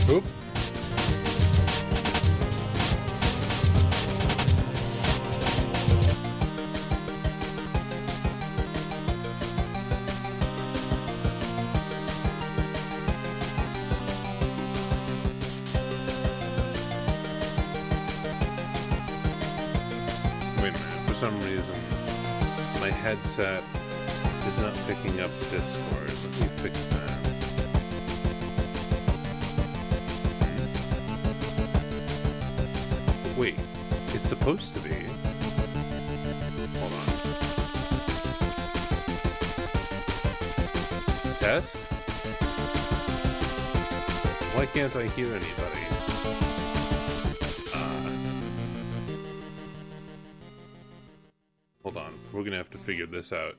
Oop. Wait a minute, for some reason, my headset is not picking up Discord. Let me fix that. Wait, it's supposed to be. Hold on. Test? Why can't I hear anybody? Hold on, we're gonna have to figure this out.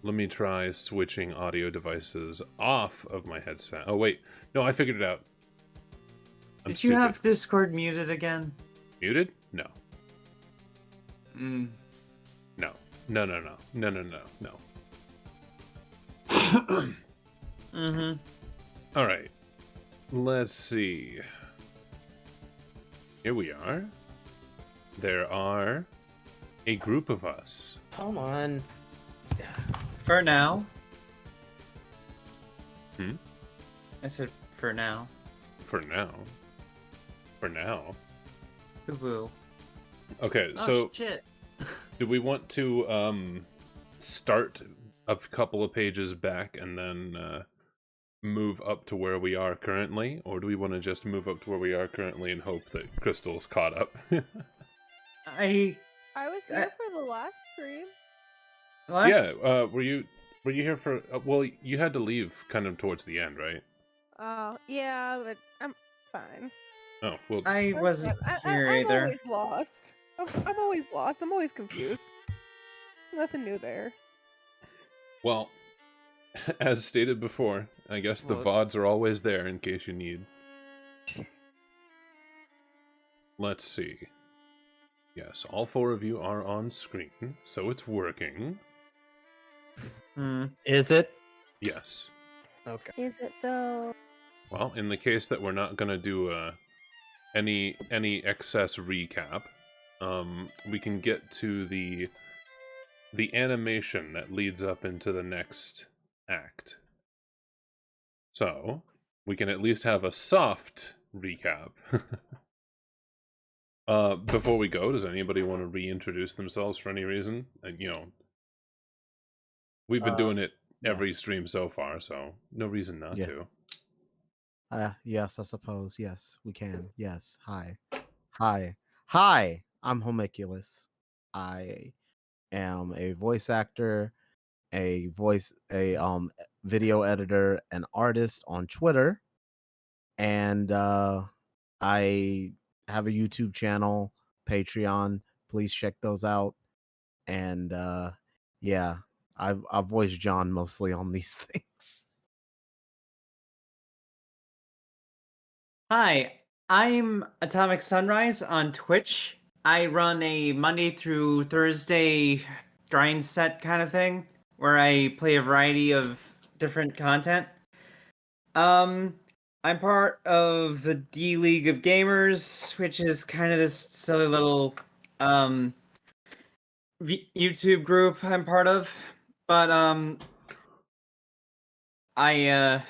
Let me try switching audio devices off of my headset. Oh wait, no, I figured it out. Did you have Discord muted again? Muted? No. Mm. No. No. Mm-hmm. Alright. Let's see. Here we are. There are a group of us. Come on. For now. Hmm? I said for now. For now. For now. Boo-boo. Okay, Oh, so shit. do we want to start a couple of pages back and then move up to where we are currently, or do we want to just move up to where we are currently and hope that Crystal's caught up? I was here for the last stream. Yeah, were you here for well, you had to leave kind of towards the end, right? Oh, yeah, but I'm fine. Oh, well, I wasn't here either. I'm always lost. I'm always lost. I'm always confused. Nothing new there. well, as stated before, I guess the VODs are always there in case you need. Let's see. Yes, all four of you are on screen, so it's working. Is it? Yes. Okay. Is it though? Well, in the case that we're not gonna do any excess recap, we can get to the animation that leads up into the next act. So we can at least have a soft recap. Before we go, does anybody want to reintroduce themselves for any reason? You know, we've been doing it every stream so far, so no reason not to. Yes, I suppose. Yes, we can. Yes. Hi. I'm Homunculus. I am a voice actor, a video editor, an artist on Twitter, and I have a YouTube channel, Patreon. Please check those out. And yeah, I've voiced John mostly on these things. Hi, I'm Atomic Sunrise on Twitch. I run a Monday through Thursday grind set kind of thing where I play a variety of different content. I'm part of the D League of Gamers, which is kind of this silly little YouTube group I'm part of. But I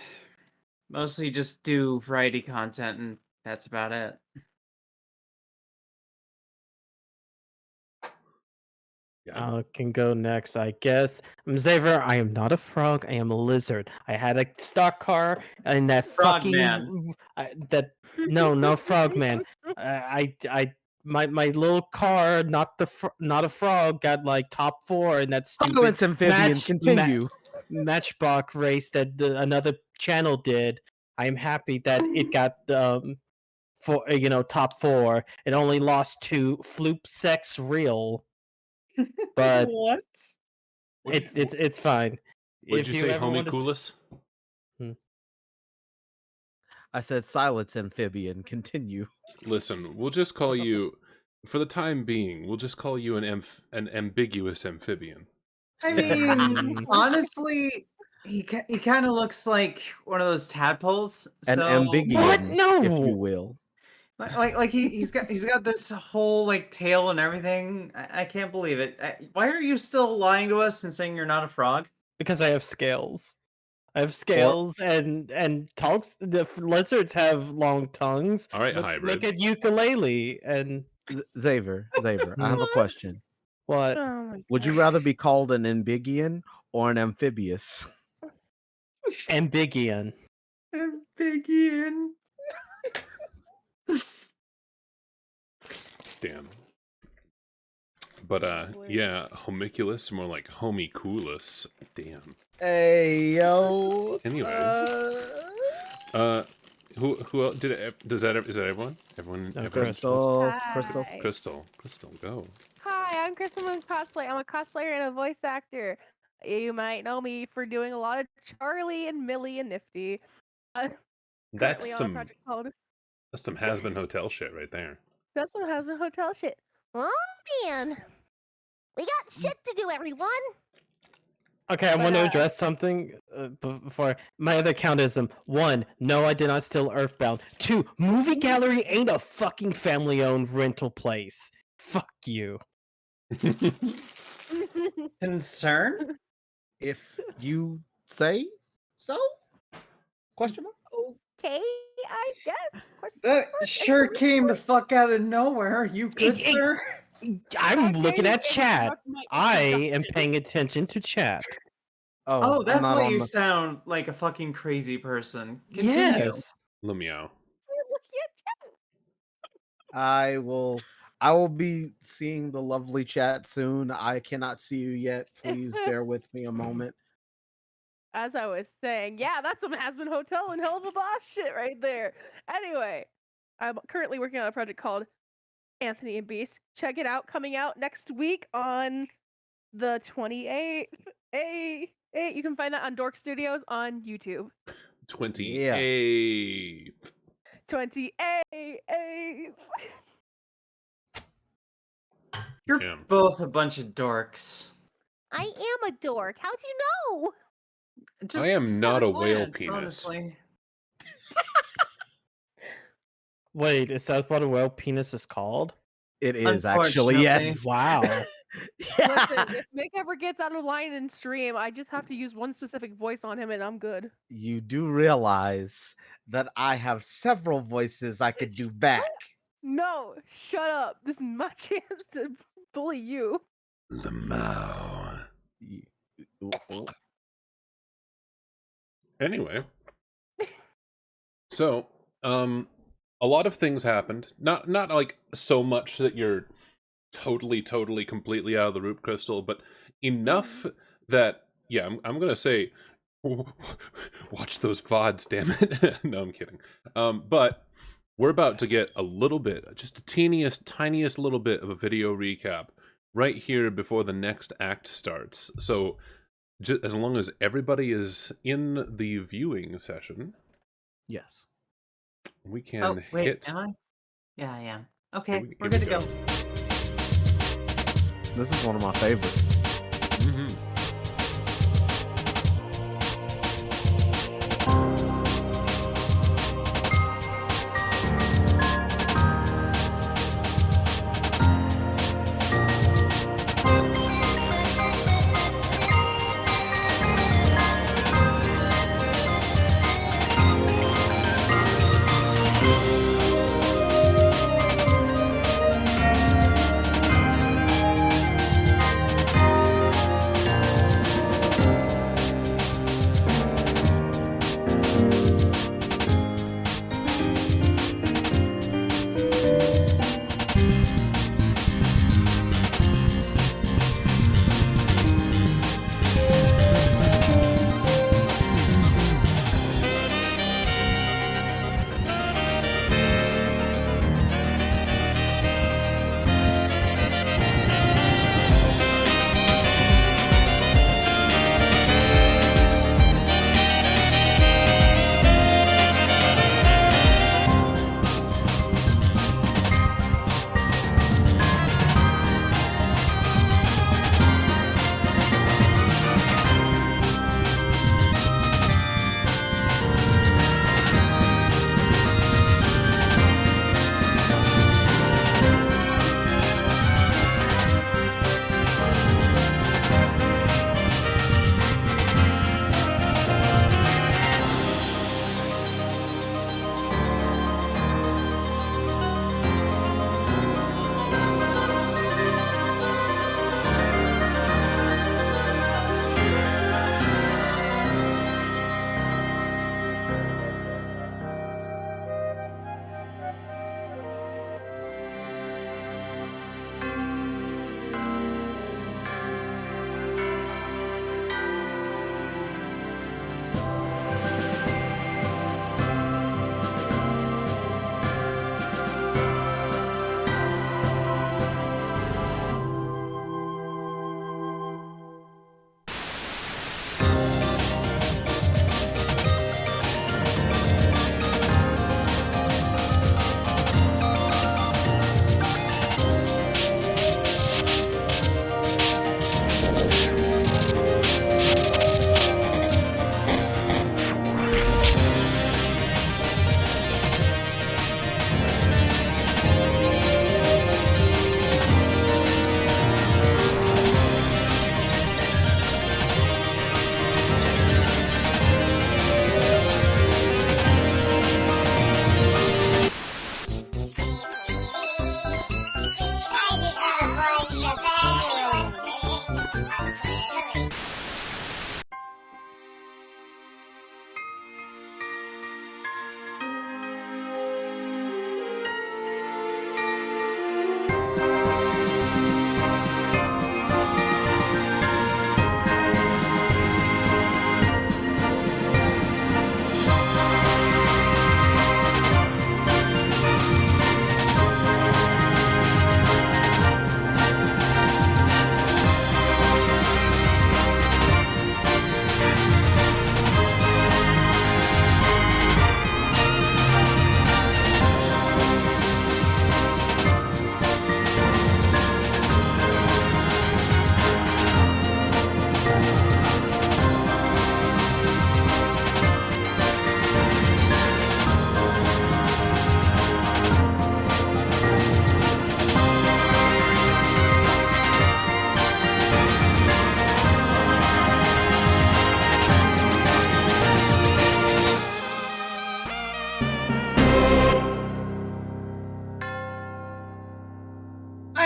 mostly just do variety content, and that's about it. Can go next, I guess. I'm Xavier. I am not a frog. I am a lizard. I had a stock car and that Frogman. no frogman. My little car, not a frog, got like top 4 in that stupid Silence, amphibian. Continue. Matchbox race that another channel did. I am happy that it got top 4. It only lost to Floop Sex Real. But what? It's fine. Would you say Homunculus? I said silence, amphibian. Continue. Listen, we'll just call you, for the time being, we'll just call you an ambiguous amphibian. I mean, honestly, He kind of looks like one of those tadpoles. An So ambiguous, What? if No. you will. like he's got this whole like tail and everything. I can't believe it. Why are you still lying to us and saying you're not a frog? Because I have scales. I have scales and talks. The lizards have long tongues. All right, Look hybrid. at ukulele and Xavier, I have a What? question. what? Oh my Would you God. rather be called an ambigian or an amphibious? Ambigian. Big Ian. Damn. But Boy. yeah, homunculus, more like homiculus. Damn. Hey yo. Anyway. Who else did it? Is that everyone? Everyone. No, Crystal, Hi. Crystal, go. Hi, I'm Crystal Moon Cosplay. I'm a cosplayer and a voice actor. You might know me for doing a lot of Charlie and Millie and Nifty. That's Currently on a some project called Has-Been Hotel shit right there. That's some Husband Hotel shit. Oh man, we got shit to do, everyone. Okay, I But, want to address something before my other account is 1. No, I did not steal Earthbound. 2. Movie Gallery ain't a fucking family-owned rental place. Fuck you. Concern? If you say so? Question mark? Okay, I guess. That sure came the fuck out of nowhere. You good, It- sir? I'm looking at Okay, chat. I am introduction. paying attention to chat. Oh, I'm that's not why on you the- sound like a fucking crazy person. Continue. Yes. Lumiao. We're looking at chat. I will be seeing the lovely chat soon. I cannot see you yet. Please bear with me a moment. As I was saying, yeah, that's some Has-Been Hotel and Hell of a Boss shit right there. Anyway, I'm currently working on a project called Anthony and Beast. Check it out, coming out next week on the 28th. You can find that on Dork Studios on YouTube. 28. 28. You're Damn. both a bunch of dorks. I am a dork. How'd you know? Just I am just not at a whale glance, penis. Honestly. Wait, is that what a whale penis is called? It is actually, yes. Wow. Listen, if Mick ever gets out of line in stream, I just have to use one specific voice on him and I'm good. You do realize that I have several voices I could do back. No, shut up. This is my chance to bully you. Lamau. You- Anyway. So, a lot of things happened. Not like so much that you're totally, completely out of the loop, Crystal, but enough that, yeah, I'm gonna say, watch those VODs, damn it. No, I'm kidding. But we're about to get a little bit, just a tiniest little bit of a video recap right here before the next act starts. So, as long as everybody is in the viewing session, Yes. we can Oh, wait, hit. am I? Yeah, I am. Okay, Here we're we good to go. This is one of my favorites. Mhm.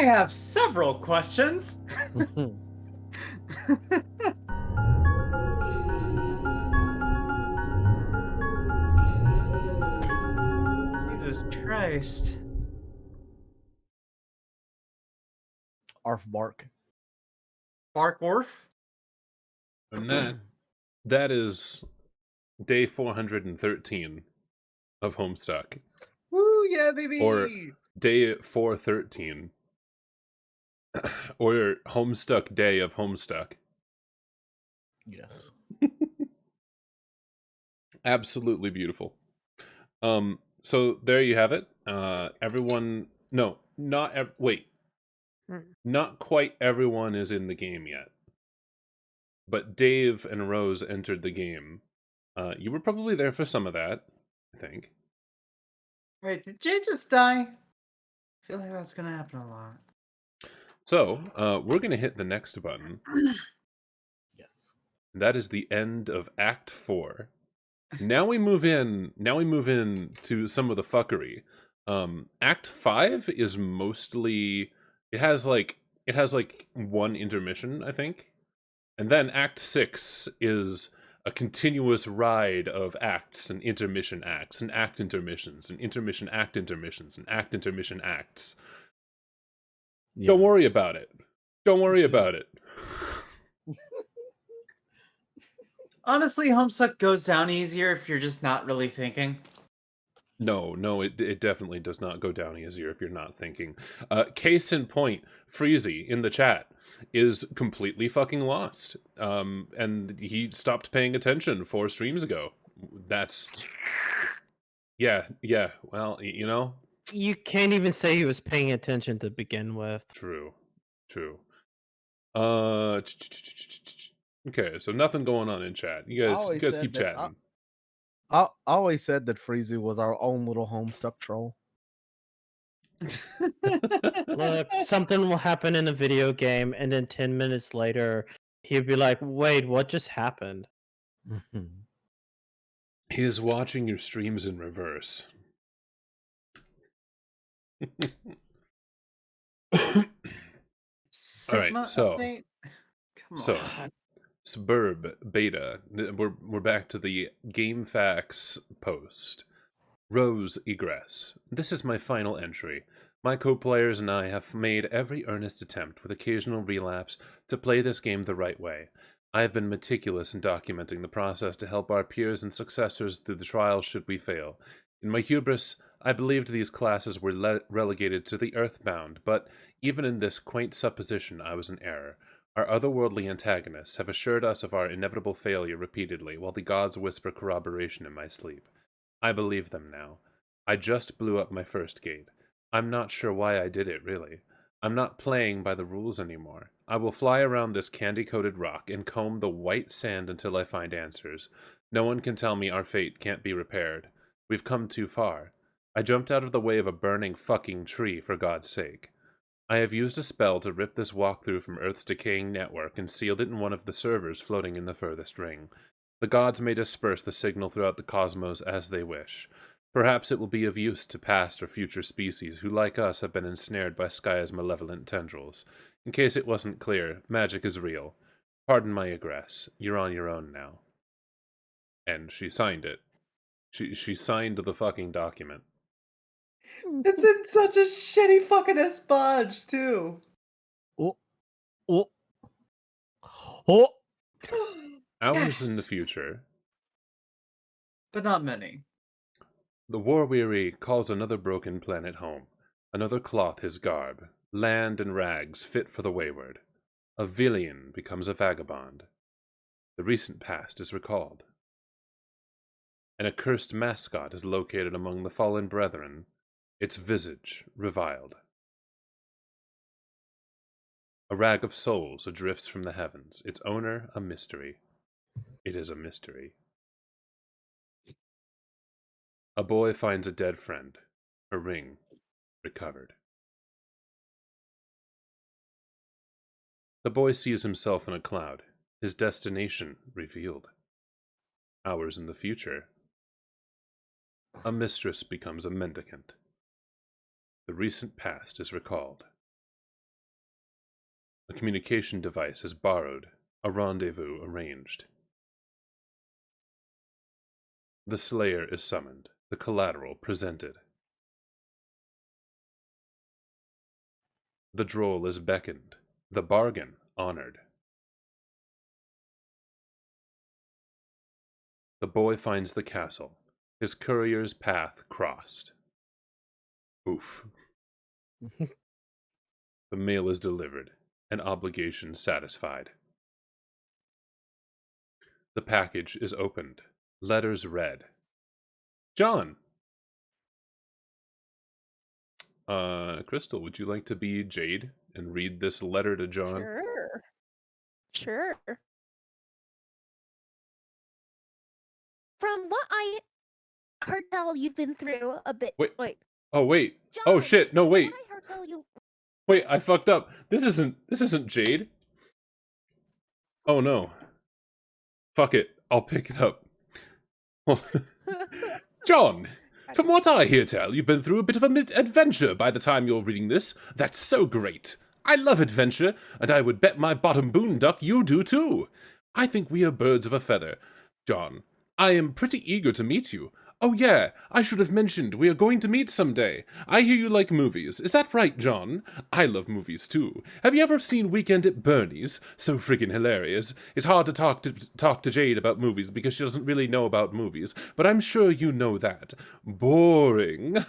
I have several questions. Jesus Christ. Arf bark. Bark Orf? And that is day 413 of Homestuck. Woo, yeah, baby! Or day 413. Or Homestuck day of Homestuck. Yes. Absolutely beautiful. So there you have it. Everyone, no, wait. Not quite everyone is in the game yet. But Dave and Rose entered the game. You were probably there for some of that, I think. Wait, did Jay just die? I feel like that's gonna happen a lot. So, we're gonna hit the next button. Yes. That is the end of Act 4. Now we move in to some of the fuckery. Act 5 is mostly it has like one intermission, I think. And then Act 6 is a continuous ride of acts and intermission acts and act intermissions and intermission act intermissions and act intermission acts. Yeah. Don't worry about it. Don't worry about it. Honestly, Homestuck goes down easier if you're just not really thinking. No, it definitely does not go down easier if you're not thinking. Case in point, Freezy in the chat is completely fucking lost. And he stopped paying attention 4 streams ago. That's... Yeah, well, you know? You can't even say he was paying attention to begin with. True. Okay, so nothing going on in chat. You guys keep chatting. I always said that Freezy was our own little Homestuck troll. Look, something will happen in a video game, and then 10 minutes later, he'll be like, wait, what just happened? He is watching your streams in reverse. Sigma so- update? Come so- on. Suburb Beta. We're back to the Game Facts post. Rose Egress. This is my final entry. My co-players and I have made every earnest attempt, with occasional relapse, to play this game the right way. I have been meticulous in documenting the process to help our peers and successors through the trials should we fail. In my hubris, I believed these classes were relegated to the earthbound, but even in this quaint supposition I was in error. Our otherworldly antagonists have assured us of our inevitable failure repeatedly, while the gods whisper corroboration in my sleep. I believe them now. I just blew up my first gate. I'm not sure why I did it, really. I'm not playing by the rules anymore. I will fly around this candy-coated rock and comb the white sand until I find answers. No one can tell me our fate can't be repaired. We've come too far. I jumped out of the way of a burning fucking tree, for God's sake. I have used a spell to rip this walkthrough from Earth's decaying network and sealed it in one of the servers floating in the furthest ring. The gods may disperse the signal throughout the cosmos as they wish. Perhaps it will be of use to past or future species who, like us, have been ensnared by Skya's malevolent tendrils. In case it wasn't clear, magic is real. Pardon my egress. You're on your own now. And she signed it. She signed the fucking document. It's in such a shitty fucking espage, too. Oh. Hours in the Yes. future, But not many. the war-weary calls another broken planet home. Another cloth his garb, land and rags fit for the wayward. A villain becomes a vagabond. The recent past is recalled. An accursed mascot is located among the fallen brethren, its visage reviled. A rag of souls adrifts from the heavens, its owner a mystery. It is a mystery. A boy finds a dead friend, her ring recovered. The boy sees himself in a cloud, his destination revealed. Hours in the future, a mistress becomes a mendicant. The recent past is recalled. A communication device is borrowed, a rendezvous arranged. The slayer is summoned, the collateral presented. The droll is beckoned, the bargain honored. The boy finds the castle, his courier's path crossed. Oof. The mail is delivered, an obligation satisfied. The package is opened, letters read. John! Crystal, would you like to be Jade and read this letter to John? Sure. Sure. From what I heard tell, you've been through a bit. Wait. Oh, wait. John, Oh, shit. No, wait. What I heard tell you. Wait, I fucked up. This isn't Jade. Oh, no. Fuck it. I'll pick it up. John! From what I hear tell, you've been through a bit of an adventure by the time you're reading this. That's so great. I love adventure, and I would bet my bottom boonduck you do too. I think we are birds of a feather. John, I am pretty eager to meet you. Oh yeah, I should have mentioned we are going to meet someday. I hear you like movies. Is that right, John? I love movies too. Have you ever seen Weekend at Bernie's? So friggin' hilarious. It's hard to talk to Jade about movies because she doesn't really know about movies, but I'm sure you know that. Boring.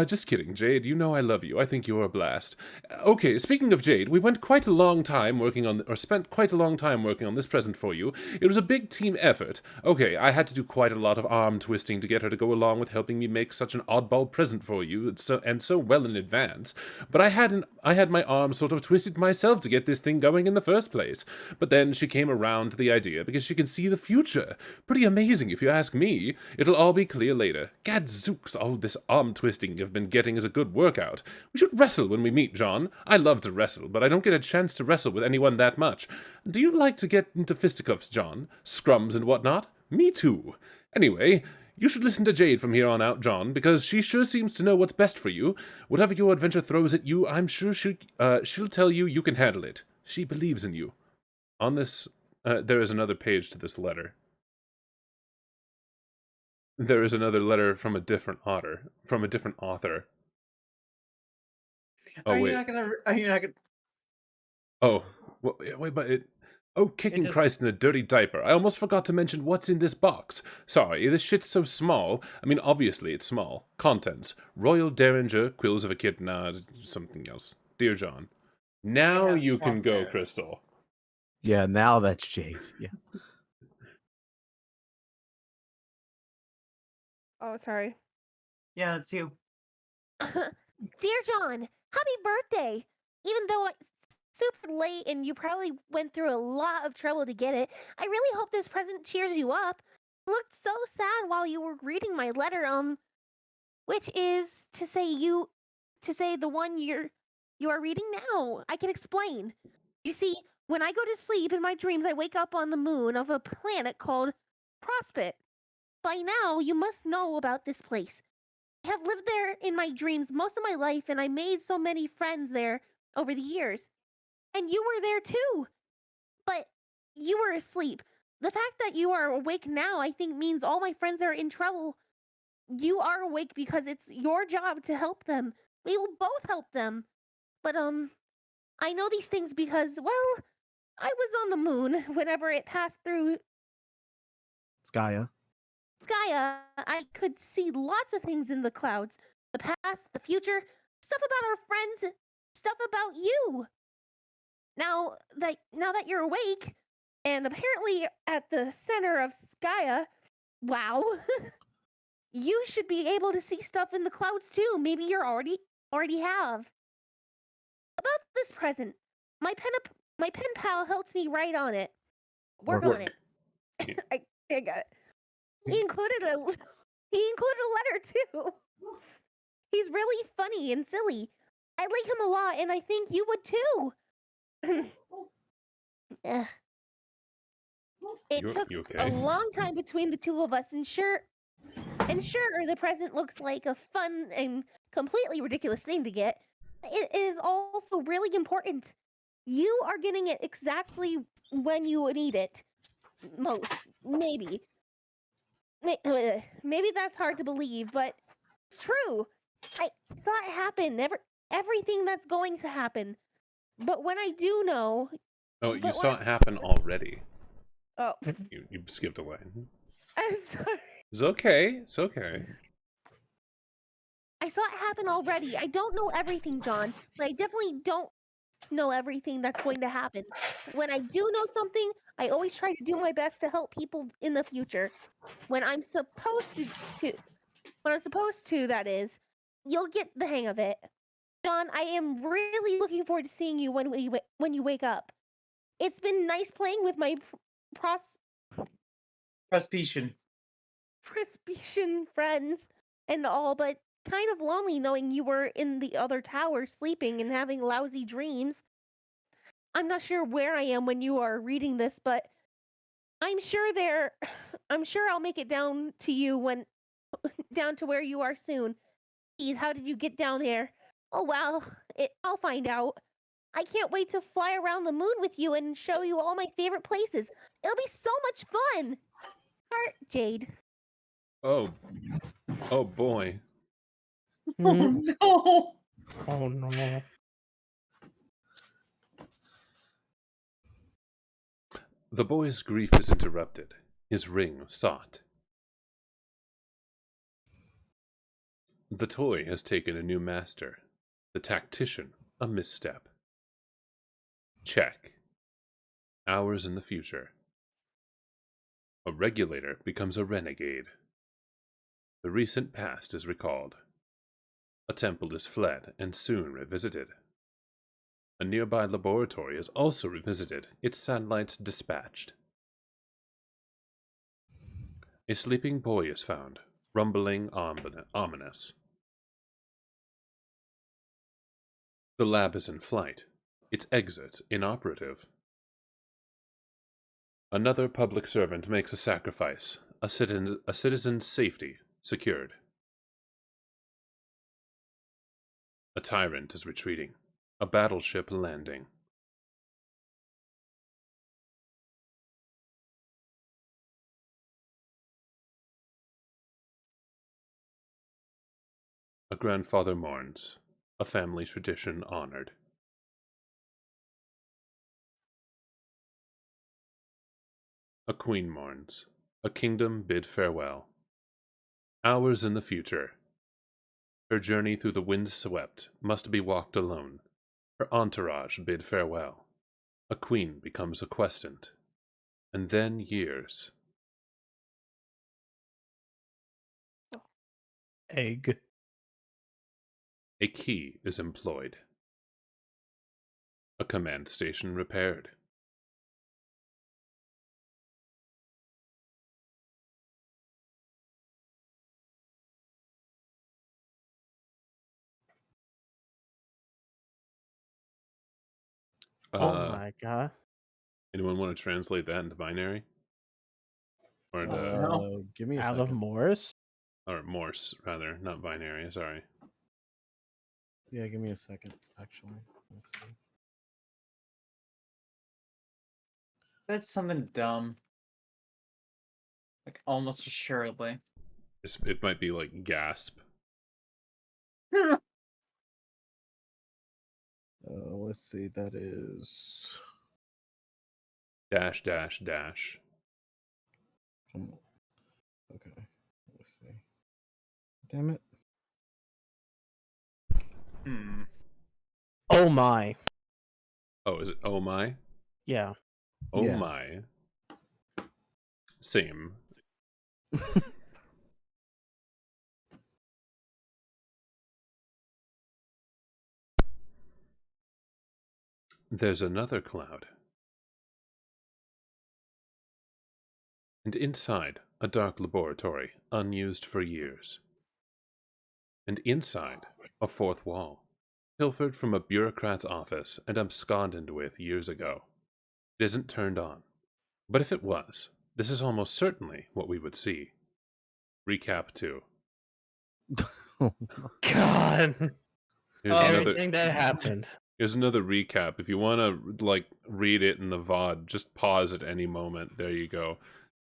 Just kidding, Jade. You know I love you. I think you're a blast. Okay, speaking of Jade, we spent quite a long time working on this present for you. It was a big team effort. Okay, I had to do quite a lot of arm twisting to get her to go along with helping me make such an oddball present for you, and so well in advance. But I had my arm sort of twisted myself to get this thing going in the first place. But then she came around to the idea because she can see the future. Pretty amazing if you ask me. It'll all be clear later. Gadzooks, all this arm twisting you've been getting is a good workout. We should wrestle when we meet, John. I love to wrestle, but I don't get a chance to wrestle with anyone that much. Do you like to get into fisticuffs, John? Scrums and whatnot? Me too. Anyway, you should listen to Jade from here on out, John, because she sure seems to know what's best for you. Whatever your adventure throws at you, I'm sure she'll tell you you can handle it. She believes in you. On this, there is another page to this letter. There is another letter from a different author. Oh, Are wait. you not gonna? Oh, wait, but it... Oh, kicking just- Christ in a dirty diaper. I almost forgot to mention what's in this box. Sorry, this shit's so small. I mean, obviously it's small. Contents. Royal Derringer, Quills of a Kid, something else. Dear John. Now Yeah, you can go, there. Crystal. Yeah, now that's Jade. Yeah. Oh, sorry. Yeah, it's you. Dear John, happy birthday! Even though it's super late and you probably went through a lot of trouble to get it, I really hope this present cheers you up. You looked so sad while you were reading my letter, which is to say the one you are reading now. I can explain. You see, when I go to sleep in my dreams, I wake up on the moon of a planet called Prospect. By now, you must know about this place. I have lived there in my dreams most of my life, and I made so many friends there over the years. And you were there too. But you were asleep. The fact that you are awake now, I think, means all my friends are in trouble. You are awake because it's your job to help them. We will both help them. But, I know these things because, well, I was on the moon whenever it passed through Skya. Skya. I could see lots of things in the clouds. The past, the future, stuff about our friends, stuff about you. Now that you're awake, and apparently at the center of Skya, wow, you should be able to see stuff in the clouds too. Maybe you already have. About this present, my pen pal helped me write on it. Work on it. I got it. He included a letter too. He's really funny and silly. I like him a lot, and I think you would too. It took You a okay? long time between the two of us, and sure, the present looks like a fun and completely ridiculous thing to get. It is also really important. You are getting it exactly when you need it most. Maybe. Maybe that's hard to believe, but it's true. I saw it happen. Everything that's going to happen. But when I do know, Oh, you but saw when it happen already. oh, You skipped a line. I'm sorry. It's okay. It's okay. I saw it happen already. I don't know everything, John, but I definitely don't know everything that's going to happen. When I do know something, I always try to do my best to help people in the future. When I'm supposed to, that is, you'll get the hang of it. John, I am really looking forward to seeing you when you wake up. It's been nice playing with my Prospecian. friends and all, but kind of lonely knowing you were in the other tower sleeping and having lousy dreams. I'm not sure where I am when you are reading this, but I'm sure I'll make it down to you down to where you are soon. Geez, how did you get down there? Oh well, I'll find out. I can't wait to fly around the moon with you and show you all my favorite places. It'll be so much fun. Heart, Jade. Oh boy. Oh Hmm? no! Oh no. The boy's grief is interrupted. His ring sought. The toy has taken a new master. The tactician, a misstep. Check. Hours in the future. A regulator becomes a renegade. The recent past is recalled. A temple is fled and soon revisited. A nearby laboratory is also revisited, its satellites dispatched. A sleeping boy is found, rumbling ominous. The lab is in flight, its exit inoperative. Another public servant makes a sacrifice, a citizen's safety secured. A tyrant is retreating, a battleship landing. A grandfather mourns, a family tradition honored. A queen mourns, a kingdom bid farewell. Hours in the future. Her journey through the wind-swept must be walked alone. Her entourage bid farewell. A queen becomes a questant. And then years. Egg. A key is employed. A command station repaired. Oh my god. Anyone want to translate that into binary? Or into, No. Give me a Out second. of Morse? or Morse, rather, not binary, sorry. Yeah, give me a second, actually. Let's see. That's something dumb. Like, almost assuredly. It might be like gasp. Let's see, that is... Dash, dash, dash. Okay, let's see. Damn it. Hmm. Oh my. Oh, is it oh my? Yeah. Oh Yeah. my. Same. There's another cloud. And inside, a dark laboratory, unused for years. And inside, a fourth wall, pilfered from a bureaucrat's office and absconded with years ago. It isn't turned on. But if it was, this is almost certainly what we would see. Recap 2. God. Here's another. Everything that happened. Here's another recap. If you want to like read it in the VOD, just pause at any moment. There you go.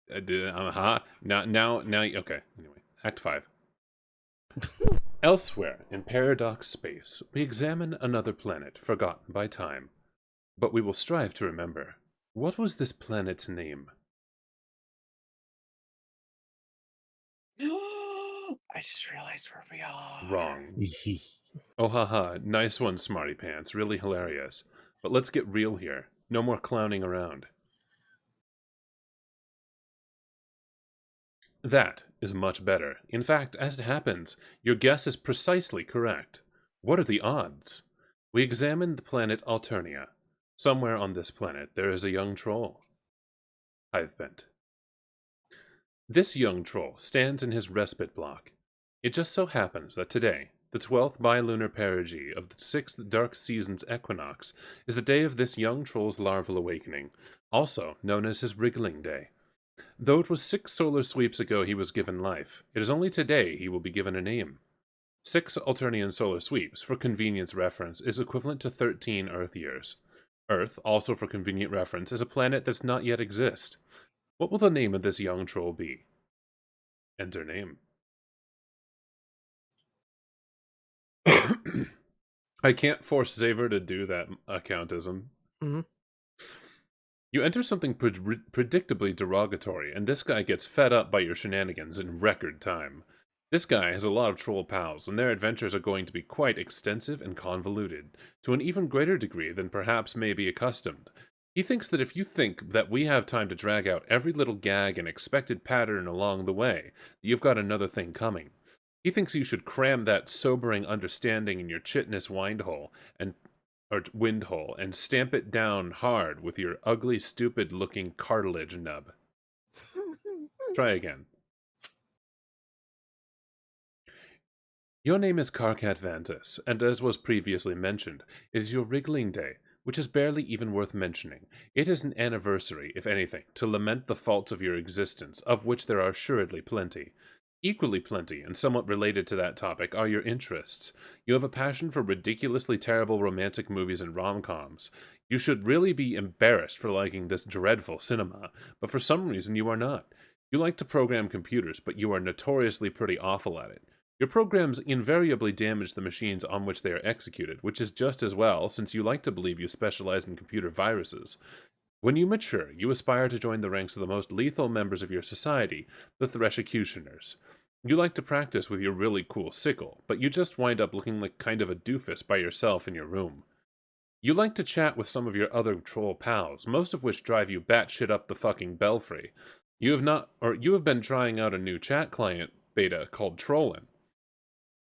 Now. Okay. Anyway, Act 5. Elsewhere in paradox space, we examine another planet forgotten by time, but we will strive to remember. What was this planet's name? I just realized where we are. Wrong. Oh haha, nice one, Smarty Pants. Really hilarious. But let's get real here. No more clowning around. That is much better. In fact, as it happens, your guess is precisely correct. What are the odds? We examined the planet Alternia. Somewhere on this planet, there is a young troll. Hivebent. This young troll stands in his respite block. It just so happens that today, the 12th bilunar perigee of the 6th dark season's equinox, is the day of this young troll's larval awakening, also known as his wriggling day. Though it was 6 solar sweeps ago he was given life, it is only today he will be given a name. 6 Alternian solar sweeps, for convenience reference, is equivalent to 13 Earth years. Earth, also for convenient reference, is a planet that's not yet exist. What will the name of this young troll be? Enter name. I can't force Xaver to do that accountism. Mm-hmm. You enter something predictably derogatory, and this guy gets fed up by your shenanigans in record time. This guy has a lot of troll pals, and their adventures are going to be quite extensive and convoluted, to an even greater degree than perhaps may be accustomed. He thinks that if you think that we have time to drag out every little gag and expected pattern along the way, you've got another thing coming. He thinks you should cram that sobering understanding in your chitness windhole and stamp it down hard with your ugly, stupid-looking cartilage nub. Try again. Your name is Karkat Vantis, and as was previously mentioned, it is your wriggling day, which is barely even worth mentioning. It is an anniversary, if anything, to lament the faults of your existence, of which there are assuredly plenty. Equally plenty, and somewhat related to that topic, are your interests. You have a passion for ridiculously terrible romantic movies and rom-coms. You should really be embarrassed for liking this dreadful cinema, but for some reason you are not. You like to program computers, but you are notoriously pretty awful at it. Your programs invariably damage the machines on which they are executed, which is just as well, since you like to believe you specialize in computer viruses. When you mature, you aspire to join the ranks of the most lethal members of your society, the Threshucutioners. You like to practice with your really cool sickle, but you just wind up looking like kind of a doofus by yourself in your room. You like to chat with some of your other troll pals, most of which drive you batshit up the fucking belfry. You have been trying out a new chat client beta called Trollin',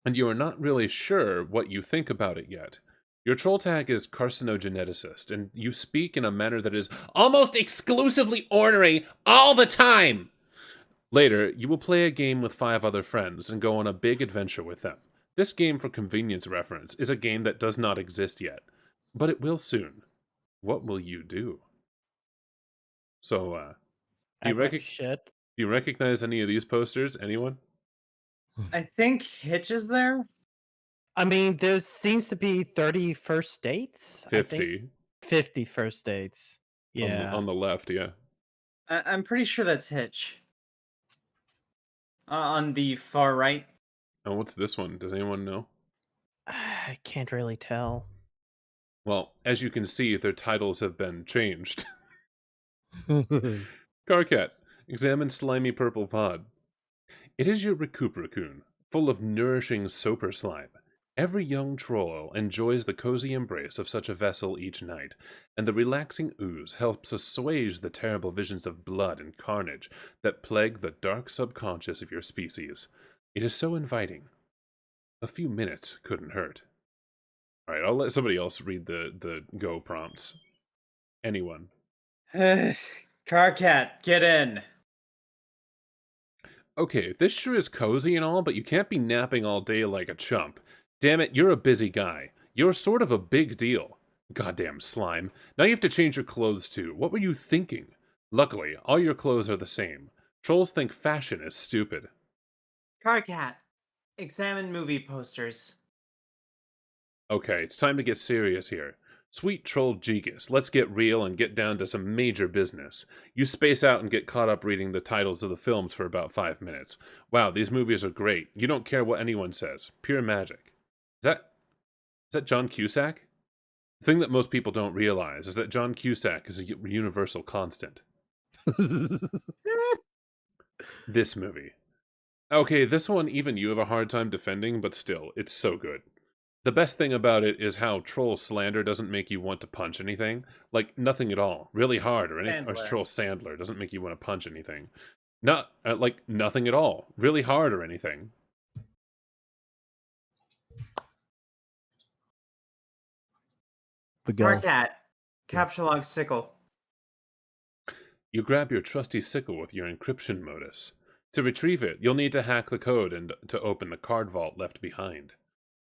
and you are not really sure what you think about it yet. Your troll tag is carcinogeneticist, and you speak in a manner that is almost exclusively ornery all the time. Later, you will play a game with 5 other friends and go on a big adventure with them. This game, for convenience reference, is a game that does not exist yet, but it will soon. What will you do? So, do you recognize any of these posters? Anyone? I think Hitch is there. I mean, there seems to be 30 first dates. 50. 50 first dates. Yeah. On the left, yeah. I'm pretty sure that's Hitch. On the far right. Oh, what's this one? Does anyone know? I can't really tell. Well, as you can see, their titles have been changed. Karkat, examine slimy purple pod. It is your Recupercoon, full of nourishing soper slime. Every young troll enjoys the cozy embrace of such a vessel each night, and the relaxing ooze helps assuage the terrible visions of blood and carnage that plague the dark subconscious of your species. It is so inviting. A few minutes couldn't hurt. Alright, I'll let somebody else read the go prompts. Anyone. Karkat, get in. Okay, this sure is cozy and all, but you can't be napping all day like a chump. Damn it, you're a busy guy. You're sort of a big deal. Goddamn slime. Now you have to change your clothes too. What were you thinking? Luckily, all your clothes are the same. Trolls think fashion is stupid. Karkat, examine movie posters. Okay, it's time to get serious here. Sweet troll Jigus, let's get real and get down to some major business. You space out and get caught up reading the titles of the films for about 5 minutes. Wow, these movies are great. You don't care what anyone says. Pure magic. Is that John Cusack? The thing that most people don't realize is that John Cusack is a universal constant. This movie. Okay, this one even you have a hard time defending, but still, it's so good. The best thing about it is how troll slander doesn't make you want to punch anything. Like, nothing at all. Really hard or anything. Or Sandler. troll Sandler doesn't make you want to punch anything. Not, like, nothing at all. Really hard or anything. The ghost. Carcat, capture log sickle. You grab your trusty sickle with your encryption modus. To retrieve it, you'll need to hack the code and to open the card vault left behind.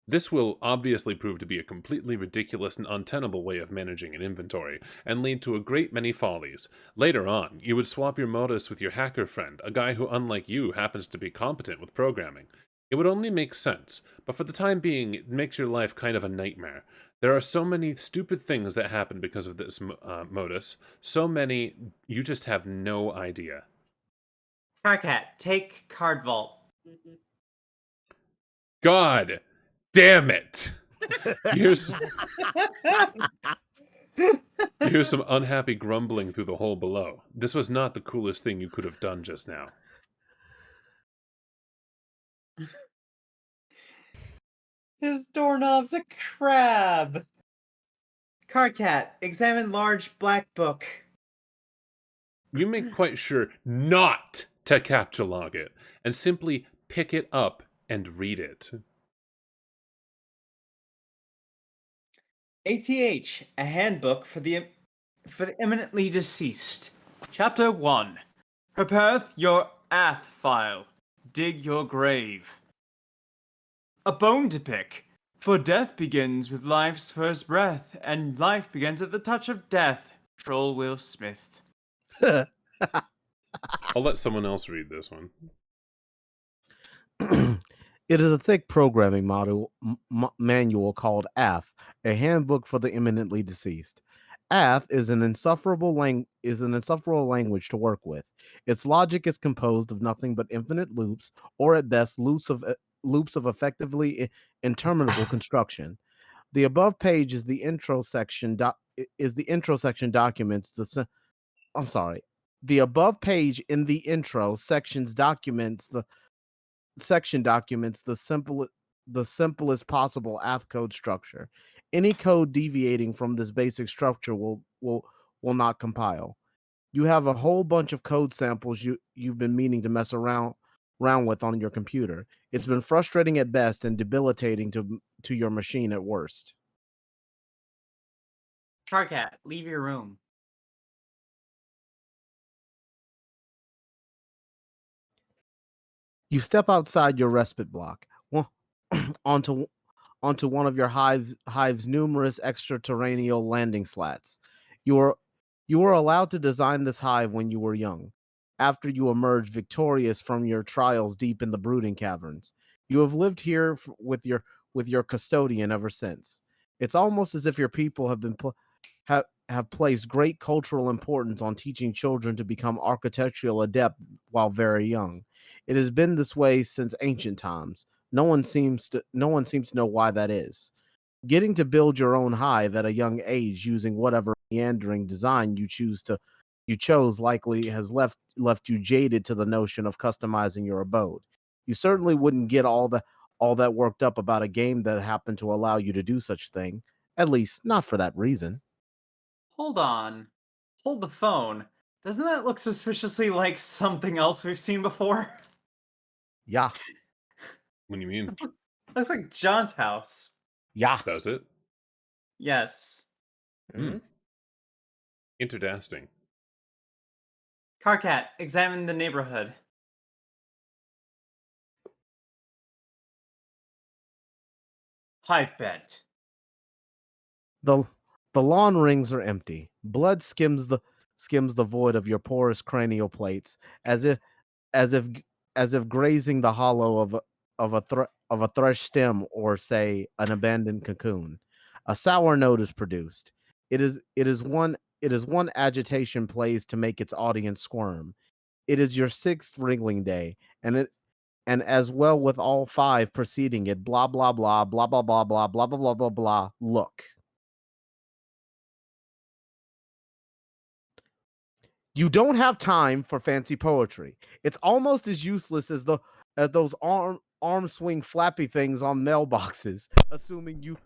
This will obviously prove to be a completely ridiculous and untenable way of managing an inventory, and lead to a great many follies. Later on, you would swap your modus with your hacker friend, a guy who, unlike you, happens to be competent with programming. It would only make sense, but for the time being, it makes your life kind of a nightmare. There are so many stupid things that happen because of this modus, so many you just have no idea. Carcat, take card vault. God damn it! Here's some unhappy grumbling through the hole below. This was not the coolest thing you could have done just now. His doorknob's a crab. Carcat, examine large black book. You make quite sure not to capture log it, and simply pick it up and read it. ATH, a handbook for the imminently deceased. Chapter 1. Prepare your ath file. Dig your grave. A bone to pick. For death begins with life's first breath, and life begins at the touch of death. Troll Will Smith. I'll let someone else read this one. It is a thick programming manual called AF, a handbook for the imminently deceased. AF is an insufferable language to work with. Its logic is composed of nothing but infinite loops, or at best loops of effectively interminable construction. The above page is the intro section. Documents the. I'm sorry. The above page in the intro sections documents the simplest possible AF code structure. Any code deviating from this basic structure will not compile. You have a whole bunch of code samples you've been meaning to mess around with on your computer. It's been frustrating at best and debilitating to your machine at worst. Carcat, leave your room. You step outside your respite block, onto one of your hive's numerous extraterrestrial landing slats. You were allowed to design this hive when you were young. After you emerged victorious from your trials deep in the brooding caverns, you have lived here with your custodian ever since. It's almost as if your people have placed great cultural importance on teaching children to become architectural adept while very young. It has been this way since ancient times. No one seems to know why that is. Getting to build your own hive at a young age using whatever meandering design you chose likely has left you jaded to the notion of customizing your abode. You certainly wouldn't get all that worked up about a game that happened to allow you to do such a thing, at least not for that reason. Hold on. Hold the phone. Doesn't that look suspiciously like something else we've seen before? Yeah. What do you mean? Looks like John's house. Yeah. Does it? Yes. Interdasting. Carcat, examine the neighborhood. Hive bent. The lawn rings are empty. Blood skims the void of your porous cranial plates, as if grazing the hollow of a thrush stem or say an abandoned cocoon. A sour note is produced. It is one agitation plays to make its audience squirm. It is your sixth wriggling day, and as well with all five preceding it, blah blah blah blah blah blah blah blah blah blah blah blah. Look. You don't have time for fancy poetry. It's almost as useless as those arm swing flappy things on mailboxes, assuming you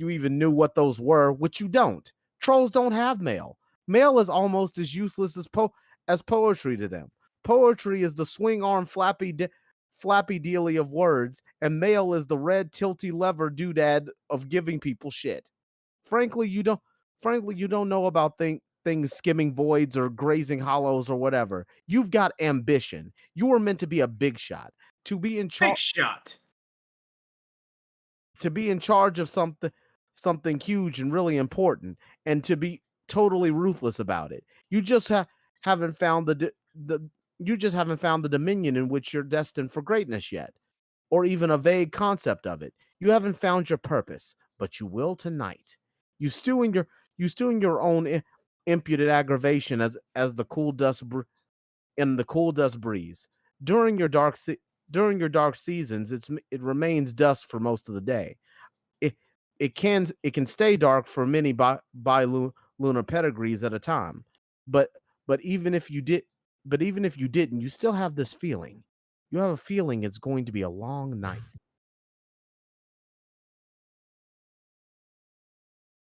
even knew what those were, which you don't. Trolls don't have mail. Mail is almost as useless as poetry to them. Poetry is the swing arm flappy dealy of words, and mail is the red tilty lever doodad of giving people shit. Frankly, you don't know about things skimming voids or grazing hollows or whatever. You've got ambition. You were meant to be a big shot, to be in Big charge, shot. of something huge and really important, and to be totally ruthless about it. You just haven't found the dominion in which you're destined for greatness yet, or even a vague concept of it. You haven't found your purpose, but you will tonight. You stew in your own imputed aggravation as the cool dust in the cool dust breeze. During your dark seasons, it remains dust for most of the day. It it can stay dark for many lunar pedigrees at a time. But but even if you didn't, you still have this feeling. You have a feeling it's going to be a long night.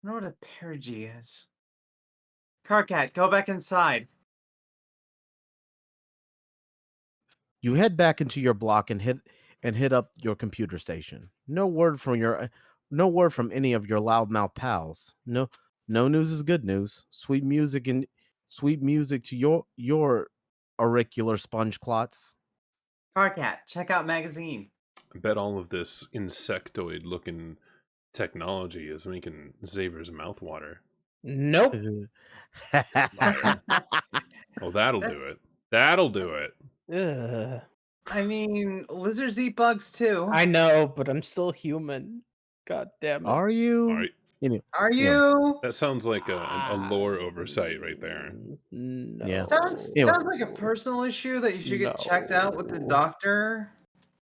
I know what a perigee is. Carcat, go back inside. You head back into your block and hit up your computer station. No word from any of your loudmouth pals. No news is good news. Sweet music to your auricular sponge clots. Carcat, check out magazine. I bet all of this insectoid-looking technology is making Xavier's mouth water. Nope. Oh, that'll do it. That'll do it. Ugh. I mean, lizards eat bugs too. I know, but I'm still human. God damn it. Are you? All right. Are you? That sounds like a lore oversight right there. No. Yeah. Sounds Anyway. like a personal issue that you should get checked out with the No. doctor.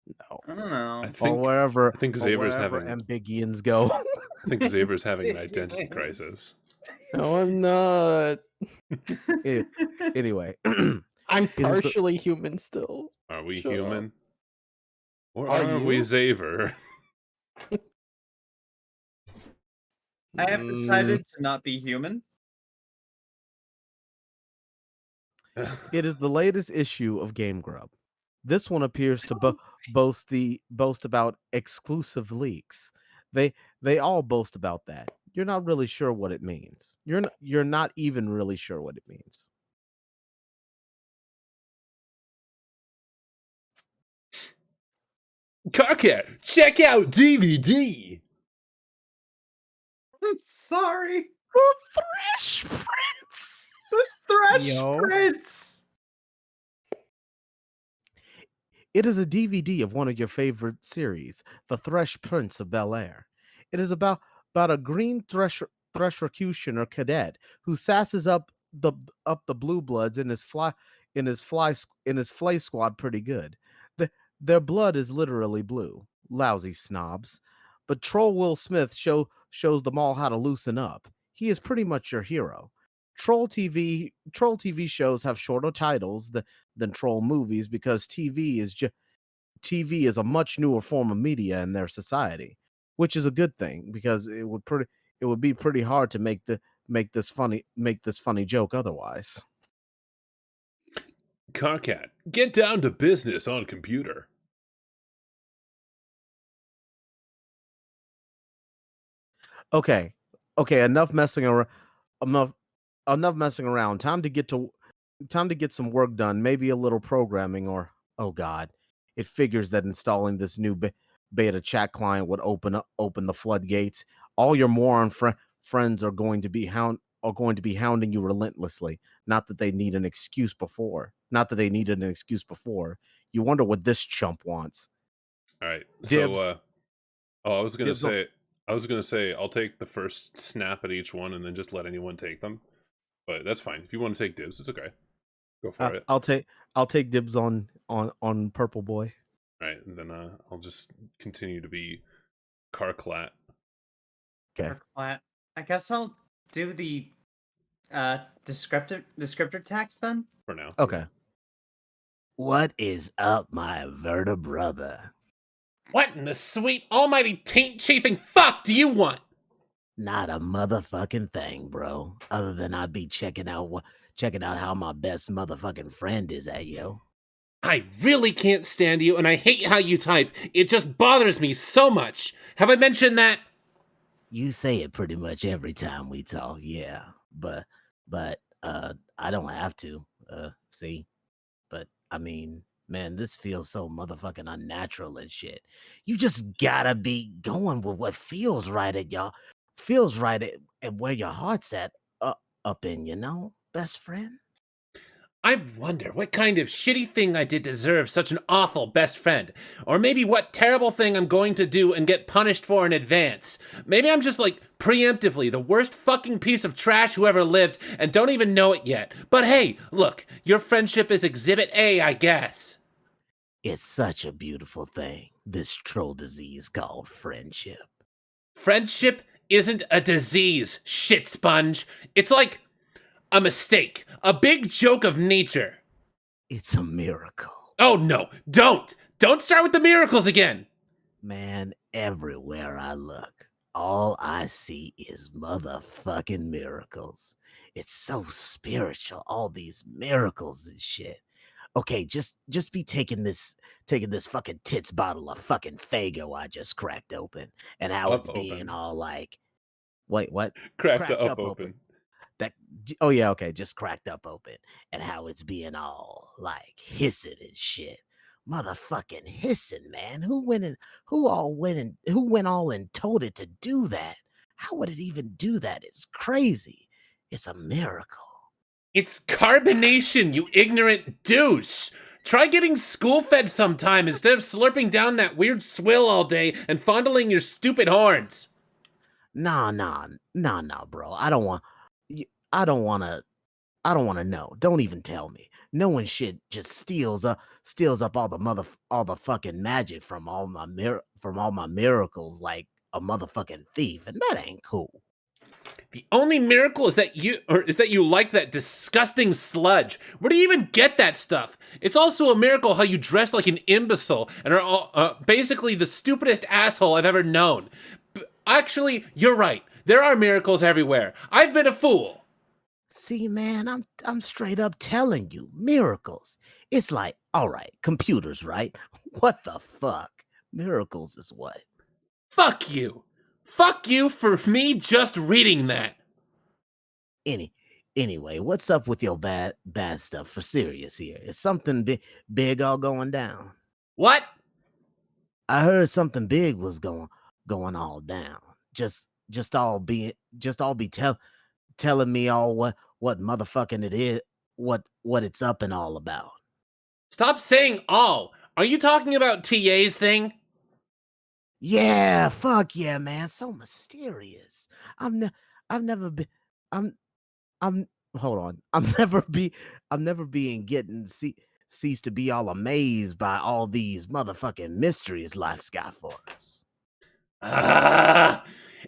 No. I don't know. I Or think wherever I think Xavier's wherever having Ambigians go. I think Xavier's having an identity crisis. No, I'm not. Anyway, I'm the- partially human still. Are we Shut up. human? Or Are are we you? Xavier? I have decided to not be human. it is the latest issue of Game Grub. This one appears to boast about exclusive leaks. They all boast about that. You're not really sure what it means. You're not even really sure what it means. Carcat, check out DVD! I'm sorry. The Thresh Prince. Thresh Yo. Prince. It is a DVD of one of your favorite series, The Thresh Prince of Bel Air. It is about a green threshercutioner cadet who sasses up the blue bloods in his flay squad pretty good. Their blood is literally blue. Lousy snobs. But Troll Will Smith shows them all how to loosen up. He is pretty much your hero. Troll TV shows have shorter titles than troll movies because TV is a much newer form of media in their society, which is a good thing because it would be pretty hard to make this funny joke otherwise. Carcat, get down to business on computer. Okay, enough messing around. Enough messing around. Time to get some work done. Maybe a little programming, or oh god, it figures that installing this new beta chat client would open the floodgates. All your moron friends are going to be hounding you relentlessly. Not that they needed an excuse before. You wonder what this chump wants. All right. Dibs. So, I was gonna Dibs on- say, I'll take the first snap at each one, and then just let anyone take them. But that's fine. If you want to take dibs, it's okay. Go for it. I'll take dibs on Purple Boy. All right, and then I'll just continue to be Carclat. Okay. Flat. I guess I'll do the descriptor text then. For now. Okay. What is up, my vertebrother? What in the sweet almighty taint-chafing fuck do you want? Not a motherfucking thing, bro. Other than I'd be checking out how my best motherfucking friend is at yo. I really can't stand you, and I hate how you type. It just bothers me so much. Have I mentioned that? You say it pretty much every time we talk, yeah. But I don't have to. See? But I mean, man, this feels so motherfucking unnatural and shit. You just gotta be going with what feels right at where your heart's at up in, you know, best friend. I wonder what kind of shitty thing I did deserve such an awful best friend. Or maybe what terrible thing I'm going to do and get punished for in advance. Maybe I'm just like preemptively the worst fucking piece of trash who ever lived and don't even know it yet. But hey, look, your friendship is exhibit A, I guess. It's such a beautiful thing, this troll disease called friendship. Friendship isn't a disease, shit sponge. It's like a mistake, a big joke of nature. It's a miracle. Oh no, don't! Don't start with the miracles again! Man, everywhere I look, all I see is motherfucking miracles. It's so spiritual, all these miracles and shit. Okay, just be taking this fucking tits bottle of fucking Fago I just cracked open and how Up it's being open. all like, wait, what? Cracked up open. That oh yeah, okay, just cracked up open and how it's being all like hissing and shit. Motherfucking hissing, man. Who went all and told it to do that? How would it even do that? It's crazy. It's a miracle. It's carbonation, you ignorant douche! Try getting spoon-fed sometime instead of slurping down that weird swill all day and fondling your stupid horns. Nah, bro. I don't want to know. Don't even tell me. Knowing shit just steals up all the fucking magic from all my miracles like a motherfucking thief, and that ain't cool. The only miracle is that you like that disgusting sludge. Where do you even get that stuff? It's also a miracle how you dress like an imbecile and are basically the stupidest asshole I've ever known. Actually, you're right. There are miracles everywhere. I've been a fool. See, man, I'm straight up telling you, miracles. It's like, all right, computers, right? What the fuck? Miracles is what? Fuck you. Fuck you for me just reading that. Anyway, what's up with your bad stuff for serious here? Is something big all going down? What? I heard something big was going all down. Just all be telling me all what motherfucking it is, what it's up and all about. Stop saying all. Are you talking about TA's thing? Yeah, fuck yeah, man. So mysterious. I've never been hold on. I'm never being getting ceased to be all amazed by all these motherfucking mysteries life's got for us.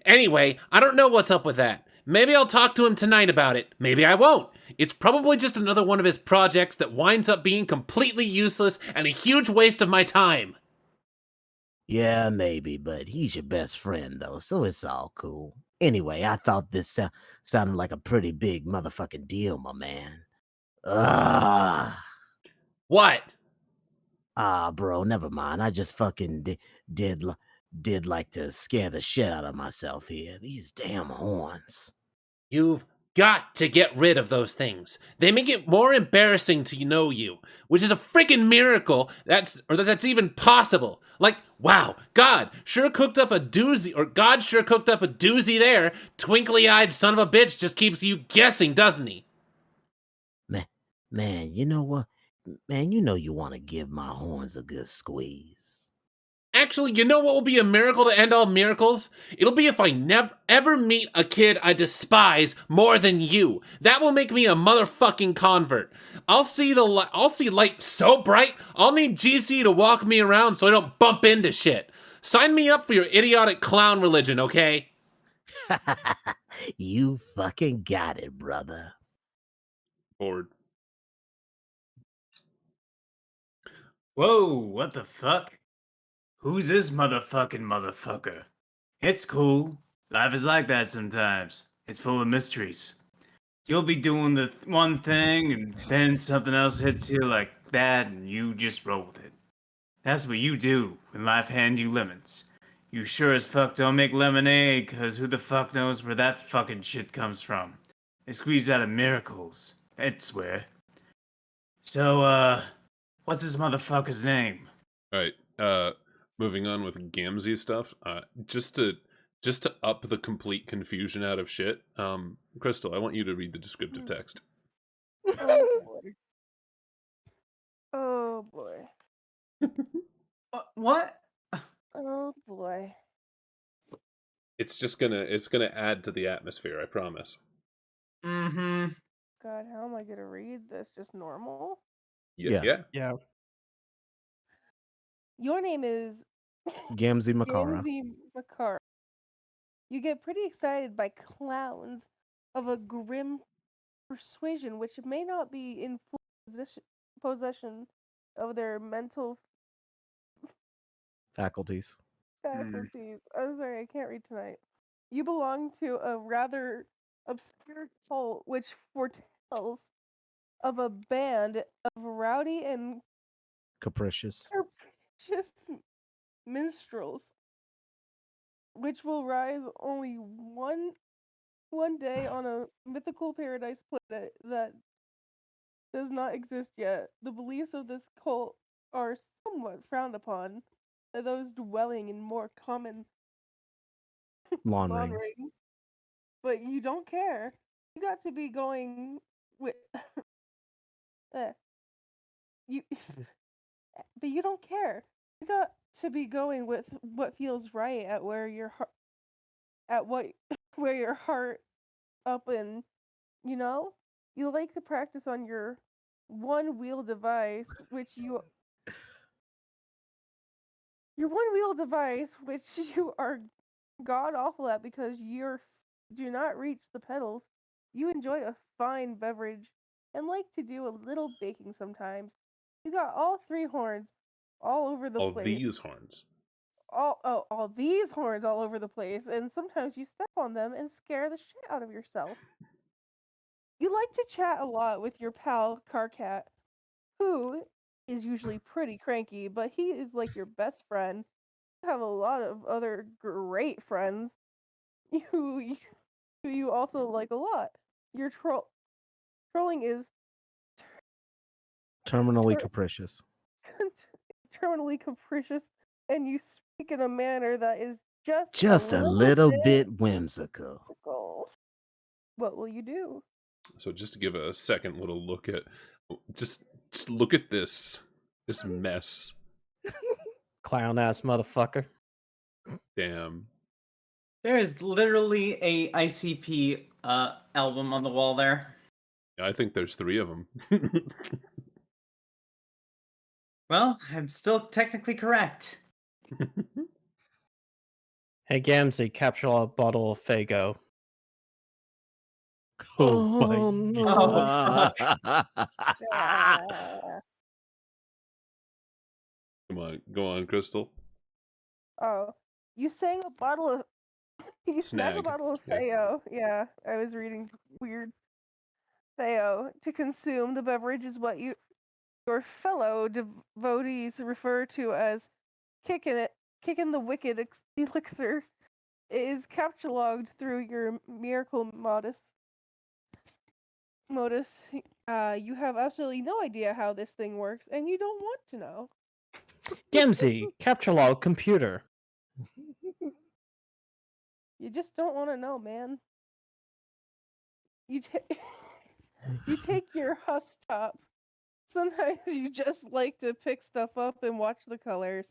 Anyway, I don't know what's up with that. Maybe I'll talk to him tonight about it. Maybe I won't. It's probably just another one of his projects that winds up being completely useless and a huge waste of my time. Yeah, maybe, but he's your best friend, though, so it's all cool. Anyway, I thought this sounded like a pretty big motherfucking deal, my man. What? Bro, never mind. I just fucking did like to scare the shit out of myself here. These damn horns. You've got to get rid of those things. They make it more embarrassing to know you, which is a freaking miracle that's even possible. Like, wow, God sure cooked up a doozy there. Twinkly-eyed son of a bitch just keeps you guessing, doesn't he? Man, you know what? Man, you know you want to give my horns a good squeeze. Actually, you know what will be a miracle to end all miracles? It'll be if I never ever meet a kid I despise more than you. That will make me a motherfucking convert. I'll see light so bright, I'll need GC to walk me around so I don't bump into shit. Sign me up for your idiotic clown religion, okay? You fucking got it, brother. Bored. Whoa, what the fuck? Who's this motherfucker? It's cool. Life is like that sometimes. It's full of mysteries. You'll be doing the one thing, and then something else hits you like that, and you just roll with it. That's what you do when life hands you lemons. You sure as fuck don't make lemonade, cause who the fuck knows where that fucking shit comes from. They squeeze out of miracles, I'd swear. So, what's this motherfucker's name? All right. Moving on with Gamzee stuff. Just to up the complete confusion out of shit. Crystal, I want you to read the descriptive text. Oh boy. Oh boy. What? Oh boy. It's gonna add to the atmosphere, I promise. Mm-hmm. God, how am I gonna read this? Just normal? Yeah. Yeah. Yeah. Your name is Gamzee Makara. Gamzee Makara. You get pretty excited by clowns of a grim persuasion which may not be in full possession of their mental Faculties. faculties. I'm sorry, I can't read tonight. You belong to a rather obscure cult which foretells of a band of rowdy and Capricious. capricious minstrels, which will rise only one day on a mythical paradise planet that does not exist yet. The beliefs of this cult are somewhat frowned upon by those dwelling in more common Lawn lawn rings. rings. But you don't care. You got to be going with you but you don't care. You got to be going with what feels right at where your heart at what where your heart up and you know? You like to practice on your one wheel device, your one wheel device, which you are god awful at because do not reach the pedals. You enjoy a fine beverage and like to do a little baking sometimes. You got all three horns all over the All place. these horns. All these horns all over the place, and sometimes you step on them and scare the shit out of yourself. You like to chat a lot with your pal Carcat, who is usually pretty cranky, but he is like your best friend. You have a lot of other great friends who you also like a lot. Your trolling is Terminally ter- capricious. terminally capricious, and you speak in a manner that is Just a little bit whimsical. whimsical. What will you do? So just to give a second little look at, just look at this mess. Clown ass motherfucker. Damn. There is literally a ICP album on the wall there. I think there's 3 of them. Well, I'm still technically correct. Hey Gamzee, capture a bottle of Fago. Oh, my no. Oh, God. Come on, go on, Crystal. Oh, you sang a bottle of. You snag a Snag. bottle of Yeah. Theo. Yeah, I was reading weird. Theo. To consume the beverage is what your fellow devotees refer to as kicking the wicked elixir. It is captulogged through your miracle modus. You have absolutely no idea how this thing works, and you don't want to know. Gamzee, capture log computer. You just don't want to know, man. You you take your Hustop. Sometimes you just like to pick stuff up and watch the colors.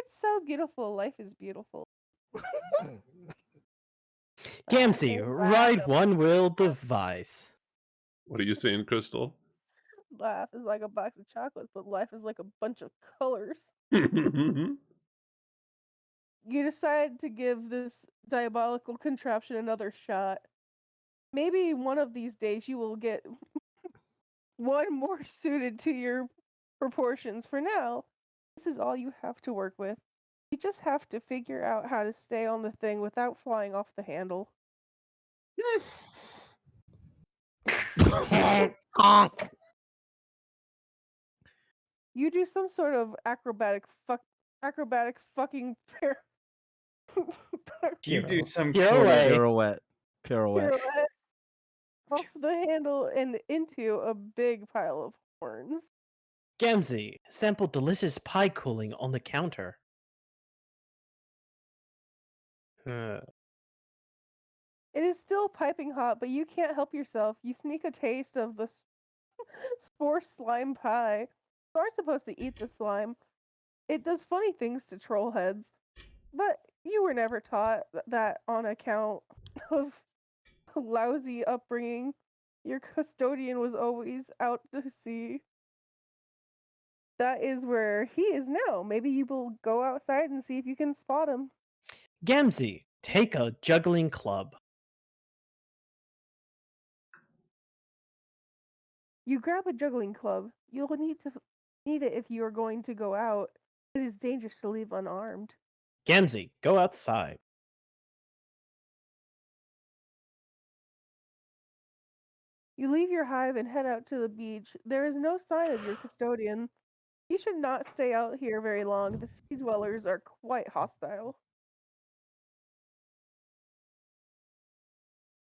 It's so beautiful. Life is beautiful. Gamzee, Laugh, ride one-wheel device. What are you saying, Crystal? Laugh is like a box of chocolates, but life is like a bunch of colors. Mm-hmm. You decide to give this diabolical contraption another shot. Maybe one of these days you will get one more suited to your proportions. For now, this is all you have to work with. You just have to figure out how to stay on the thing without flying off the handle. You do some sort of acrobatic fucking You do some Pirouette. sort of Pirouette. pirouette off the handle and into a big pile of horns. Gamzee, sample delicious pie cooling on the counter. It is still piping hot, but you can't help yourself. You sneak a taste of the spore slime pie. You are supposed to eat the slime. It does funny things to troll heads, but you were never taught that on account of lousy upbringing. Your custodian was always out to sea. That is where he is now. Maybe you will go outside and see if you can spot him. Gamzee, take a juggling club. You grab a juggling club. You'll need it if you are going to go out. It is dangerous to leave unarmed. Gamzee, go outside. You leave your hive and head out to the beach. There is no sign of your custodian. You should not stay out here very long. The sea dwellers are quite hostile.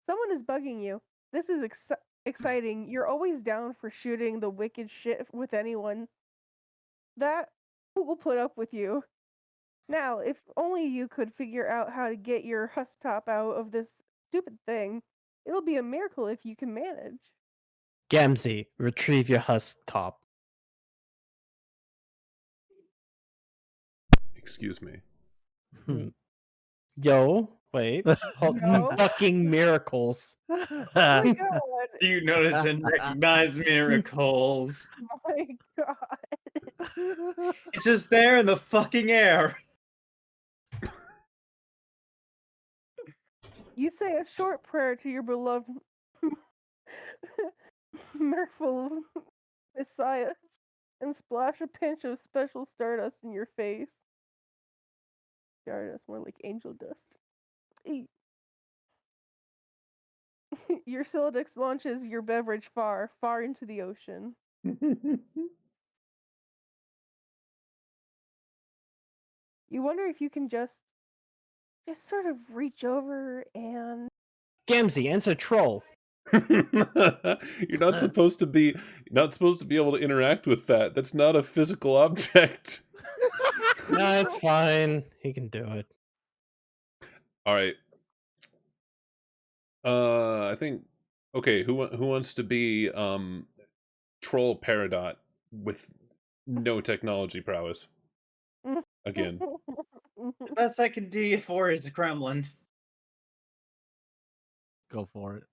Someone is bugging you. This is exciting. You're always down for shooting the wicked shit with anyone. That will put up with you. Now, if only you could figure out how to get your Hustop out of this stupid thing. It'll be a miracle if you can manage. Gamzee, retrieve your husk top. Excuse me. Yo, wait. No. Fucking miracles. Oh my god. Do you notice and recognize miracles? Oh my god. It's just there in the fucking air. You say a short prayer to your beloved merciful Messiah and splash a pinch of special stardust in your face. Stardust, more like angel dust. Eat. Your Silodix launches your beverage far, far into the ocean. You wonder if you can just sort of reach over and Gamzee, answer troll. You're not supposed to be able to interact with that. That's not a physical object. No, it's fine. He can do it. All right. I think. Okay, who wants to be troll Peridot with no technology prowess? Again. The best I can do you for is a Kremlin. Go for it.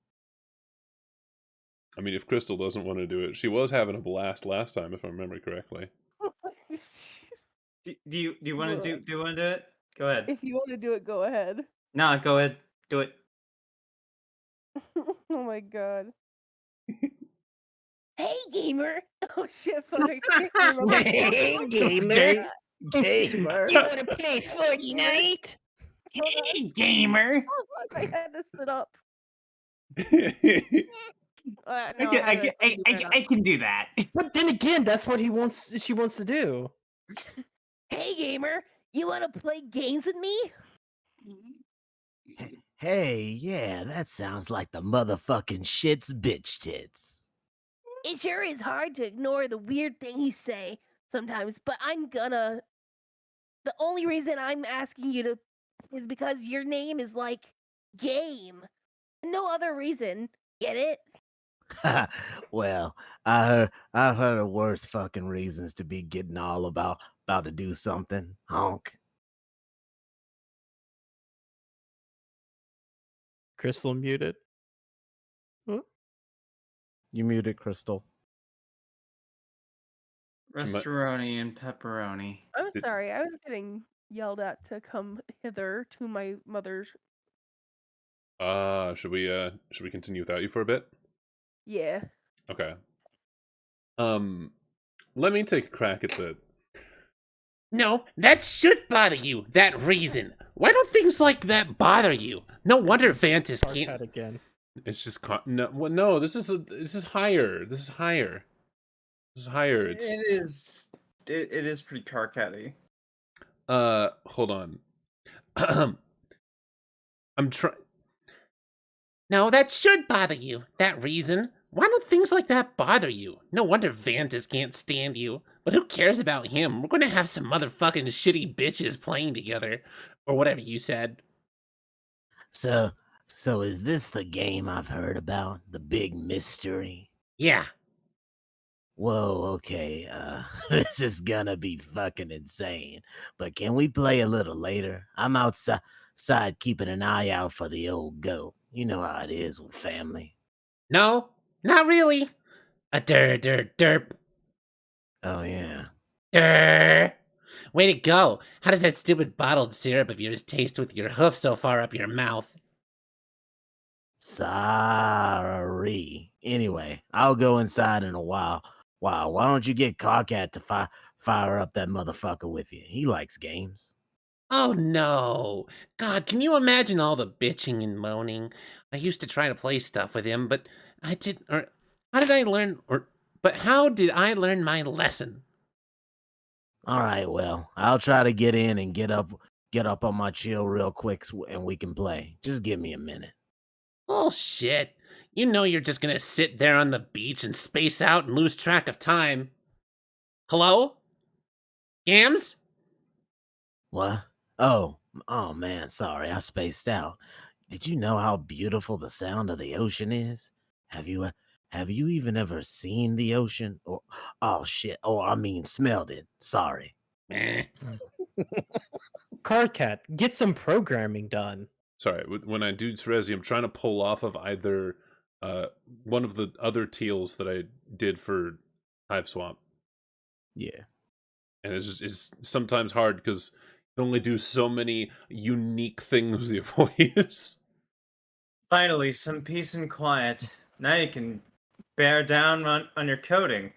I mean, if Crystal doesn't want to do it, she was having a blast last time, if I remember correctly. Do you want to do you want to do it? Go ahead. If you want to do it, go ahead. No, go ahead. Do it. Oh my god. Hey, gamer! Oh shit, fuck. I can't remember. Hey, gamer. Gamer. You wanna play Fortnite? Hey, gamer. Oh, fuck, I had to sit up. No, I can do that. But then again, that's what she wants to do. Hey, gamer! You want to play games with me? Hey, yeah, that sounds like the motherfucking shit's bitch tits. It sure is hard to ignore the weird thing you say sometimes, but I'm gonna. The only reason I'm asking you to is because your name is like game. No other reason. Get it? Well, I've heard of worse fucking reasons to be getting all about About to do something. Honk. Crystal muted. You muted, Crystal. She might- Restoroni and pepperoni. I'm Did- sorry, I was getting yelled at to come hither to my mother's. should we continue without you for a bit? Yeah. Okay. Let me take a crack at the. No, that should bother you, that reason. Why don't things like that bother you? No wonder Vantis Sarkat can't... again. It's just no. Well, no, this is higher. This is higher. This is higher. It's It is pretty carcatty. hold on. I'm trying. No, that should bother you, that reason. Why don't things like that bother you? No wonder Vantis can't stand you. But who cares about him? We're gonna have some motherfucking shitty bitches playing together. Or whatever you said. So is this the game I've heard about? The big mystery? Yeah. Whoa, okay. This is gonna be fucking insane. But can we play a little later? I'm outside keeping an eye out for the old goat. You know how it is with family. No, not really. A derp. Oh yeah. Durr. Way to go. How does that stupid bottled syrup of yours taste with your hoof so far up your mouth? Sorry. Anyway, I'll go inside in a while. Wow, why don't you get Carcat to fire up that motherfucker with you? He likes games. Oh no. God, can you imagine all the bitching and moaning? I used to try to play stuff with him, but how did I learn my lesson? All right, well, I'll try to get in and get up on my chill real quick and we can play. Just give me a minute. Bullshit. You know you're just gonna sit there on the beach and space out and lose track of time. Hello? Gams? What? Oh man, sorry, I spaced out. Did you know how beautiful the sound of the ocean is? Have you even ever seen the ocean? Or oh shit. Oh, I mean smelled it. Sorry. Eh. Carcat, get some programming done. Sorry, when I do Terezi, I'm trying to pull off of either one of the other teals that I did for Hiveswap, Yeah. and it's sometimes hard because you can only do so many unique things with your voice. Finally, some peace and quiet. Now you can bear down on your coding.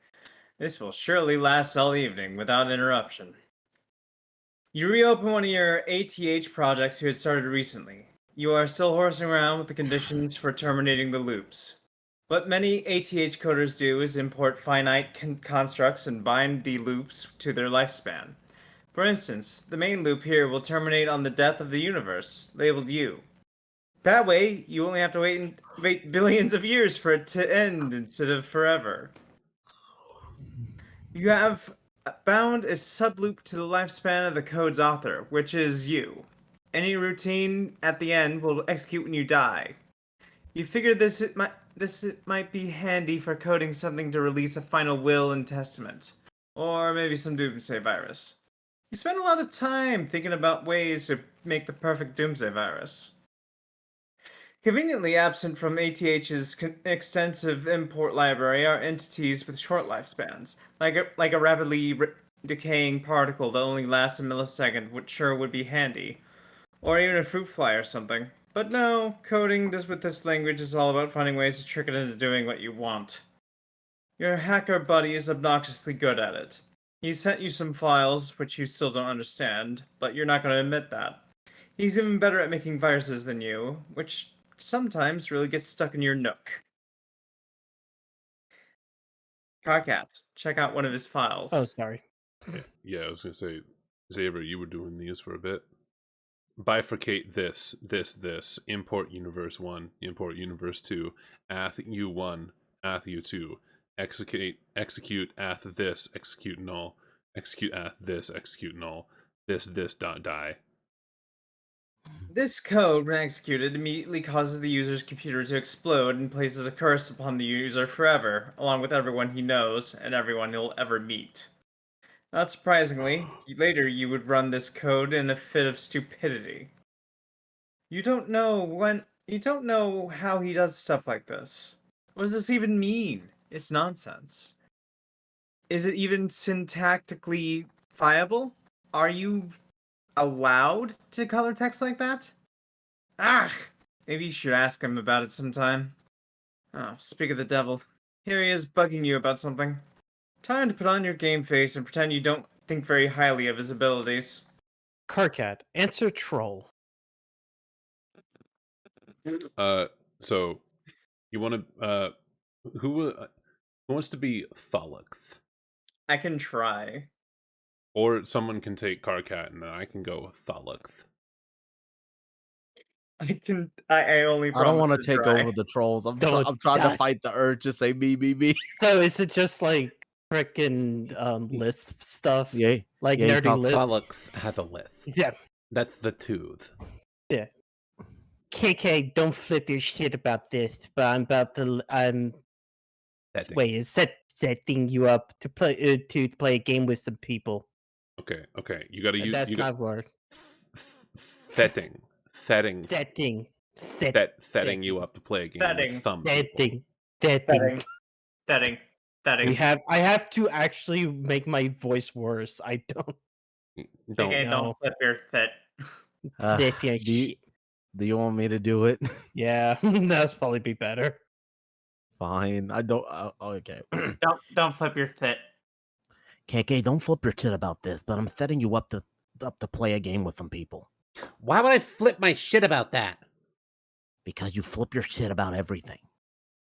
This will surely last all evening without interruption. You reopen one of your ATH projects you had started recently. You are still horsing around with the conditions for terminating the loops. What many ATH coders do is import finite constructs and bind the loops to their lifespan. For instance, the main loop here will terminate on the death of the universe, labeled U. That way, you only have to wait billions of years for it to end instead of forever. You have bound a subloop to the lifespan of the code's author, which is you. Any routine at the end will execute when you die. You figured this might be handy for coding something to release a final will and testament, or maybe some doomsday virus. You spent a lot of time thinking about ways to make the perfect doomsday virus. Conveniently absent from ATH's extensive import library are entities with short lifespans, like a rapidly decaying particle that only lasts a millisecond, which sure would be handy, or even a fruit fly or something. But no, coding this with this language is all about finding ways to trick it into doing what you want. Your hacker buddy is obnoxiously good at it. He sent you some files which you still don't understand, but you're not going to admit that. He's even better at making viruses than you, which sometimes really gets stuck in your nook. Carcat, check out one of his files. Oh, sorry. Yeah, I was gonna say, Xavier, you were doing these for a bit. Bifurcate this, import universe 1, import universe 2, ath u1, ath u2, execute ath this, execute null, execute ath this, execute null, this dot die. This code, when executed, immediately causes the user's computer to explode and places a curse upon the user forever, along with everyone he knows and everyone he'll ever meet. Not surprisingly, later you would run this code in a fit of stupidity. You don't know how he does stuff like this. What does this even mean? It's nonsense. Is it even syntactically viable? Are you allowed to color text like that? Ah, maybe you should ask him about it sometime. Oh, speak of the devil. Here he is bugging you about something. Time to put on your game face and pretend you don't think very highly of his abilities. Carcat, answer troll. So you want to who wants to be Tholuth? I can try. Or someone can take Karkat and then I can go with Tholuth. I only I don't promise want to take try. over the trolls. I'm Don't trying to die. fight the urge to say me. So is it just like frickin' Lisp stuff? Yeah, Like yeah, he nerdy talks Lisp? Tholuth hath a lith. Yeah. That's the tooth. KK, don't flip your shit about this, but I'm about to That thing. wait, setting you up to play a game with some people. Okay. You got to use. That's not work. Setting Setting you up to play a game Setting. with thumb people. Setting. Setting. I have to actually make my voice worse. I don't Don't. Okay, No. don't flip your fit. flip your do you- shit. Do you want me to do it? Yeah, that's probably be better. Fine. I don't. Okay. Don't flip your fit. KK, don't flip your shit about this, but I'm setting you up to play a game with some people Why would I flip my shit about that? because you flip your shit about everything.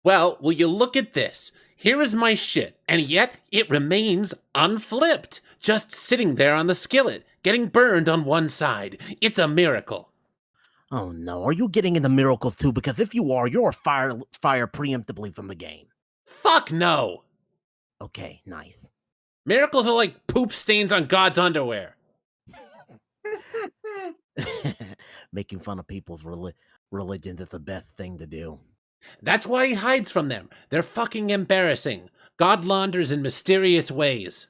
Well, will you look at this? Here is my shit, and yet it remains unflipped, just sitting there on the skillet, getting burned on one side. It's a miracle. Oh no, are you getting into miracles too? Because if you are, you're fire preemptively from the game. Fuck no! Okay, nice. Miracles are like poop stains on God's underwear. Making fun of people's religion is the best thing to do. That's why he hides from them. They're fucking embarrassing. God launders in mysterious ways.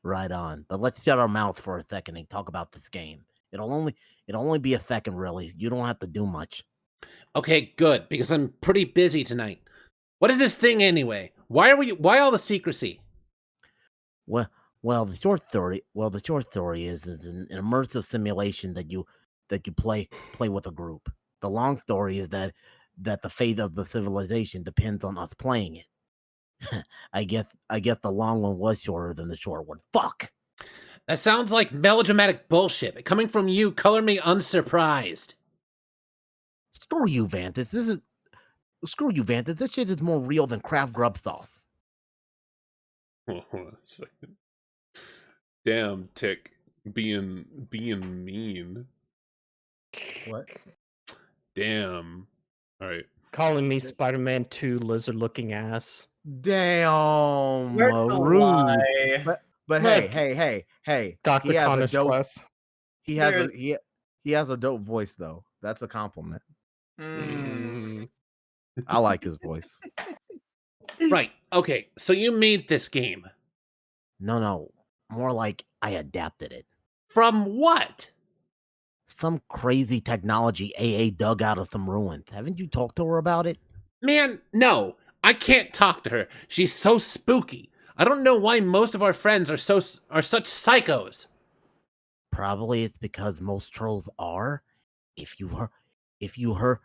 Right on. But let's shut our mouth for a second and talk about this game. It'll only be a second, really. You don't have to do much. Okay, good, because I'm pretty busy tonight. What is this thing anyway? Why all the secrecy? Well, the short story is it's an immersive simulation that you play with a group. The long story is that the fate of the civilization depends on us playing it. I guess the long one was shorter than the short one. Fuck. That sounds like melodramatic bullshit. Coming from you, color me unsurprised. Screw you, Vantis. This shit is more real than Kraft Grub sauce. Hold on a second. Damn, Tick, being mean. What? Damn. All right. Calling me Spider-Man 2 lizard-looking ass. Damn. Where's the rude. lie? But Look, hey. Dr. He has a Connor's dope. class. He has There's- he has a dope voice though. That's a compliment. Mm. I like his voice. Right, okay, so you made this game. No. More like I adapted it. From what? Some crazy technology AA dug out of some ruins. Haven't you talked to her about it? Man, no. I can't talk to her. She's so spooky. I don't know why most of our friends are such psychos. Probably it's because most trolls are. If you heard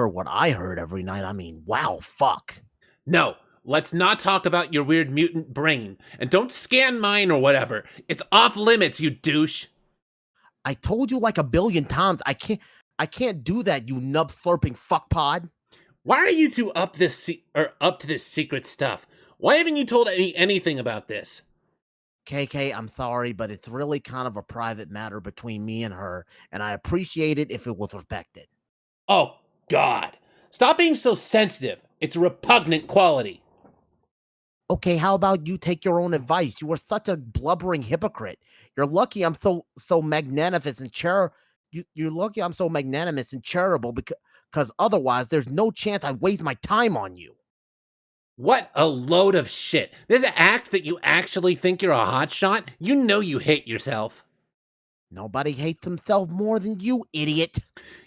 what I heard every night, I mean, wow, fuck. No, let's not talk about your weird mutant brain. And don't scan mine or whatever. It's off limits, you douche. I told you like a billion times. I can't do that, you nub slurping fuckpod. Why are you two up to this secret stuff? Why haven't you told me anything about this? KK, I'm sorry, but it's really kind of a private matter between me and her, and I appreciate it if it was respected. Oh, God. Stop being so sensitive. It's a repugnant quality. Okay, how about you take your own advice? You are such a blubbering hypocrite. You're lucky I'm so magnanimous and You're lucky I'm so magnanimous and charitable because otherwise there's no chance I'd waste my time on you. What a load of shit. There's an act that you actually think you're a hotshot? You know you hate yourself. Nobody hates themselves more than you, idiot.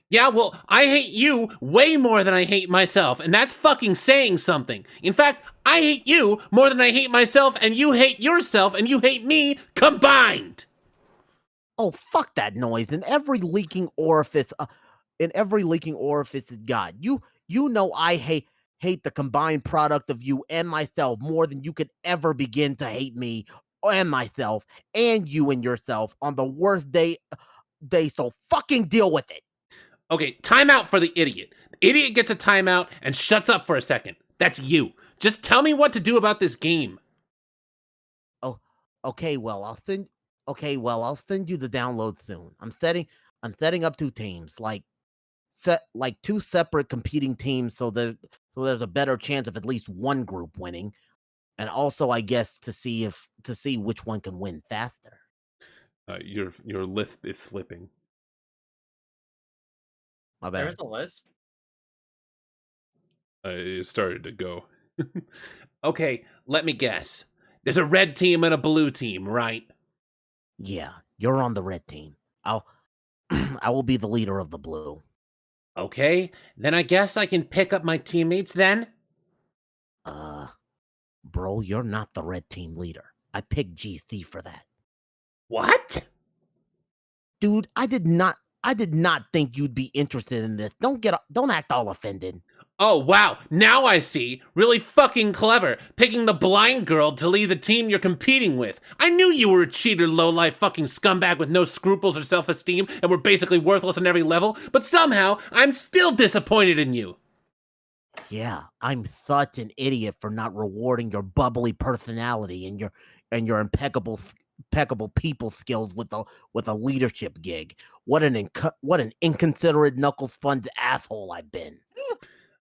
Yeah, well, I hate you way more than I hate myself, and that's fucking saying something. In fact, I hate you more than I hate myself, and you hate yourself, and you hate me combined. Oh, fuck that noise in every leaking orifice. Is God. You know I hate the combined product of you and myself more than you could ever begin to hate me and myself and you and yourself on the worst day. So fucking deal with it. Okay, timeout for the idiot. The idiot gets a timeout and shuts up for a second. That's you. Just tell me what to do about this game. Oh, okay. Well, I'll send you the download soon. I'm setting up two teams, like two separate competing teams, so there's a better chance of at least one group winning, and also, I guess, to see which one can win faster. Your lisp is flipping. My bad. There's a lisp. It started to go. Okay, let me guess. There's a red team and a blue team, right? Yeah, you're on the red team. I will be the leader of the blue. Okay, then I guess I can pick up my teammates then? Bro, you're not the red team leader. I picked GC for that. What? Dude, I did not think you'd be interested in this. Don't act all offended. Oh, wow, now I see. Really fucking clever. Picking the blind girl to lead the team you're competing with. I knew you were a cheater, lowlife fucking scumbag with no scruples or self-esteem and were basically worthless on every level, but somehow I'm still disappointed in you. Yeah, I'm such an idiot for not rewarding your bubbly personality and your impeccable people skills with a leadership gig. What an inconsiderate knuckle-sponged asshole I've been.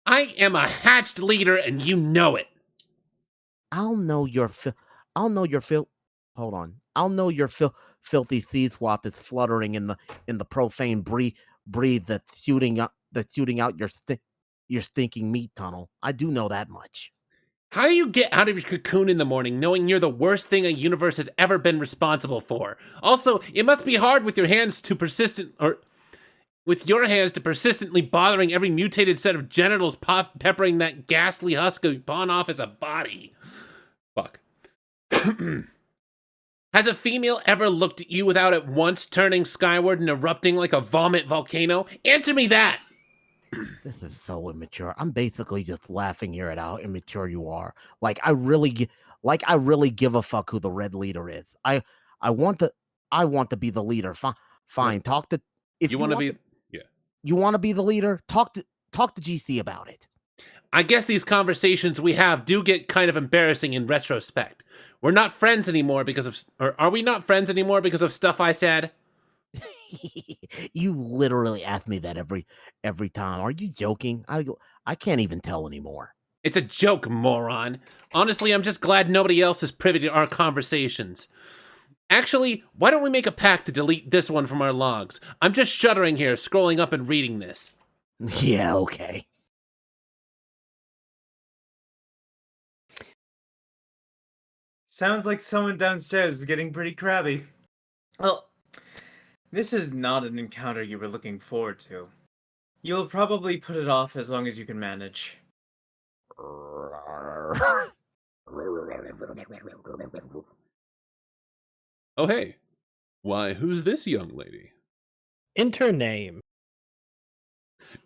I am a hatched leader and you know it. I'll know your filthy Hiveswap is fluttering in the profane breeze that's shooting out your stinking meat tunnel. I do know that much. How do you get out of your cocoon in the morning knowing you're the worst thing a universe has ever been responsible for? Also, it must be hard with your hands persistently bothering every mutated set of genitals peppering that ghastly husk of pawn off as a body. Fuck. Has a female ever looked at you without at once turning skyward and erupting like a vomit volcano? Answer me that! This is so immature. I'm basically just laughing here at how immature you are. Like I really give a fuck who the red leader is. I want to be the leader. Fine. Talk to if You want to be you want to be the leader. Talk to GC about it. I guess these conversations we have do get kind of embarrassing in retrospect. We're not friends anymore are we not friends anymore because of stuff I said? You literally ask me that every time. Are you joking? I can't even tell anymore. It's a joke, moron. Honestly, I'm just glad nobody else is privy to our conversations. Actually, why don't we make a pact to delete this one from our logs? I'm just shuddering here, scrolling up and reading this. Yeah, okay. Sounds like someone downstairs is getting pretty crabby. Well, this is not an encounter you were looking forward to. You'll probably put it off as long as you can manage. Oh, hey. Why, who's this young lady? Enter name.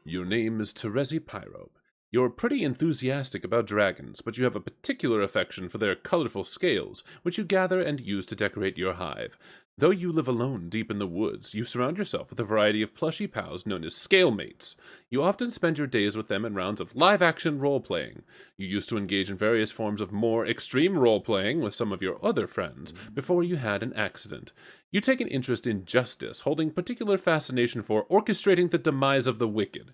Your name is Terezi Pyrope. You're pretty enthusiastic about dragons, but you have a particular affection for their colorful scales, which you gather and use to decorate your hive. Though you live alone deep in the woods, you surround yourself with a variety of plushy pals known as scale mates. You often spend your days with them in rounds of live-action role-playing. You used to engage in various forms of more extreme role-playing with some of your other friends before you had an accident. You take an interest in justice, holding particular fascination for orchestrating the demise of the wicked.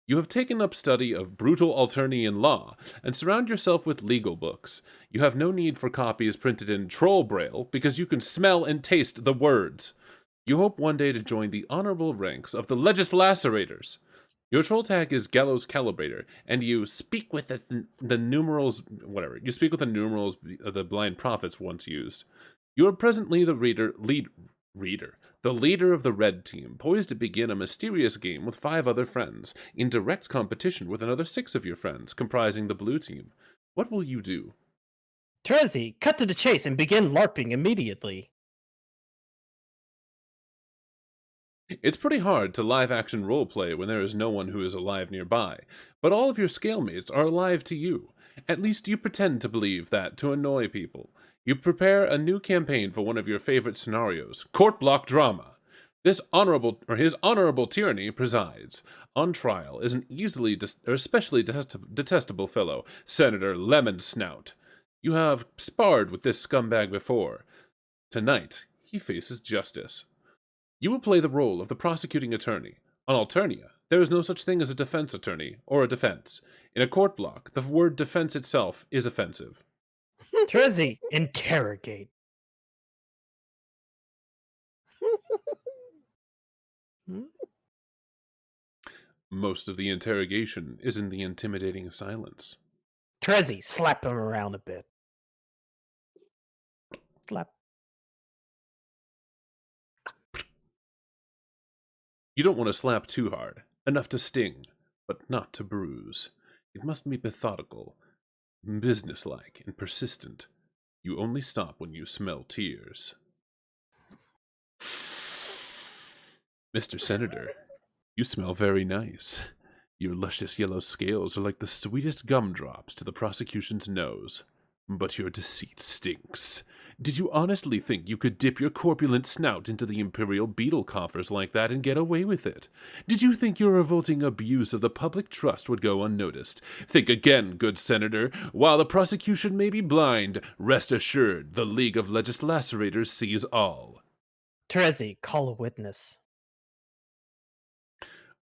You have taken up study of brutal Alternian law, and surround yourself with legal books. You have no need for copies printed in troll braille, because you can smell and taste the words. You hope one day to join the honorable ranks of the legislatorators. Your troll tag is Gallows Calibrator, and you speak with the numerals, whatever. You speak with the numerals the blind prophets once used. You are presently the leader of the red team, poised to begin a mysterious game with 5 other friends, in direct competition with another 6 of your friends, comprising the blue team. What will you do? Terezi, cut to the chase and begin LARPing immediately. It's pretty hard to live-action roleplay when there is no one who is alive nearby, but all of your scalemates are alive to you. At least you pretend to believe that to annoy people. You prepare a new campaign for one of your favorite scenarios, court block drama. His honorable tyranny presides. On trial is an especially detestable fellow, Senator Lemon Snout. You have sparred with this scumbag before. Tonight, he faces justice. You will play the role of the prosecuting attorney. On Alternia, there is no such thing as a defense attorney or a defense. In a court block, the word defense itself is offensive. Terezi, interrogate. Most of the interrogation is in the intimidating silence. Terezi, slap him around a bit. Slap. You don't want to slap too hard, enough to sting, but not to bruise. It must be methodical, businesslike, and persistent. You only stop when you smell tears. Mr. Senator, you smell very nice. Your luscious yellow scales are like the sweetest gumdrops to the prosecution's nose. But your deceit stinks. Did you honestly think you could dip your corpulent snout into the imperial beetle coffers like that and get away with it? Did you think your revolting abuse of the public trust would go unnoticed? Think again, good senator. While the prosecution may be blind, rest assured the League of Legislators sees all. Terezi, call a witness.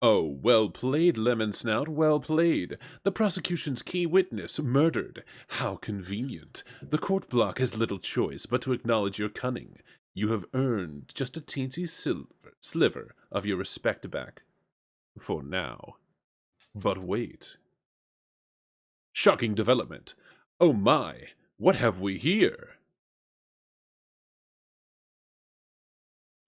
Oh, well played, Lemon Snout, well played. The prosecution's key witness murdered. How convenient. The court block has little choice but to acknowledge your cunning. You have earned just a teensy sliver of your respect back. For now. But wait. Shocking development. Oh my, what have we here?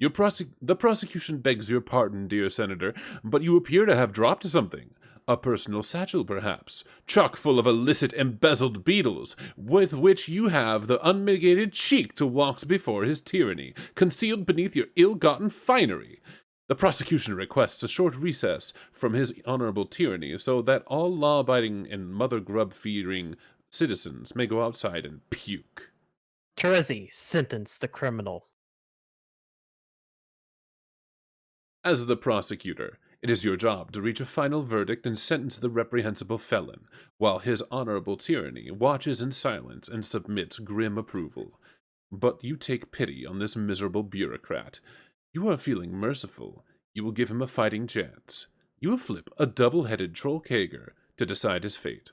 The prosecution begs your pardon, dear Senator, but you appear to have dropped something. A personal satchel, perhaps, chock full of illicit embezzled beetles, with which you have the unmitigated cheek to walk before his tyranny, concealed beneath your ill-gotten finery. The prosecution requests a short recess from his honorable tyranny so that all law-abiding and mother-grub-feeding citizens may go outside and puke. Terezi, sentence the criminal. As the prosecutor, it is your job to reach a final verdict and sentence the reprehensible felon, while his honorable tyranny watches in silence and submits grim approval. But you take pity on this miserable bureaucrat. You are feeling merciful. You will give him a fighting chance. You will flip a double-headed troll Kager to decide his fate.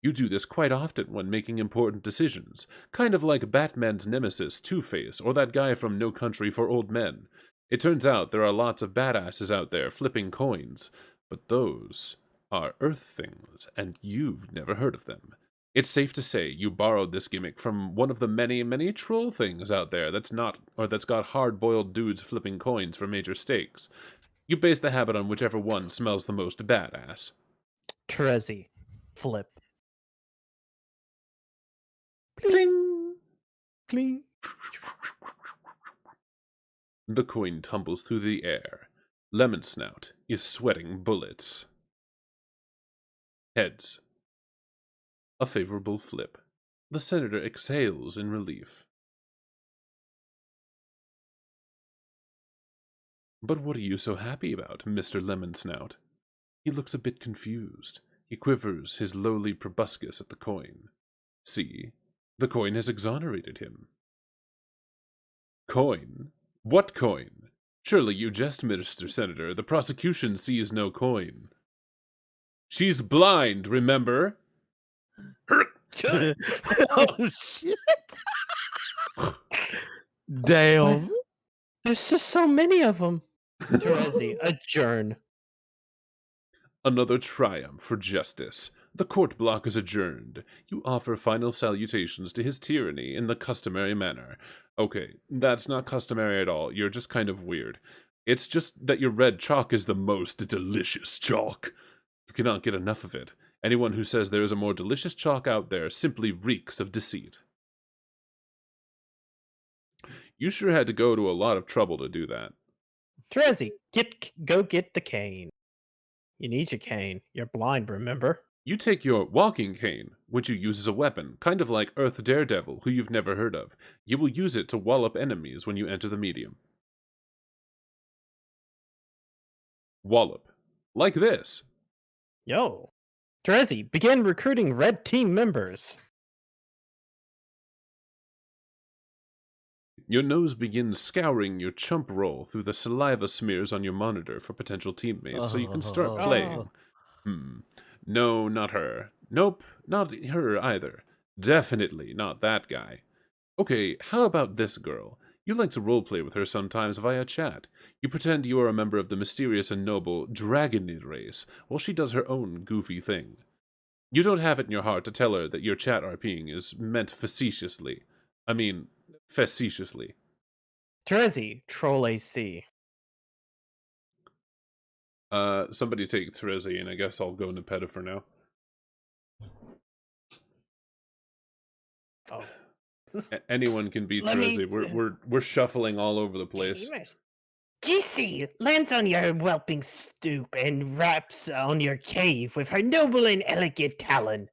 You do this quite often when making important decisions, kind of like Batman's nemesis Two-Face or that guy from No Country for Old Men. It turns out there are lots of badasses out there flipping coins, but those are Earth things, and you've never heard of them. It's safe to say you borrowed this gimmick from one of the many, many troll things out there that's got hard-boiled dudes flipping coins for major stakes. You base the habit on whichever one smells the most badass. Terezi, flip. Cling! Cling. The coin tumbles through the air. Lemon Snout is sweating bullets. Heads. A favorable flip. The senator exhales in relief. But what are you so happy about, Mr. Lemon Snout? He looks a bit confused. He quivers his lowly proboscis at the coin. See, the coin has exonerated him. Coin? What coin? Surely you jest, Mr. Senator. The prosecution sees no coin. She's blind, remember? Oh, shit. Damn. There's just so many of them. Terezi, adjourn. Another triumph for justice. The court block is adjourned. You offer final salutations to his tyranny in the customary manner. Okay, that's not customary at all. You're just kind of weird. It's just that your red chalk is the most delicious chalk. You cannot get enough of it. Anyone who says there is a more delicious chalk out there simply reeks of deceit. You sure had to go to a lot of trouble to do that. Trezzy, go get the cane. You need your cane. You're blind, remember? You take your walking cane, which you use as a weapon, kind of like Earth Daredevil, who you've never heard of. You will use it to wallop enemies when you enter the medium. Wallop. Like this. Yo. Trezzy, begin recruiting red team members. Your nose begins scouring your chump roll through the saliva smears on your monitor for potential teammates so you can start playing. No, not her. Nope, not her either. Definitely not that guy. Okay, how about this girl? You like to roleplay with her sometimes via chat. You pretend you are a member of the mysterious and noble Dragonid race, while she does her own goofy thing. You don't have it in your heart to tell her that your chat RPing is meant facetiously. Facetiously. Trezzy, troll AC. Somebody take Terezi, and I guess I'll go Nepeta for now. Oh. Anyone can beat Let me- Terezi. We're shuffling all over the place. GC lands on your whelping stoop and raps on your cave with her noble and elegant talon,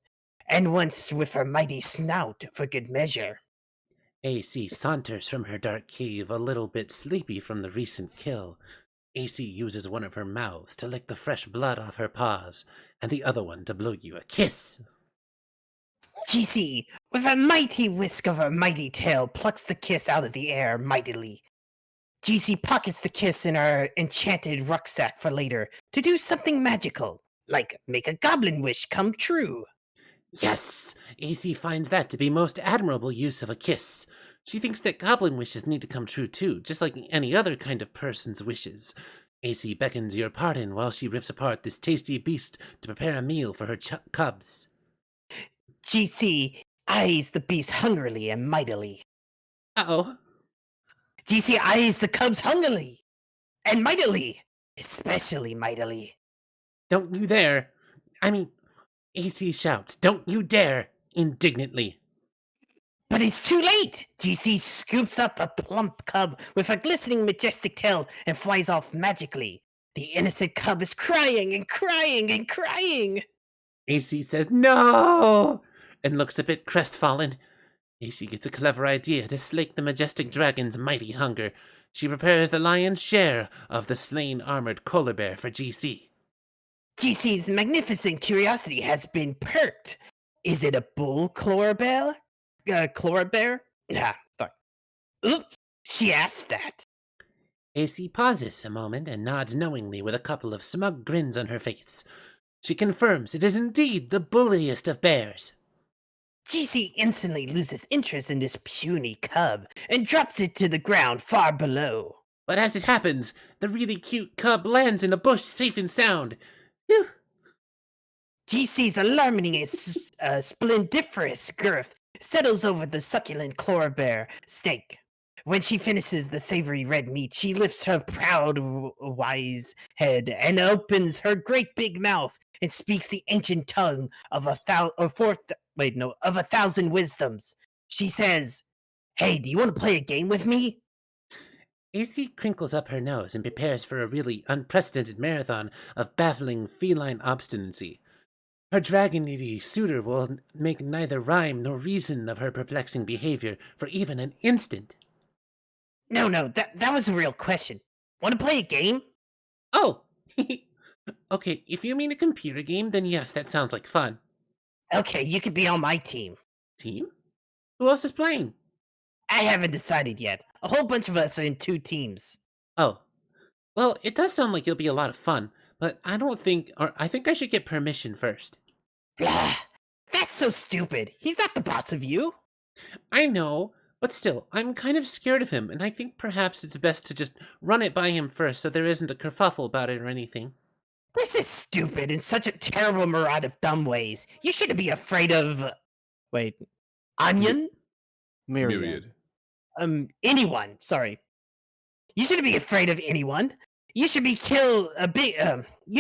and once with her mighty snout for good measure. AC saunters from her dark cave a little bit sleepy from the recent kill. AC uses one of her mouths to lick the fresh blood off her paws, and the other one to blow you a kiss. GC, with a mighty whisk of her mighty tail, plucks the kiss out of the air mightily. GC pockets the kiss in her enchanted rucksack for later to do something magical, like make a goblin wish come true. Yes! AC finds that to be most admirable use of a kiss. She thinks that goblin wishes need to come true too, just like any other kind of person's wishes. AC beckons your pardon while she rips apart this tasty beast to prepare a meal for her cubs. GC eyes the beast hungrily and mightily. Uh-oh. GC eyes the cubs hungrily and mightily, especially mightily. Don't you dare! AC shouts, "Don't you dare!" indignantly. But it's too late! GC scoops up a plump cub with a glistening majestic tail and flies off magically. The innocent cub is crying and crying and crying! AC says, "No!" and looks a bit crestfallen. AC gets a clever idea to slake the majestic dragon's mighty hunger. She prepares the lion's share of the slain armored polar bear for GC. GC's magnificent curiosity has been perked. Is it a bull chlorobear? Chlorobear? Ah, fuck. Oops, she asked that. AC pauses a moment and nods knowingly with a couple of smug grins on her face. She confirms it is indeed the bulliest of bears. GC instantly loses interest in this puny cub and drops it to the ground far below. But as it happens, the really cute cub lands in a bush safe and sound. Phew. GC's alarming splendiferous girth settles over the succulent chlorobear steak. When she finishes the savory red meat, she lifts her proud, wise head and opens her great big mouth and speaks the ancient tongue of a thousand wisdoms. She says, "Hey, do you want to play a game with me?" AC crinkles up her nose and prepares for a really unprecedented marathon of baffling feline obstinacy. Her dragony suitor will make neither rhyme nor reason of her perplexing behavior for even an instant. No, that was a real question. Want to play a game? Oh! Okay, if you mean a computer game, then yes, that sounds like fun. Okay, you could be on my team. Team? Who else is playing? I haven't decided yet. A whole bunch of us are in 2 teams. Oh. Well, it does sound like it'll be a lot of fun, but I think I should get permission first. Blah! That's so stupid. He's not the boss of you. I know, but still, I'm kind of scared of him, and I think perhaps it's best to just run it by him first so there isn't a kerfuffle about it or anything. This is stupid in such a terrible myriad of dumb ways. You shouldn't be afraid of. Wait. Onion? Myriad. Anyone. Sorry. You shouldn't be afraid of anyone. You should you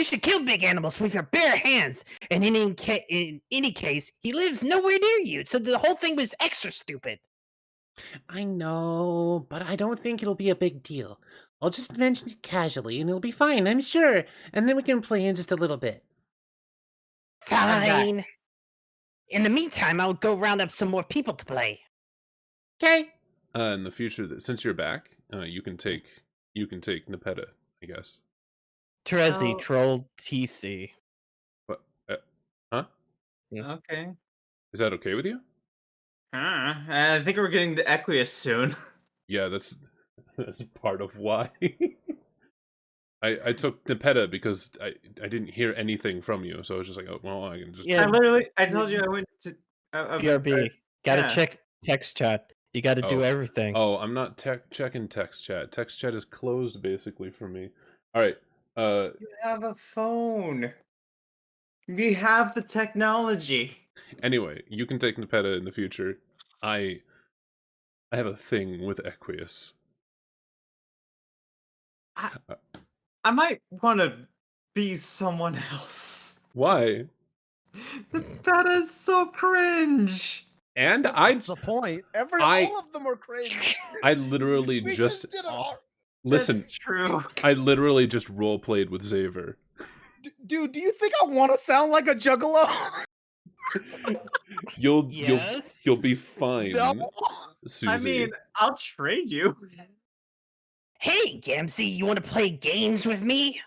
should kill big animals with your bare hands. And in any case, he lives nowhere near you, so the whole thing was extra stupid. I know, but I don't think it'll be a big deal. I'll just mention it casually and it'll be fine, I'm sure. And then we can play in just a little bit. Fine. In the meantime, I'll go round up some more people to play. Okay. In the future, since you're back, you can take Nepeta, I guess. Terezi, Oh. troll TC. What? Huh? Okay. Is that okay with you? I think we're getting to Equius soon. Yeah, that's part of why. I took Nepeta because I didn't hear anything from you, so I was just like, oh, well, I can just. Yeah. I told you I went to. PRB. Gotta yeah. check text chat. You gotta do everything. Oh, I'm not checking text chat. Text chat is closed basically for me. All right. You have a phone. We have the technology. Anyway, you can take Nepeta in the future. I have a thing with Equius. I might want to be someone else. Why? That is so cringe. And That's the point. All of them are cringe. I literally We just did it. listen. That's true. I literally just role played with Xavier. Dude, do you think I want to sound like a juggalo? You'll Yes. you'll be fine, No. Susie. I mean, I'll trade you. Hey, Gamsey, you want to play games with me?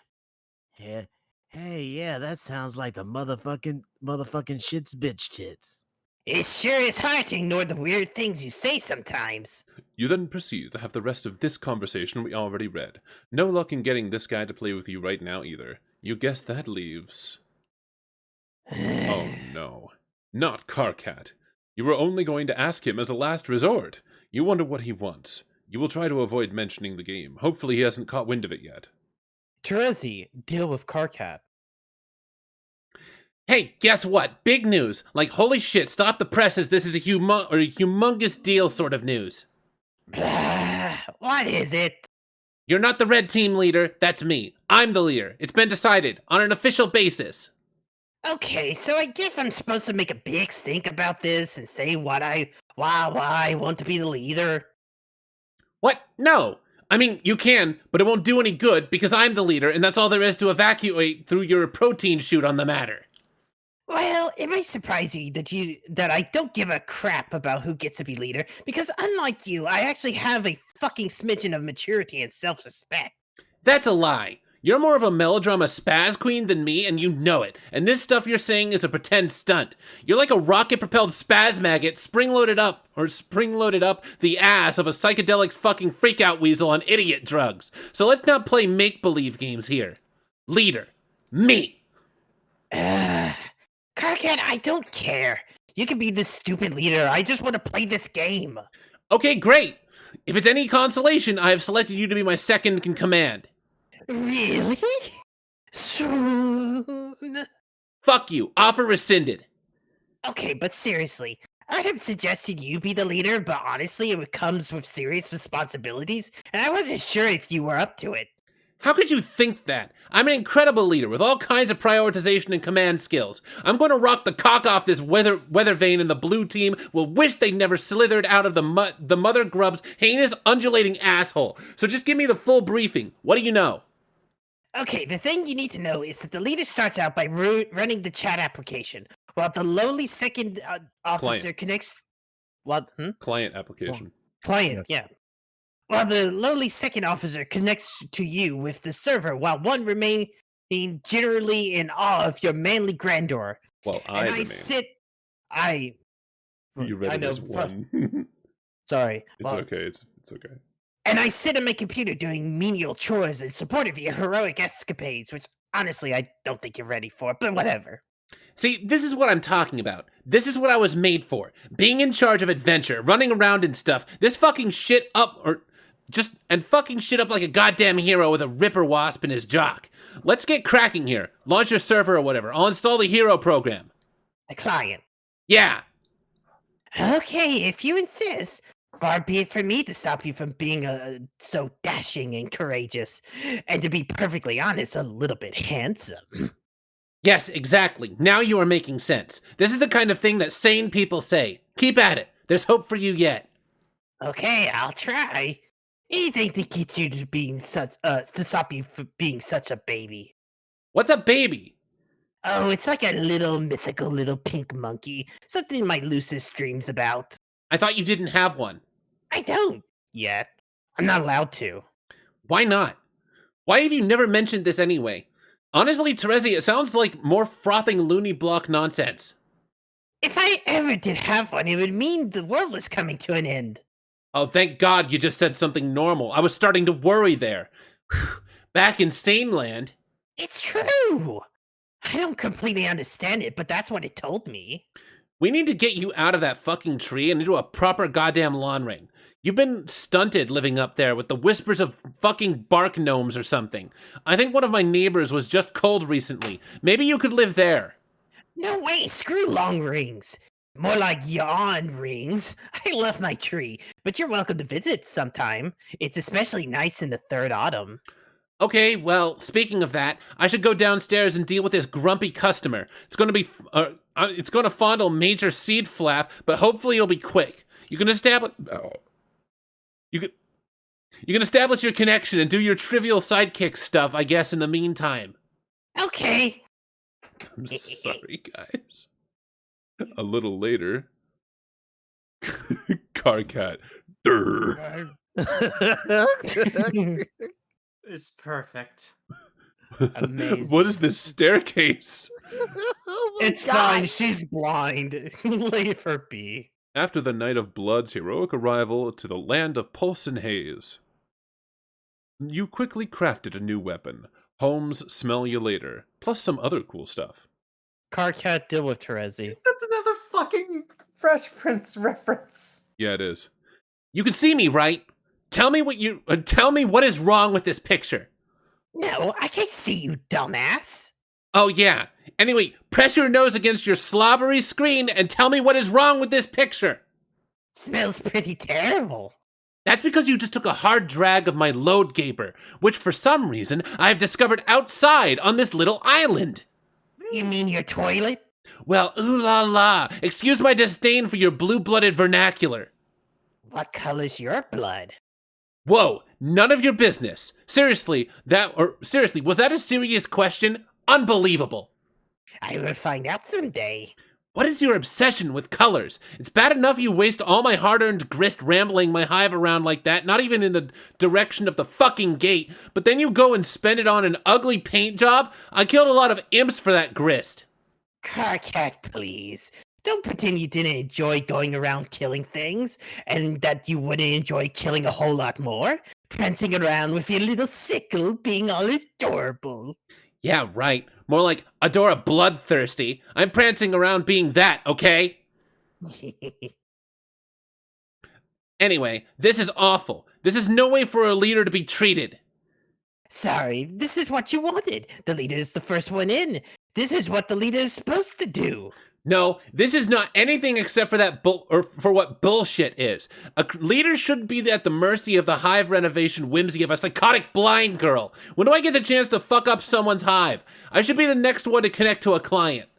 Yeah. Hey, yeah, that sounds like the motherfucking shits bitch tits. It sure is hard to ignore the weird things you say sometimes. You then proceed to have the rest of this conversation we already read. No luck in getting this guy to play with you right now either. You guess that leaves... Oh no. Not Carcat. You were only going to ask him as a last resort. You wonder what he wants. You will try to avoid mentioning the game. Hopefully he hasn't caught wind of it yet. Terezi, deal with Carcat. Hey, guess what? Big news. Like, holy shit, stop the presses. This is a humongous deal sort of news. What is it? You're not the red team leader. That's me. I'm the leader. It's been decided on an official basis. Okay, so I guess I'm supposed to make a big stink about this and say why I want to be the leader. What? No. I mean, you can, but it won't do any good because I'm the leader and that's all there is to evacuate through your protein chute on the matter. Well, it might surprise you that I don't give a crap about who gets to be leader, because unlike you, I actually have a fucking smidgen of maturity and self-respect. That's a lie. You're more of a melodrama spaz queen than me, and you know it. And this stuff you're saying is a pretend stunt. You're like a rocket-propelled spaz maggot spring-loaded up the ass of a psychedelic fucking freakout weasel on idiot drugs. So let's not play make-believe games here. Leader. Me. Carcat, I don't care. You can be this stupid leader. I just want to play this game. Okay, great. If it's any consolation, I have selected you to be my second in command. Really? Soon? Fuck you. Offer rescinded. Okay, but seriously, I'd have suggested you be the leader, but honestly, it comes with serious responsibilities, and I wasn't sure if you were up to it. How could you think that? I'm an incredible leader with all kinds of prioritization and command skills. I'm going to rock the cock off this weather vane, and the blue team will wish they never slithered out of the mother grub's heinous undulating asshole. So just give me the full briefing. What do you know? Okay, the thing you need to know is that the leader starts out by running the chat application, while the lowly second officer Client. connects... What? Client application. Client, yeah. While the lowly second officer connects to you with the server, while one remaining generally in awe of your manly grandeur. Well, I And remain. You read I it know, as one. Sorry. It's well, okay. It's okay. And I sit at my computer doing menial chores in support of your heroic escapades, which honestly I don't think you're ready for, but whatever. See, this is what I'm talking about. This is what I was made for. Being in charge of adventure, running around and stuff. This fucking shit up, or and fucking shit up like a goddamn hero with a ripper wasp in his jock. Let's get cracking here. Launch your server or whatever. I'll install the hero program. The client. Yeah. Okay, if you insist. Far be it from me to stop you from being so dashing and courageous. And to be perfectly honest, a little bit handsome. Yes, exactly. Now you are making sense. This is the kind of thing that sane people say. Keep at it. There's hope for you yet. Okay, I'll try. Anything to get you to being such to stop you from being such a baby. What's a baby? Oh, it's like a little mythical little pink monkey. Something my loosest dreams about. I thought you didn't have one. I don't yet. I'm not allowed to. Why not? Why have you never mentioned this anyway? Honestly, Terezi, it sounds like more frothing loony block nonsense. If I ever did have one, it would mean the world was coming to an end. Oh, thank God you just said something normal. I was starting to worry there. Back in Sane Land. It's true. I don't completely understand it, but that's what it told me. We need to get you out of that fucking tree and into a proper goddamn lawn ring. You've been stunted living up there with the whispers of fucking bark gnomes or something. I think one of my neighbors was just cold recently. Maybe you could live there. No way, screw long rings. More like yawn rings. I love my tree, but you're welcome to visit sometime. It's especially nice in the third autumn. Okay, well, speaking of that, I should go downstairs and deal with this grumpy customer. It's going to fondle Major Seed Flap, but hopefully it'll be quick. You can establish you can establish your connection and do your trivial sidekick stuff, I guess, in the meantime. Okay. I'm sorry, guys. A little later, Carcat. Durr. It's perfect. Amazing. What is this staircase? Oh my It's God. fine, she's blind. Leave her be. After the Night of Blood's heroic arrival to the land of Pulse and Haze, you quickly crafted a new weapon. Homes smell you later, plus some other cool stuff. Carcat, deal with Terezi. That's another fucking Fresh Prince reference. Yeah, it is. You can see me, right? Tell me what is wrong with this picture. No, I can't see you, dumbass. Oh yeah. Anyway, press your nose against your slobbery screen and tell me what is wrong with this picture. Smells pretty terrible. That's because you just took a hard drag of my load gaper, which for some reason I have discovered outside on this little island. You mean your toilet? Well, ooh la la. Excuse my disdain for your blue-blooded vernacular. What color's your blood? Whoa, none of your business. Seriously, was that a serious question? Unbelievable. I will find out someday. What is your obsession with colors? It's bad enough you waste all my hard-earned grist rambling my hive around like that, not even in the direction of the fucking gate, but then you go and spend it on an ugly paint job? I killed a lot of imps for that grist. Carcat, please. Don't pretend you didn't enjoy going around killing things, and that you wouldn't enjoy killing a whole lot more. Prancing around with your little sickle being all adorable. Yeah, right. More like Adora Bloodthirsty. I'm prancing around being that, okay? Anyway, this is awful. This is no way for a leader to be treated. Sorry, this is what you wanted. The leader is the first one in. This is what the leader is supposed to do. No, this is not anything except for that for what bullshit is. A leader shouldn't be at the mercy of the hive renovation whimsy of a psychotic blind girl. When do I get the chance to fuck up someone's hive? I should be the next one to connect to a client.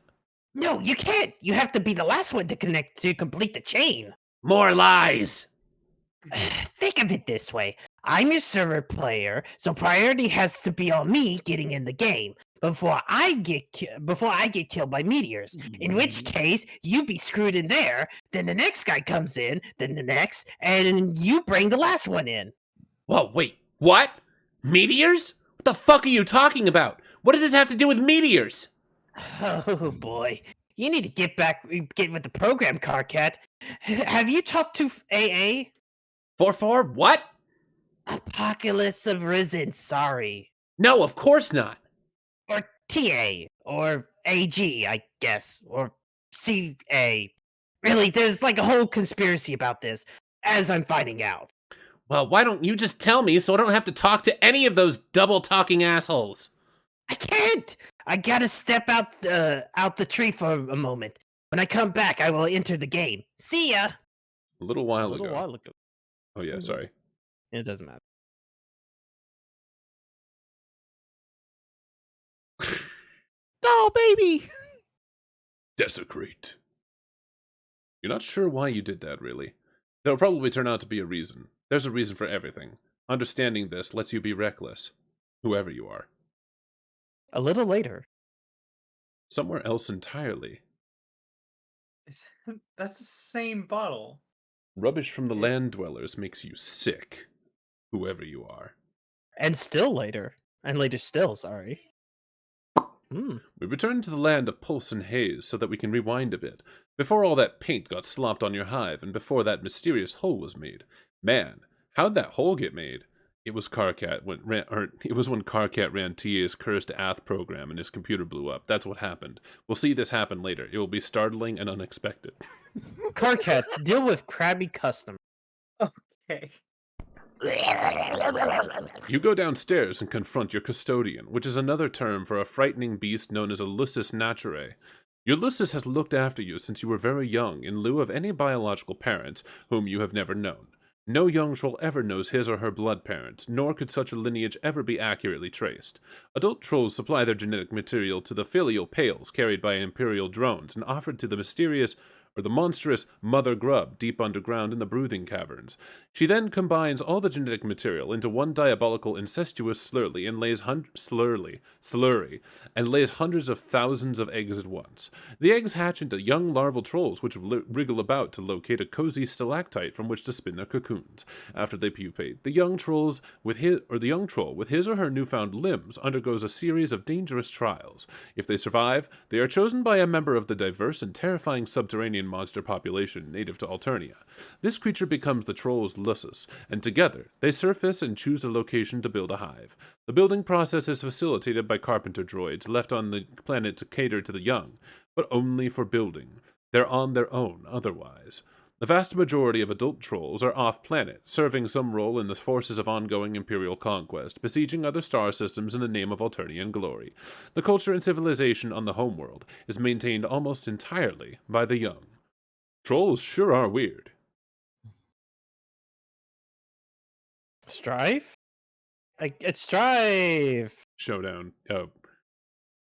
No, you can't. You have to be the last one to connect to complete the chain. More lies. Think of it this way. I'm your server player, so priority has to be on me getting in the game before I get killed by meteors. In which case, you be screwed in there, then the next guy comes in, then the next, and you bring the last one in. Whoa, wait, what? Meteors? What the fuck are you talking about? What does this have to do with meteors? Oh boy. You need to get with the program, Carcat. Have you talked to AA? 4-4? What? Apocalypse of Risen, sorry. No, of course not. Or TA, or AG, I guess, or CA. Really, there's like a whole conspiracy about this, as I'm finding out. Well, why don't you just tell me so I don't have to talk to any of those double-talking assholes? I can't! I gotta step out the tree for a moment. When I come back, I will enter the game. See ya! A little while ago. Oh yeah, Mhm. sorry. It doesn't matter. Oh, baby! Desecrate. You're not sure why you did that, really. There'll probably turn out to be a reason. There's a reason for everything. Understanding this lets you be reckless. Whoever you are. A little later. Somewhere else entirely. That's the same bottle. Rubbish from the land dwellers makes you sick. Whoever you are. And still later. And later still, sorry. We return to the land of pulse and haze so that we can rewind a bit. Before all that paint got slopped on your hive, and before that mysterious hole was made. Man, how'd that hole get made? It was it was when Carcat ran TA's cursed Ath program and his computer blew up. That's what happened. We'll see this happen later. It will be startling and unexpected. Carcat, deal with crabby customer. Okay. You go downstairs and confront your custodian, which is another term for a frightening beast known as a lusus naturae. Your lusus has looked after you since you were very young in lieu of any biological parents whom you have never known. No young troll ever knows his or her blood parents, nor could such a lineage ever be accurately traced. Adult trolls supply their genetic material to the filial pails carried by imperial drones and offered to the monstrous Mother Grub deep underground in the brooding caverns. She then combines all the genetic material into one diabolical incestuous slurry and lays hundreds of thousands of eggs at once. The eggs hatch into young larval trolls which wriggle about to locate a cozy stalactite from which to spin their cocoons. After they pupate, the young troll with his or her newfound limbs undergoes a series of dangerous trials. If they survive, they are chosen by a member of the diverse and terrifying subterranean monster population native to Alternia. This creature becomes the troll's lusus, and together they surface and choose a location to build a hive. The building process is facilitated by carpenter droids left on the planet to cater to the young, but only for building. They're on their own otherwise. The vast majority of adult trolls are off-planet, serving some role in the forces of ongoing imperial conquest, besieging other star systems in the name of Alternian glory. The culture and civilization on the homeworld is maintained almost entirely by the young. Trolls sure are weird. Strife? It's Strife! Showdown. Oh.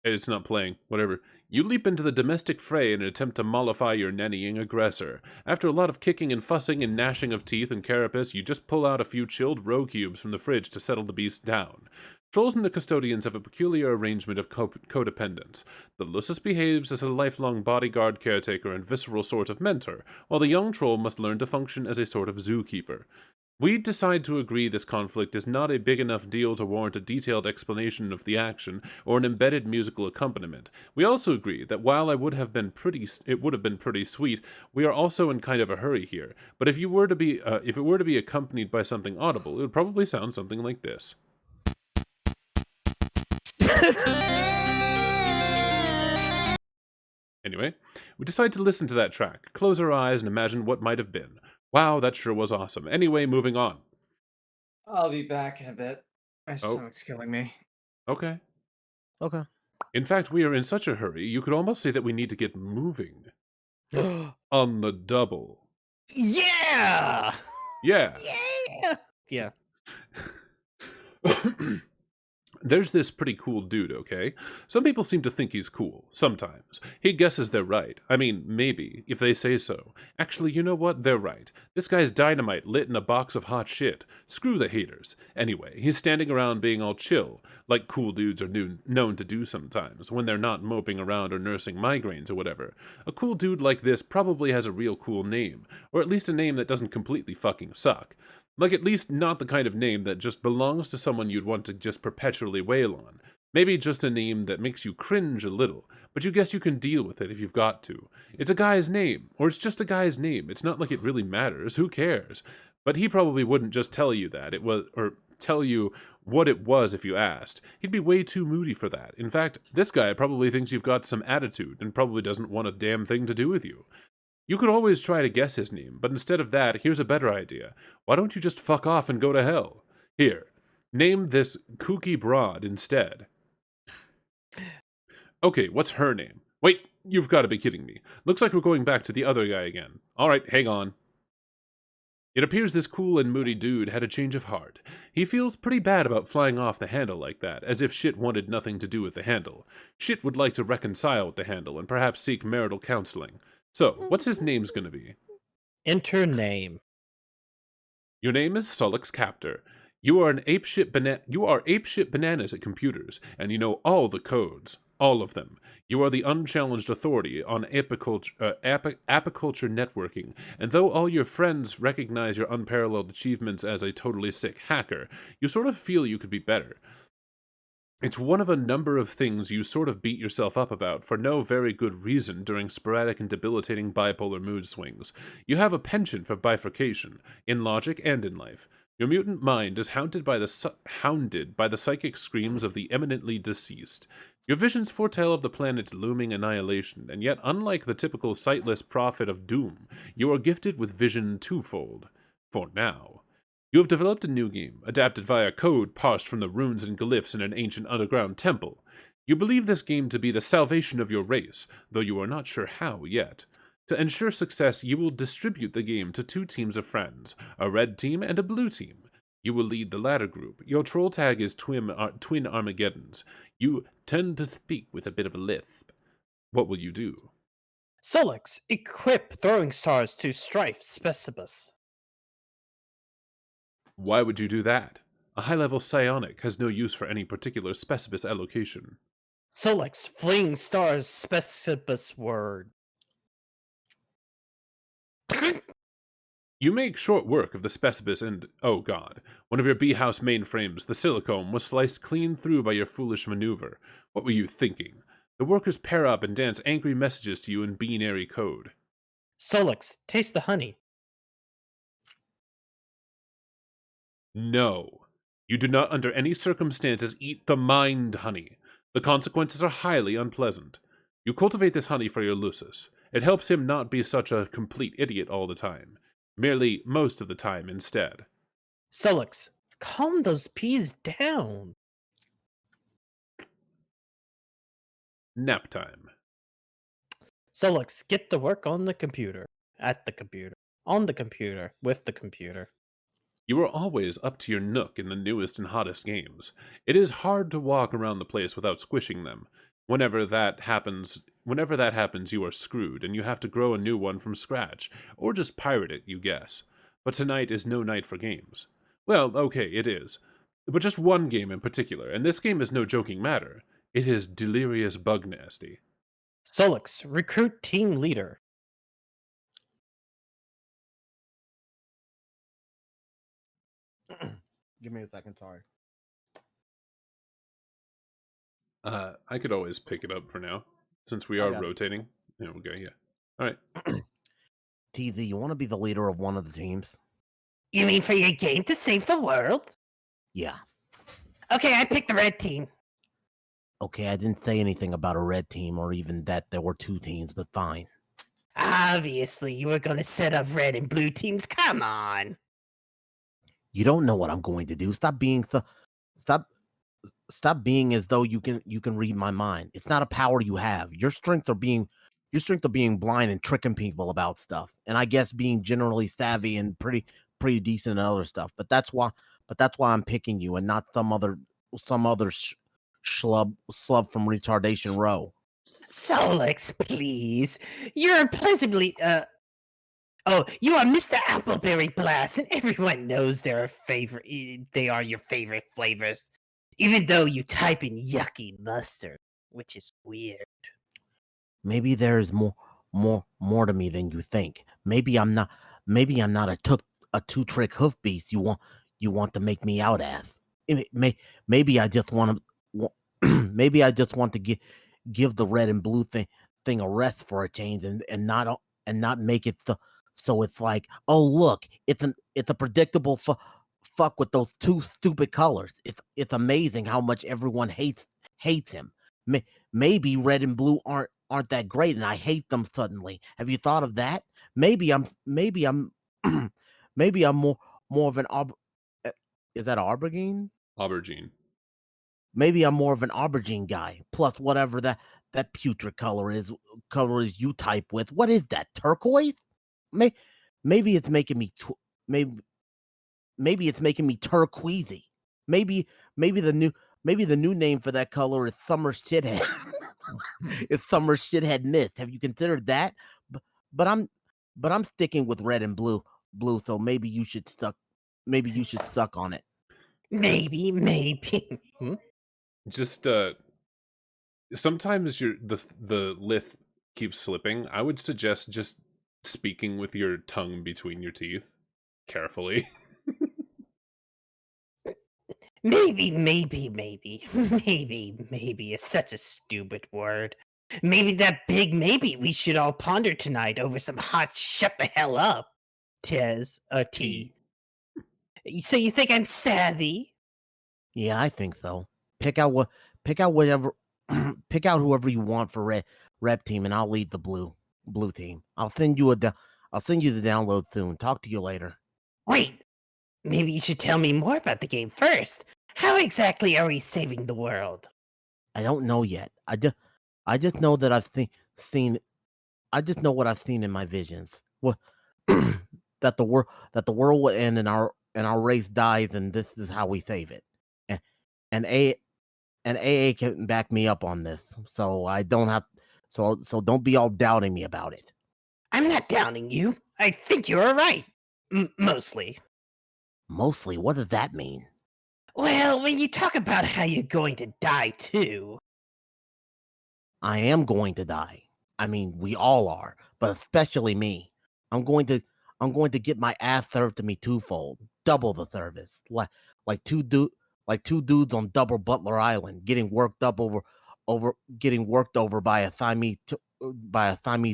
It's not playing. Whatever. You leap into the domestic fray in an attempt to mollify your nannying aggressor. After a lot of kicking and fussing and gnashing of teeth and carapace, you just pull out a few chilled roe cubes from the fridge to settle the beast down. Trolls and the custodians have a peculiar arrangement of codependence. The lusus behaves as a lifelong bodyguard, caretaker, and visceral sort of mentor, while the young troll must learn to function as a sort of zookeeper. We decide to agree this conflict is not a big enough deal to warrant a detailed explanation of the action or an embedded musical accompaniment. We also agree that while it would have been pretty sweet, we are also in kind of a hurry here. But if it were to be accompanied by something audible, it would probably sound something like this. Anyway, we decide to listen to that track, close our eyes, and imagine what might have been. Wow, that sure was awesome. Anyway, moving on. I'll be back in a bit. My stomach's killing me. Okay. Okay. In fact, we are in such a hurry, you could almost say that we need to get moving. On the double. Yeah! Yeah. Yeah. There's this pretty cool dude, okay? Some people seem to think he's cool, sometimes. He guesses they're right. I mean, maybe, if they say so. Actually, you know what? They're right. This guy's dynamite lit in a box of hot shit. Screw the haters. Anyway, he's standing around being all chill, like cool dudes are known to do sometimes, when they're not moping around or nursing migraines or whatever. A cool dude like this probably has a real cool name, or at least a name that doesn't completely fucking suck. Like, at least not the kind of name that just belongs to someone you'd want to just perpetually wail on. Maybe just a name that makes you cringe a little, but you guess you can deal with it if you've got to. It's a guy's name, or it's just a guy's name. It's not like it really matters. Who cares? But he probably wouldn't just tell you that or tell you what it was if you asked. He'd be way too moody for that. In fact, this guy probably thinks you've got some attitude and probably doesn't want a damn thing to do with you. You could always try to guess his name, but instead of that, here's a better idea. Why don't you just fuck off and go to hell? Here, name this kooky broad instead. Okay, what's her name? Wait, you've got to be kidding me. Looks like we're going back to the other guy again. Alright, hang on. It appears this cool and moody dude had a change of heart. He feels pretty bad about flying off the handle like that, as if shit wanted nothing to do with the handle. Shit would like to reconcile with the handle and perhaps seek marital counseling. So, what's his name's gonna be? Enter name. Your name is Solix Captor. You are apeshit bananas at computers, and you know all the codes. All of them. You are the unchallenged authority on apiculture networking, and though all your friends recognize your unparalleled achievements as a totally sick hacker, you sort of feel you could be better. It's one of a number of things you sort of beat yourself up about for no very good reason during sporadic and debilitating bipolar mood swings. You have a penchant for bifurcation, in logic and in life. Your mutant mind is hounded by the psychic screams of the eminently deceased. Your visions foretell of the planet's looming annihilation, and yet unlike the typical sightless prophet of doom, you are gifted with vision twofold. For now. You have developed a new game, adapted via code parsed from the runes and glyphs in an ancient underground temple. You believe this game to be the salvation of your race, though you are not sure how yet. To ensure success, you will distribute the game to 2 teams of friends, a red team and a blue team. You will lead the latter group. Your troll tag is Twin Armageddons. You tend to speak with a bit of a lisp. What will you do? Solix, equip throwing stars to Strife Specibus. Why would you do that? A high-level psionic has no use for any particular Specibus allocation. Solix, fling stars Specibus word. You make short work of the Specibus and, oh god, one of your B-house mainframes, the silicone, was sliced clean through by your foolish maneuver. What were you thinking? The workers pair up and dance angry messages to you in binary code. Solix, taste the honey. No. You do not under any circumstances eat the mind honey. The consequences are highly unpleasant. You cultivate this honey for your Lucis. It helps him not be such a complete idiot all the time. Merely most of the time instead. Solix, calm those peas down. Nap time. Solix, get to work on the computer. At the computer. On the computer. With the computer. You are always up to your nook in the newest and hottest games. It is hard to walk around the place without squishing them. Whenever that happens, you are screwed, and you have to grow a new one from scratch, or just pirate it, you guess. But tonight is no night for games. Well, okay, it is. But just one game in particular, and this game is no joking matter. It is delirious bug nasty. Solix, recruit team leader. Give me a second, sorry. I could always pick it up for now, since we are rotating. There we go, yeah. Alright. TZ, you want to be the leader of one of the teams? You mean for your game to save the world? Yeah. Okay, I picked the red team. Okay, I didn't say anything about a red team or even that there were 2 teams, but fine. Obviously, you were going to set up red and blue teams. Come on. You don't know what I'm going to do. Stop being as though you can read my mind. It's not a power you have. Your strength of being blind and tricking people about stuff. And I guess being generally savvy and pretty decent and other stuff. But that's why I'm picking you and not some other schlub from Retardation Row. Solix, please. You're pleasantly, Oh, you are Mr. Appleberry Blast, and everyone knows they are your favorite flavors. Even though you type in yucky mustard, which is weird. Maybe there's more to me than you think. Maybe I'm not a 2-trick hoof beast you want to make me out as. Maybe I just want to give the red and blue thing a rest for a change and not make it so it's like, oh look, it's a predictable fuck with those 2 stupid colors. It's amazing how much everyone hates him. Maybe red and blue aren't aren't that great, and I hate them suddenly. Have you thought of that? Maybe I'm maybe I'm more of an is that aubergine? Aubergine. Maybe I'm more of an aubergine guy. Plus whatever that putrid color is you type with. What is that? Turquoise? May, maybe it's making me maybe it's making me turquoisey. Maybe maybe the new name for that color is summer shithead. It's summer shithead mist. Have you considered that? But, but I'm sticking with red and blue. So maybe you should suck on it. Maybe. Hmm? Just sometimes the lith keeps slipping. I would suggest just speaking with your tongue between your teeth carefully. Maybe. Maybe is such a stupid word. Maybe that big maybe we should all ponder tonight over some hot shut the hell up, tea. So you think I'm savvy? Yeah, I think so. Pick out whatever pick out whoever you want for rep team, and I'll lead the blue team. I'll send you the download soon. Talk to you later. Wait, maybe you should tell me more about the game first. How exactly are we saving the world? I don't know yet. I just know that I've seen. I just know what I've seen in my visions. Well, that the world will end and our race dies, and this is how we save it. And AA can back me up on this, so I don't have. So don't be all doubting me about it. I'm not doubting you. I think you're right. Mostly. Mostly, what does that mean? Well, when you talk about how you're going to die too. I am going to die. I mean, we all are, but especially me. I'm going to get my ass served to me twofold, double the service, like two dudes on Double Butler Island, getting worked over by a Siamese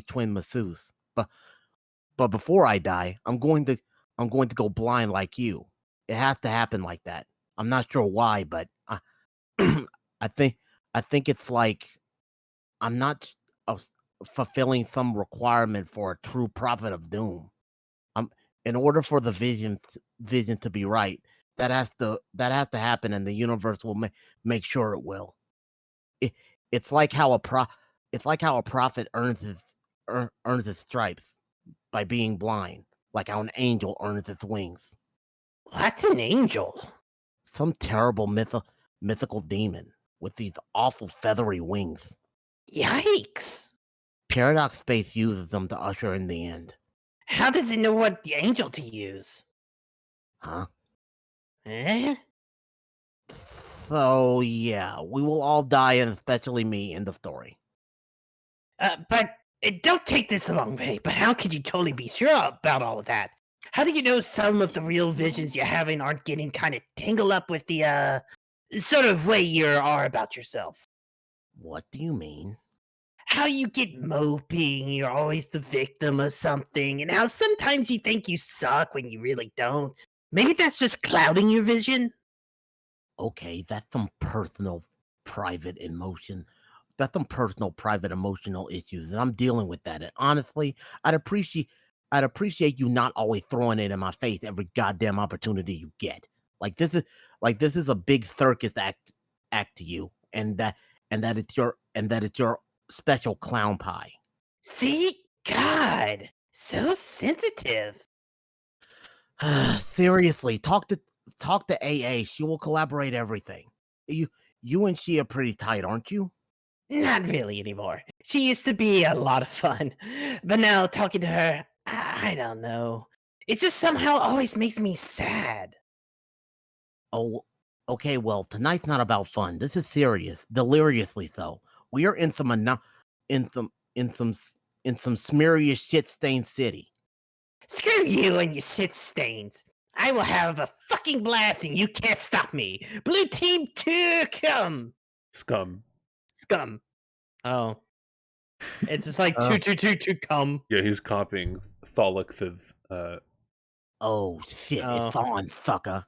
twin masseuse. But before I die, I'm going to go blind like you. It has to happen like that. I'm not sure why, but I think it's like I'm not fulfilling some requirement for a true prophet of doom. In order for the vision to be right, that has to happen, and the universe will make sure it will. It's like how a prophet earns his stripes by being blind, like how an angel earns its wings. What's an angel? Some terrible mythical demon with these awful feathery wings. Yikes! Paradox Space uses them to usher in the end. How does it know what the angel to use? Huh? Eh? So yeah, we will all die, and especially me, in the story. But don't take this the wrong way, but how could you totally be sure about all of that? How do you know some of the real visions you're having aren't getting kind of tangled up with the, sort of way you are about yourself? What do you mean? How you get moping, you're always the victim of something, and how sometimes you think you suck when you really don't. Maybe that's just clouding your vision? Okay, that's some personal, private emotion. That's some personal, private, emotional issues, and I'm dealing with that. And honestly, I'd appreciate you not always throwing it in my face every goddamn opportunity you get. Like this is a big circus act to you, and that it's your special clown pie. See? God, so sensitive. Seriously, talk to AA. She will collaborate everything. You and she are pretty tight, aren't you? Not really anymore. She used to be a lot of fun, but now talking to her, I don't know. It just somehow always makes me sad. Oh, okay. Well, tonight's not about fun. This is serious, deliriously so. We are in some smearious shit-stained city. Screw you and your shit stains. I will have a fucking blast and you can't stop me. Blue team to come. Scum. Scum. Oh. It's just like to come. Yeah, he's copying Tholokthith. Oh shit! Oh. It's on, sucker.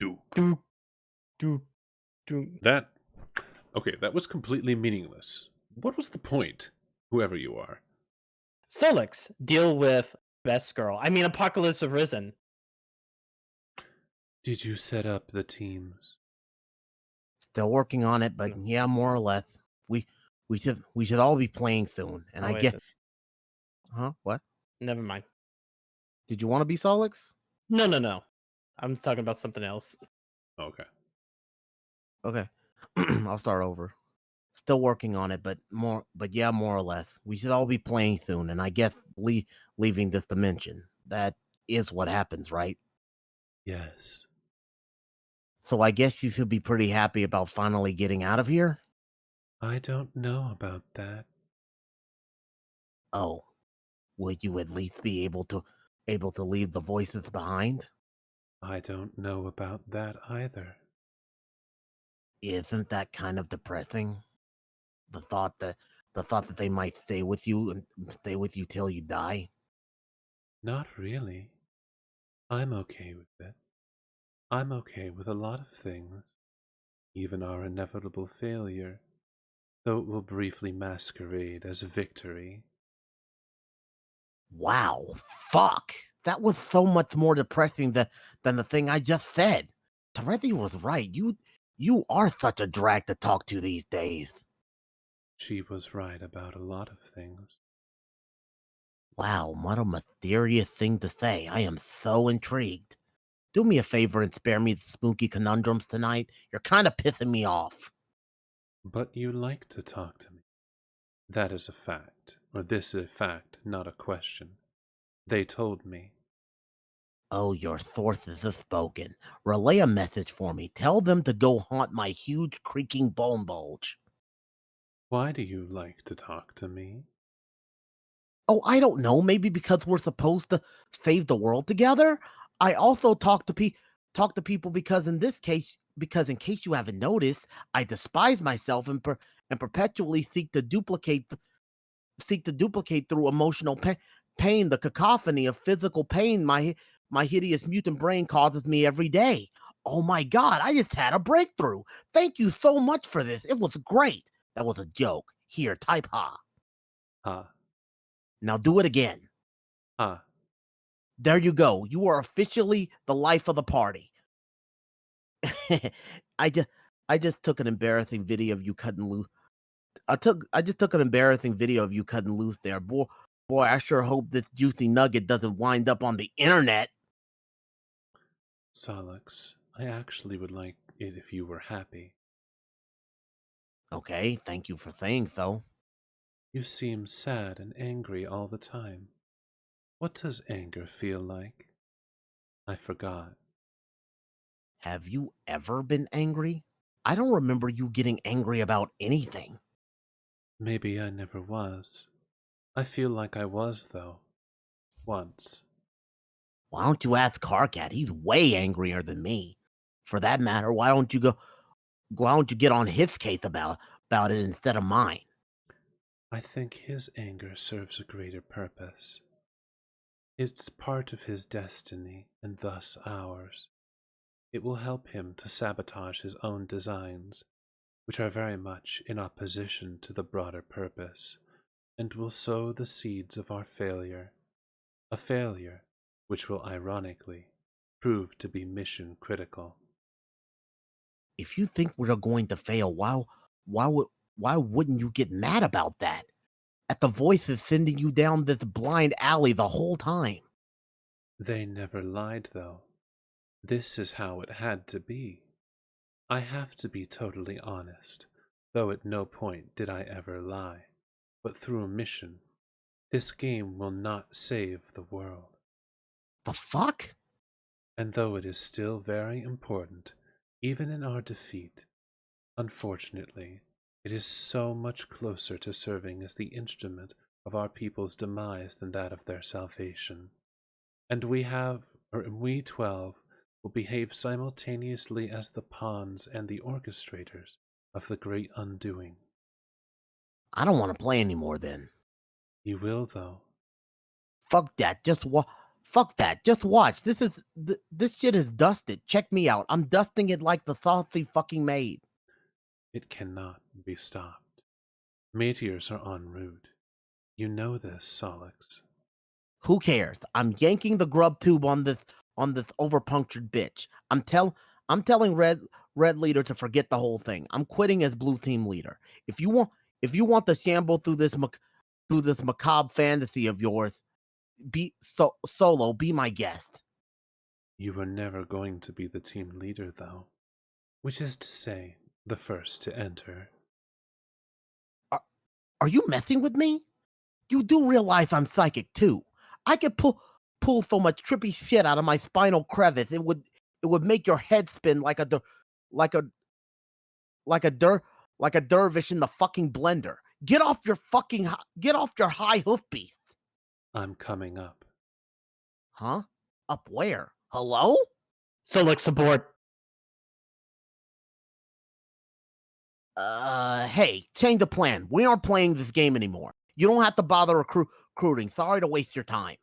Do. Do, do, do. That. Okay, that was completely meaningless. What was the point? Whoever you are. Solix, deal with best girl. I mean, Apocalypse have risen. Did you set up the teams? Still working on it, but yeah, more or less. We we should all be playing soon. And Oh, I wait, get, what? Never mind. Did you want to be Solix? No. I'm talking about something else. Okay. Okay, I'll start over. Still working on it, but yeah, more or less. We should all be playing soon, and I guess leaving this dimension. That is what happens, right? Yes. So I guess you should be pretty happy about finally getting out of here. I don't know about that. Oh, would you at least be able to leave the voices behind? I don't know about that either. Isn't that kind of depressing? The thought that they might stay with you till you die. Not really. I'm okay with it. I'm okay with a lot of things, even our inevitable failure, though it will briefly masquerade as a victory. Wow, fuck! That was so much more depressing than the thing I just said. Terezi was right. You are such a drag to talk to these days. She was right about a lot of things. Wow, what a mysterious thing to say. I am so intrigued. Do me a favor and spare me the spooky conundrums tonight. You're kind of pissing me off. But you like to talk to me. That is a fact, or this a fact, not a question. They told me. Oh, your sources have spoken. Relay a message for me. Tell them to go haunt my huge creaking bone bulge. Why do you like to talk to me? Oh, I don't know. Maybe because we're supposed to save the world together. I also talk to people because in case you haven't noticed, I despise myself and perpetually seek to duplicate through emotional pain the cacophony of physical pain my hideous mutant brain causes me every day. Oh my god, I just had a breakthrough. Thank you so much for this. It was great. That was a joke. Here, type ha. Ha. Now do it again. Ha. There you go. You are officially the life of the party. I just took an embarrassing video of you cutting loose. I just took an embarrassing video of you cutting loose there. Boy, I sure hope this juicy nugget doesn't wind up on the internet. Solix, I actually would like it if you were happy. Okay, thank you for saying so. You seem sad and angry all the time. What does anger feel like? I forgot. Have you ever been angry? I don't remember you getting angry about anything. Maybe I never was. I feel like I was, though. Once. Why don't you ask Carcat? He's way angrier than me. For that matter, why don't you get on his case about it instead of mine? I think his anger serves a greater purpose. It's part of his destiny, and thus ours. It will help him to sabotage his own designs, which are very much in opposition to the broader purpose, and will sow the seeds of our failure. A failure which will ironically prove to be mission critical. If you think we're going to fail, why wouldn't you get mad about that? At the voices sending you down this blind alley the whole time. They never lied, though. This is how it had to be. I have to be totally honest, though at no point did I ever lie. But through a mission, this game will not save the world. The fuck? And though it is still very important, even in our defeat, unfortunately, it is so much closer to serving as the instrument of our people's demise than that of their salvation. And we 12 will behave simultaneously as the pawns and the orchestrators of the great undoing. I don't want to play anymore then. You will, though. Fuck that. Fuck that. Just watch. This shit is dusted. Check me out. I'm dusting it like the saucy fucking maid. It cannot be stopped. Meteors are en route. You know this, Solix. Who cares? I'm yanking the grub tube on this overpunctured bitch. I'm telling Red Leader to forget the whole thing. I'm quitting as Blue Team leader. If you want to shamble through this macabre fantasy of yours, Solo, be my guest. You were never going to be the team leader, though. Which is to say, the first to enter. Are you messing with me? You do realize I'm psychic too. I could pull so much trippy shit out of my spinal crevice. It would make your head spin like a dervish in the fucking blender. Get off your high hoof beast. I'm coming up. Huh? Up where? Hello? Solix aboard. Hey, change the plan. We aren't playing this game anymore. You don't have to bother recruiting. Sorry to waste your time.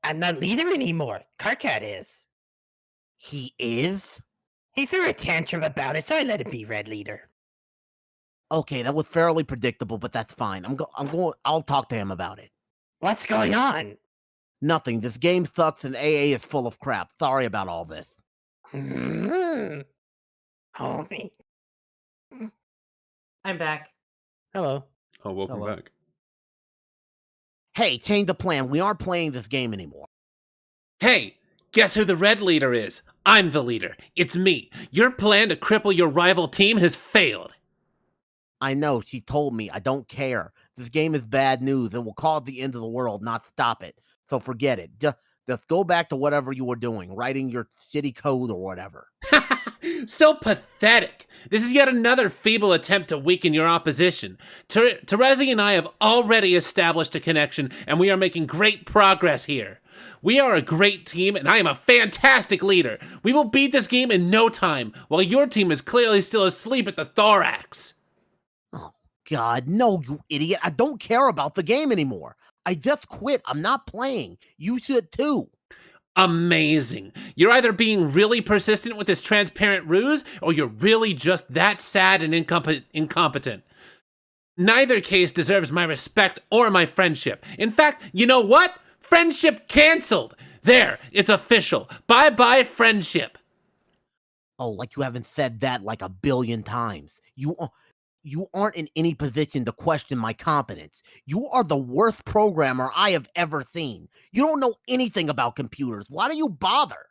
I'm not leader anymore. Karkat is. He is? He threw a tantrum about it, so I let him be Red Leader. Okay, that was fairly predictable, but that's fine. I'll talk to him about it. What's going on? Nothing. This game sucks and AA is full of crap. Sorry about all this. Homie. I'm back. Hello. Oh, welcome Hello. back. Hey, change the plan. We aren't playing this game anymore. Hey, guess who the red leader is? I'm the leader. It's me. Your plan to cripple your rival team has failed. I know, she told me. I don't care. This game is bad news and will cause the end of the world, not stop it. So forget it. Just go back to whatever you were doing, writing your shitty code or whatever. So pathetic. This is yet another feeble attempt to weaken your opposition. Terezi and I have already established a connection, and we are making great progress here. We are a great team, and I am a fantastic leader. We will beat this game in no time, while your team is clearly still asleep at the thorax. Oh, God, no, you idiot. I don't care about the game anymore. I just quit. I'm not playing. You should too. Amazing. You're either being really persistent with this transparent ruse, or you're really just that sad and incompetent. Neither case deserves my respect or my friendship. In fact, you know what? Friendship canceled. There, it's official. Bye-bye friendship. Oh, like you haven't said that like a billion times. You aren't in any position to question my competence. You are the worst programmer I have ever seen. You don't know anything about computers. Why do you bother?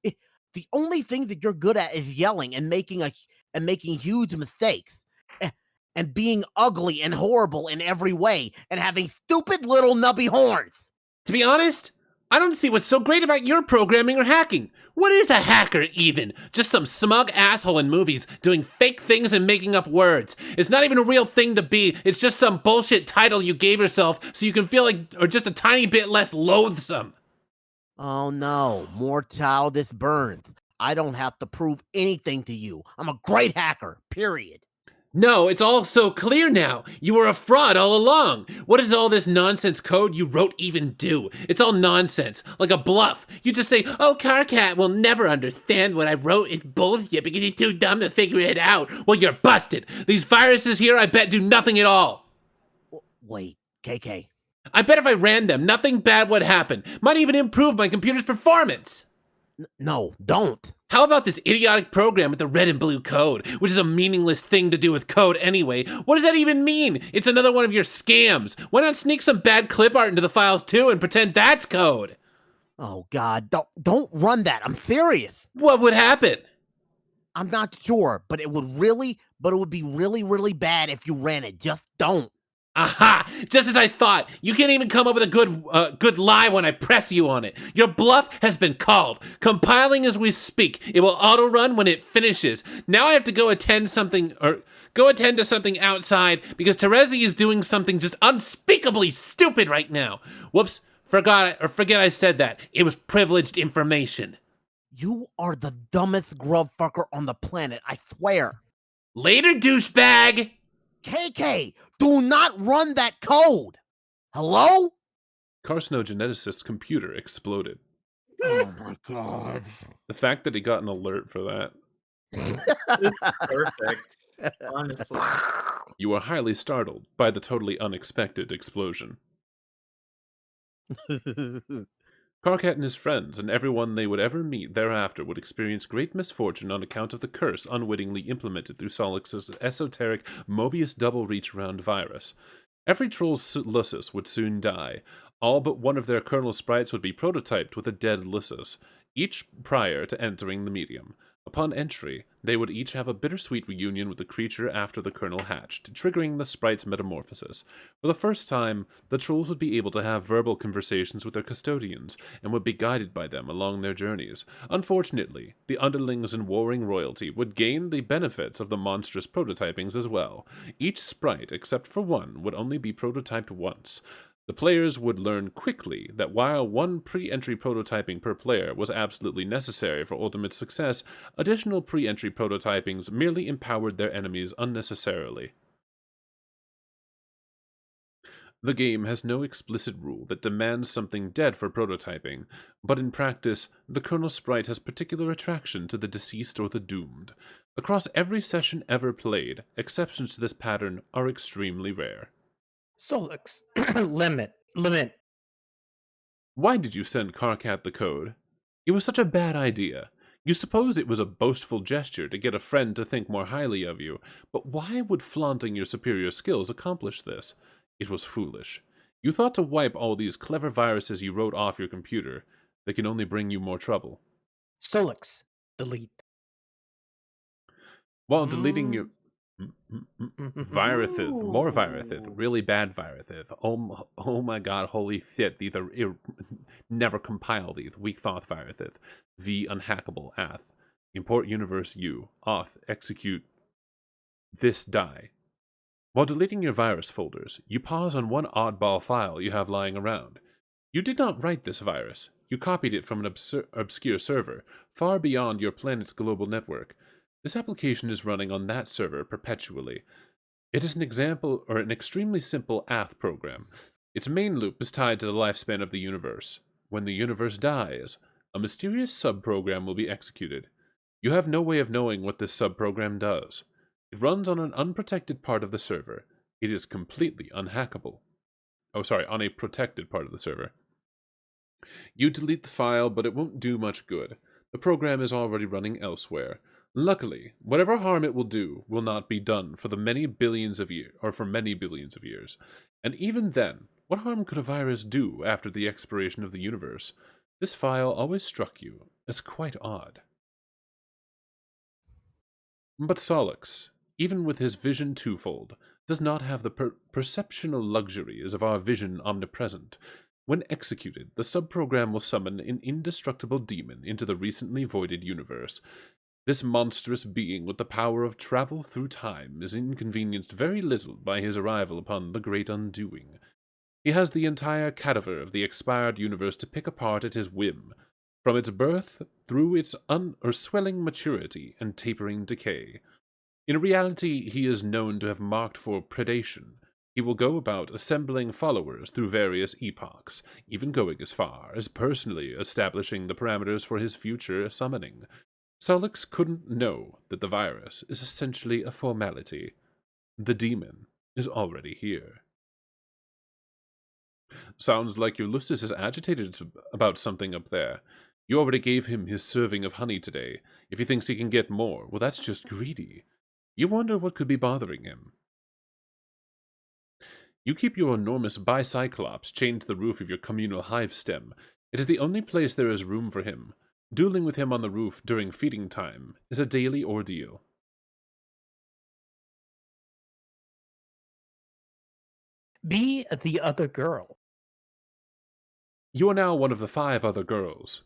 The only thing that you're good at is yelling and making huge mistakes. And being ugly and horrible in every way and having stupid little nubby horns. To be honest, I don't see what's so great about your programming or hacking. What is a hacker, even? Just some smug asshole in movies doing fake things and making up words. It's not even a real thing to be. It's just some bullshit title you gave yourself so you can feel like, or just a tiny bit less loathsome. Oh no, more childish burns. I don't have to prove anything to you. I'm a great hacker, period. No, it's all so clear now. You were a fraud all along. What does all this nonsense code you wrote even do? It's all nonsense, like a bluff. You just say, oh, Karkat will never understand what I wrote. It's bullshit because he's too dumb to figure it out. Well, you're busted. These viruses here, I bet, do nothing at all. Wait, KK. I bet if I ran them, nothing bad would happen. Might even improve my computer's performance. No, don't. How about this idiotic program with the red and blue code, which is a meaningless thing to do with code anyway? What does that even mean? It's another one of your scams. Why not sneak some bad clip art into the files too and pretend that's code? Oh God, don't run that. I'm serious. What would happen? I'm not sure, but it would be really, really bad if you ran it. Just don't. Aha! Just as I thought. You can't even come up with a good lie when I press you on it. Your bluff has been called. Compiling as we speak. It will auto-run when it finishes. Now I have to go attend to something outside because Terezi is doing something just unspeakably stupid right now. Whoops! Forget I said that. It was privileged information. You are the dumbest grub fucker on the planet, I swear. Later, douchebag! KK, do not run that code. Hello? Carcinogeneticist's computer exploded. Oh my god. The fact that he got an alert for that. It's perfect, honestly. You are highly startled by the totally unexpected explosion. Karkat and his friends and everyone they would ever meet thereafter would experience great misfortune on account of the curse unwittingly implemented through Solix's esoteric Mobius double reach round virus. Every troll's Lyssus would soon die. All but one of their kernel sprites would be prototyped with a dead Lyssus, each prior to entering the medium. Upon entry, they would each have a bittersweet reunion with the creature after the kernel hatched, triggering the sprite's metamorphosis. For the first time, the trolls would be able to have verbal conversations with their custodians, and would be guided by them along their journeys. Unfortunately, the underlings and warring royalty would gain the benefits of the monstrous prototypings as well. Each sprite, except for one, would only be prototyped once. The players would learn quickly that while one pre-entry prototyping per player was absolutely necessary for ultimate success, additional pre-entry prototypings merely empowered their enemies unnecessarily. The game has no explicit rule that demands something dead for prototyping, but in practice, the kernel sprite has particular attraction to the deceased or the doomed. Across every session ever played, exceptions to this pattern are extremely rare. Solix. Limit. Why did you send Karkat the code? It was such a bad idea. You suppose it was a boastful gesture to get a friend to think more highly of you, but why would flaunting your superior skills accomplish this? It was foolish. You thought to wipe all these clever viruses you wrote off your computer. They can only bring you more trouble. Solix. Delete. While deleting your... Virithith, more Virithith, really bad Virithith. Oh my god, holy shit, these are never compile these. Weak thought Virithith. V unhackable Ath. Import universe U. Auth execute this die. While deleting your virus folders, you pause on one oddball file you have lying around. You did not write this virus. You copied it from an obscure server, far beyond your planet's global network. This application is running on that server perpetually. It is an example or an extremely simple Ath program. Its main loop is tied to the lifespan of the universe. When the universe dies, a mysterious subprogram will be executed. You have no way of knowing what this subprogram does. It runs on an unprotected part of the server. It is completely unhackable. On a protected part of the server. You delete the file, but it won't do much good. The program is already running elsewhere. Luckily, whatever harm it will do will not be done for many billions of years. And even then, what harm could a virus do after the expiration of the universe? This file always struck you as quite odd. But Solix, even with his vision twofold, does not have the perceptional luxuries of our vision omnipresent. When executed, the subprogram will summon an indestructible demon into the recently voided universe. This monstrous being with the power of travel through time is inconvenienced very little by his arrival upon the Great Undoing. He has the entire cadaver of the expired universe to pick apart at his whim, from its birth through its swelling maturity and tapering decay. In reality, he is known to have marked for predation. He will go about assembling followers through various epochs, even going as far as personally establishing the parameters for his future summoning. Solix couldn't know that the virus is essentially a formality. The demon is already here. Sounds like your Lucis is agitated about something up there. You already gave him his serving of honey today. If he thinks he can get more, well, that's just greedy. You wonder what could be bothering him. You keep your enormous bicyclops chained to the roof of your communal hive stem. It is the only place there is room for him. Dueling with him on the roof during feeding time is a daily ordeal. Be the other girl. You are now one of the 5 other girls.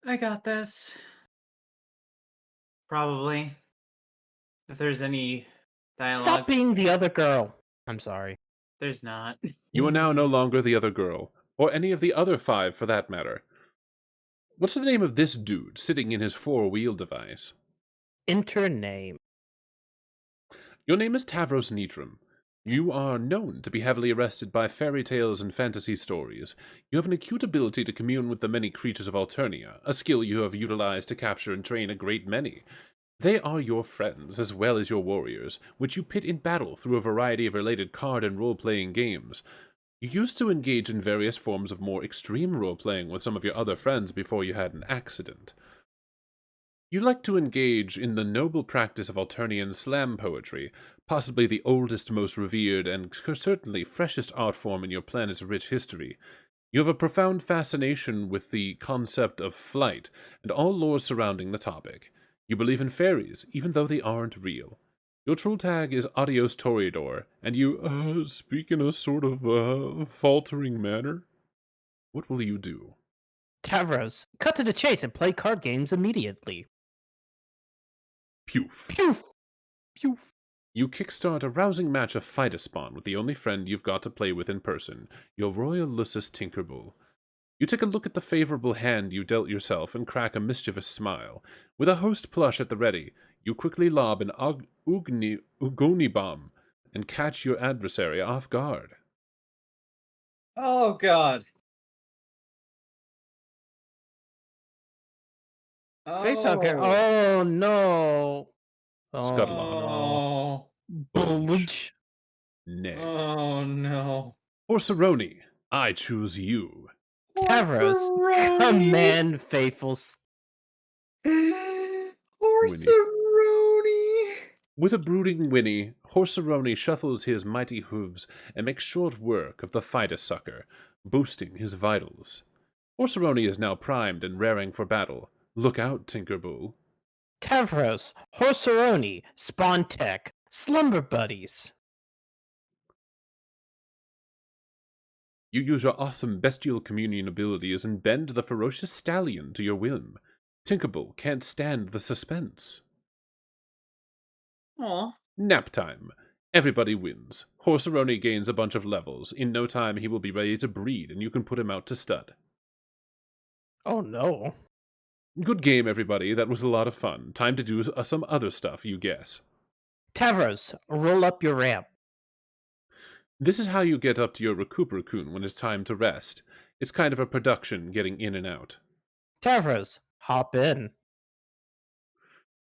I got this. Probably. If there's any dialogue. Stop being the other girl. I'm sorry. There's not. You are now no longer the other girl, or any of the other 5 for that matter. What's the name of this dude sitting in his 4-wheel device? Enter name. Your name is Tavros Nitram. You are known to be heavily arrested by fairy tales and fantasy stories. You have an acute ability to commune with the many creatures of Alternia, a skill you have utilized to capture and train a great many. They are your friends, as well as your warriors, which you pit in battle through a variety of related card and role-playing games. You used to engage in various forms of more extreme role-playing with some of your other friends before you had an accident. You like to engage in the noble practice of Alternian slam poetry, possibly the oldest, most revered, and certainly freshest art form in your planet's rich history. You have a profound fascination with the concept of flight and all lore surrounding the topic. You believe in fairies, even though they aren't real. Your troll tag is Adios Toreador, and you, speak in a sort of, faltering manner. What will you do? Tavros, cut to the chase and play card games immediately. Poof. Poof! Poof! You kickstart a rousing match of Fight-a-Spawn with the only friend you've got to play with in person, your Royal Lucis Tinkerbull. You take a look at the favorable hand you dealt yourself and crack a mischievous smile. With a host plush at the ready, you quickly lob an Ugoni bomb and catch your adversary off guard. Oh god. Facehugger. Oh no. Scuttle off. Oh. Bulge. Nay. Oh no. Horseroni, I choose you. Tavros, command faithful. Horseroni. With a brooding whinny, Horseroni shuffles his mighty hooves and makes short work of the Fight-a-Sucker, boosting his vitals. Horseroni is now primed and raring for battle. Look out, Tinkerbull. Tavros, Horseroni, Spawn Tech, Slumber Buddies. You use your awesome bestial communion abilities and bend the ferocious stallion to your whim. Tinkerbull can't stand the suspense. Aw. Nap time. Everybody wins. Horseroni gains a bunch of levels. In no time he will be ready to breed, and you can put him out to stud. Oh no. Good game, everybody. That was a lot of fun. Time to do some other stuff, you guess. Tavros, roll up your ramp. This is how you get up to your Recupera-kun when it's time to rest. It's kind of a production getting in and out. Tavros, hop in.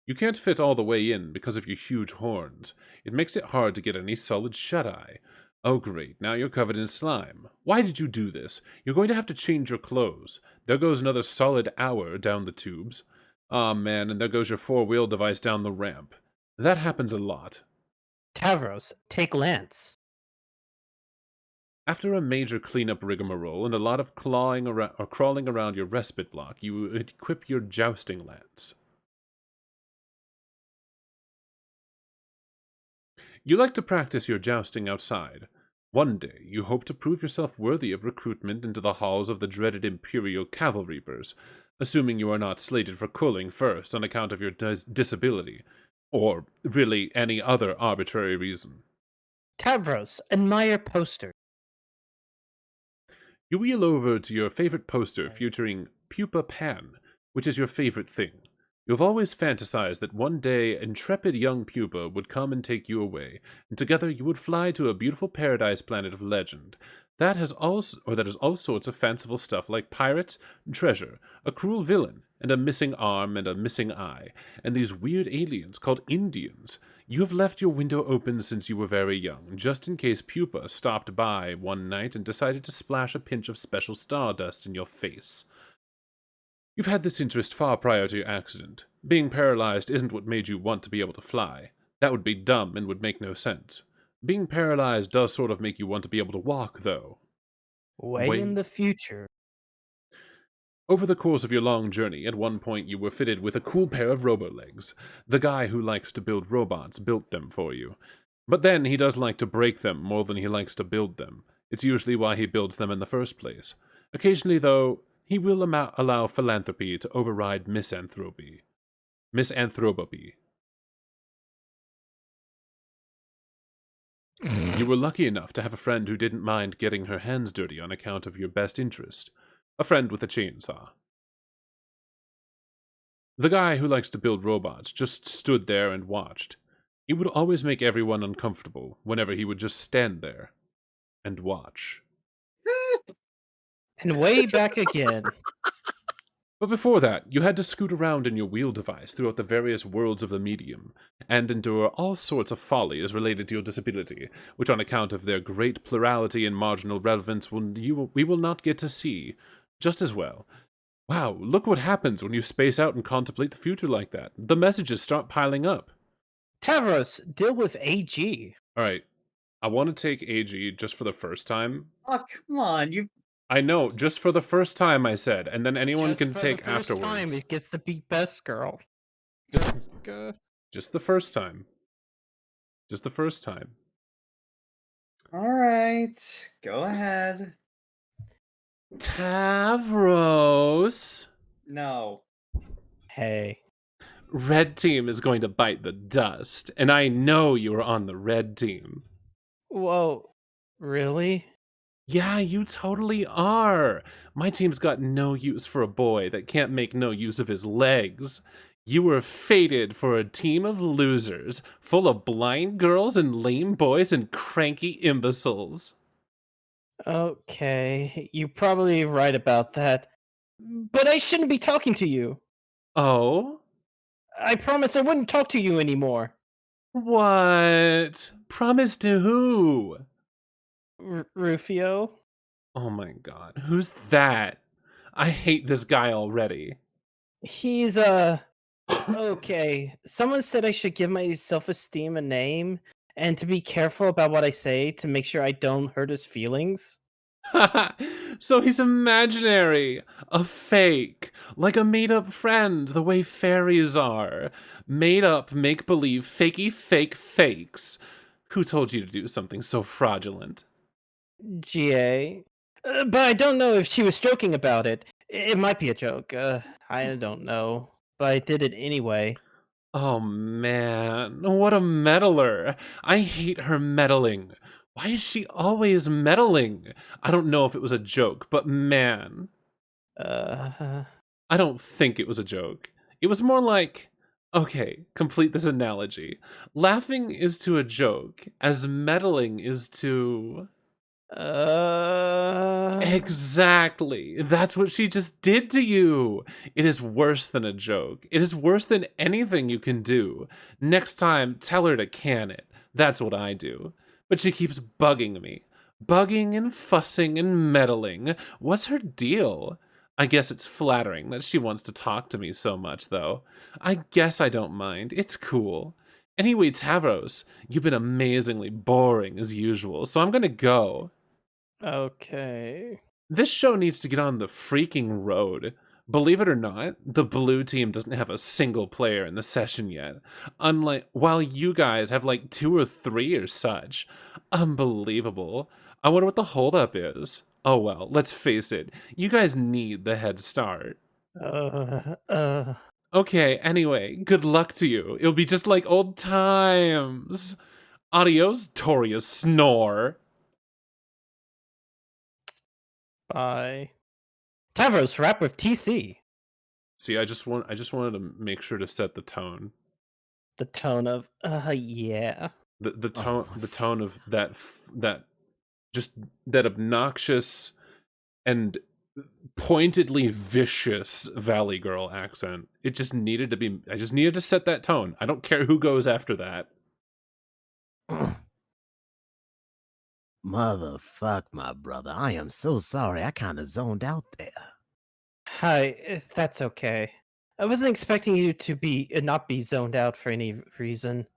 You can't fit all the way in because of your huge horns. It makes it hard to get any solid shut-eye. Oh great, now you're covered in slime. Why did you do this? You're going to have to change your clothes. There goes another solid hour down the tubes. Aw man, and there goes your four-wheel device down the ramp. That happens a lot. Tavros, take Lance. After a major cleanup rigmarole and a lot of crawling around your respite block, you equip your jousting lance. You like to practice your jousting outside. One day, you hope to prove yourself worthy of recruitment into the halls of the dreaded Imperial Cavalreapers, assuming you are not slated for culling first on account of your disability, or really any other arbitrary reason. Tavros, admire poster. You wheel over to your favorite poster featuring Pupa Pan, which is your favorite thing. You've always fantasized that one day intrepid young Pupa would come and take you away, and together you would fly to a beautiful paradise planet of legend. That is all sorts of fanciful stuff like pirates, treasure, a cruel villain, and a missing arm and a missing eye, and these weird aliens called Indians. You have left your window open since you were very young, just in case Pupa stopped by one night and decided to splash a pinch of special stardust in your face. You've had this interest far prior to your accident. Being paralyzed isn't what made you want to be able to fly. That would be dumb and would make no sense. Being paralyzed does sort of make you want to be able to walk, though. Way in the future. Over the course of your long journey, at one point you were fitted with a cool pair of robo-legs. The guy who likes to build robots built them for you. But then he does like to break them more than he likes to build them. It's usually why he builds them in the first place. Occasionally, though, he will allow philanthropy to override misanthropy. You were lucky enough to have a friend who didn't mind getting her hands dirty on account of your best interest. A friend with a chainsaw. The guy who likes to build robots just stood there and watched. He would always make everyone uncomfortable whenever he would just stand there and watch. And way back again. But before that, you had to scoot around in your wheel device throughout the various worlds of the medium, and endure all sorts of follies related to your disability, which on account of their great plurality and marginal relevance we will not get to see just as well. Wow, look what happens when you space out and contemplate the future like that. The messages start piling up. Tavros, deal with AG. Alright, I want to take AG just for the first time. Oh, come on. I know, just for the first time, I said, and then anyone Just can for take the first afterwards. time, it gets to be best girl. Just the first time. Just the first time. All right. Go ahead. Tavros! No. Hey. Red team is going to bite the dust, and I know you are on the red team. Whoa. Really? Yeah, you totally are. My team's got no use for a boy that can't make no use of his legs. You were fated for a team of losers, full of blind girls and lame boys and cranky imbeciles. Okay, you're probably right about that. But I shouldn't be talking to you. Oh? I promised I wouldn't talk to you anymore. What? Promise to who? Rufio? Oh my god, who's that? I hate this guy already. He's, okay. Someone said I should give my self-esteem a name and to be careful about what I say to make sure I don't hurt his feelings. So he's imaginary, a fake, like a made-up friend, the way fairies are. Made-up, make-believe, fakey fake fakes. Who told you to do something so fraudulent? GA. But I don't know if she was joking about it. It might be a joke. I don't know. But I did it anyway. Oh man, what a meddler. I hate her meddling. Why is she always meddling? I don't know if it was a joke, but man. I don't think it was a joke. It was more like, okay, complete this analogy. Laughing is to a joke, as meddling is to... Exactly. That's what she just did to you. It is worse than a joke. It is worse than anything you can do. Next time, tell her to can it. That's what I do. But she keeps bugging me. Bugging and fussing and meddling. What's her deal? I guess it's flattering that she wants to talk to me so much, though. I guess I don't mind. It's cool. Anyway, Tavros, you've been amazingly boring as usual, so I'm gonna go. Okay. This show needs to get on the freaking road. Believe it or not, the blue team doesn't have a single player in the session yet. While you guys have like 2 or 3 or such. Unbelievable. I wonder what the holdup is. Oh well, let's face it. You guys need the head start. Okay, anyway, good luck to you. It'll be just like old times. Adios, Toria Snore. Bye. Tavros, rap with TC. See, I just wanted to make sure to set the tone. The tone of, yeah. The tone of that obnoxious and pointedly vicious Valley Girl accent. It just needed to be. I just needed to set that tone. I don't care who goes after that. Motherfuck, my brother. I am so sorry. I kind of zoned out there. Hi, that's okay. I wasn't expecting you to not be zoned out for any reason.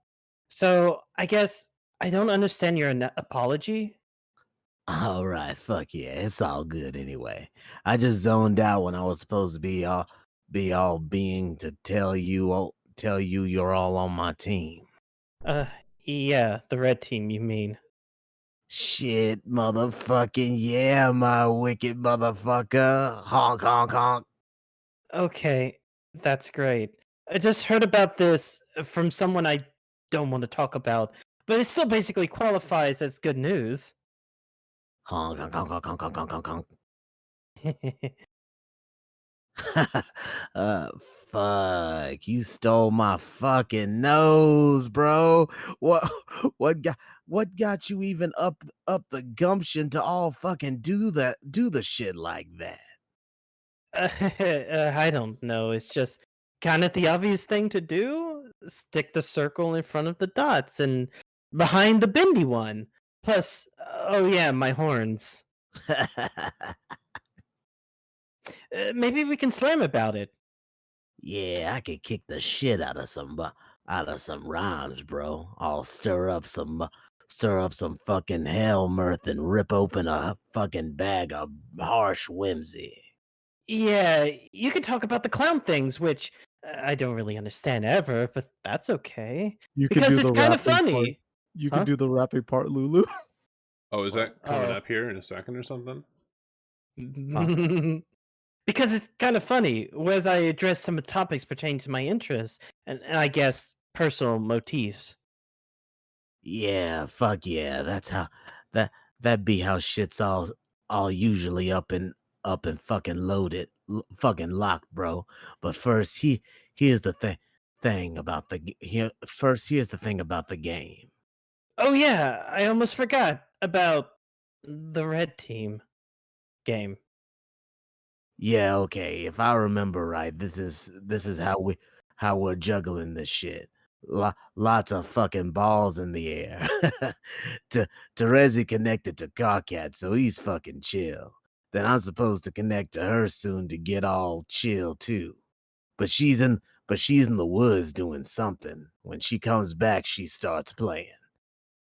So, I guess I don't understand your apology. All right, fuck yeah. It's all good anyway. I just zoned out when I was supposed to be all being to tell you you're all on my team. Yeah, the red team, you mean. Shit, motherfucking yeah, my wicked motherfucker. Honk, honk, honk. Okay, that's great. I just heard about this from someone I don't want to talk about, but it still basically qualifies as good news. Honk, honk, honk, honk, honk, honk, honk, honk. uh, fuck, you stole my fucking nose, bro. What, what got you even up the gumption to all fucking do the shit like that? I don't know. It's just kind of the obvious thing to do. Stick the circle in front of the dots and behind the bendy one. Plus, oh yeah, my horns. Maybe we can slam about it. Yeah, I could kick the shit out of some rhymes, bro. I'll stir up some fucking hell mirth and rip open a fucking bag of harsh whimsy. Yeah, you can talk about the clown things, which I don't really understand ever, but that's okay. You could Because do it's the kind of rapping part. funny. You Huh? could do the rapping part, Lulu. Oh, is that coming Oh. up here in a second or something? Because it's kind of funny, whereas I address some topics pertaining to my interests and I guess personal motifs. Yeah, fuck yeah. That's how that be how shit's all usually up and fucking loaded, fucking locked, bro. But first, here's the thing about here's the thing about the game. Oh yeah, I almost forgot about the red team game. Yeah, okay. If I remember right, this is how we're juggling this shit. Lots of fucking balls in the air. Terezi connected to Carcat, so he's fucking chill. Then I'm supposed to connect to her soon to get all chill too. But she's in the woods doing something. When she comes back, she starts playing.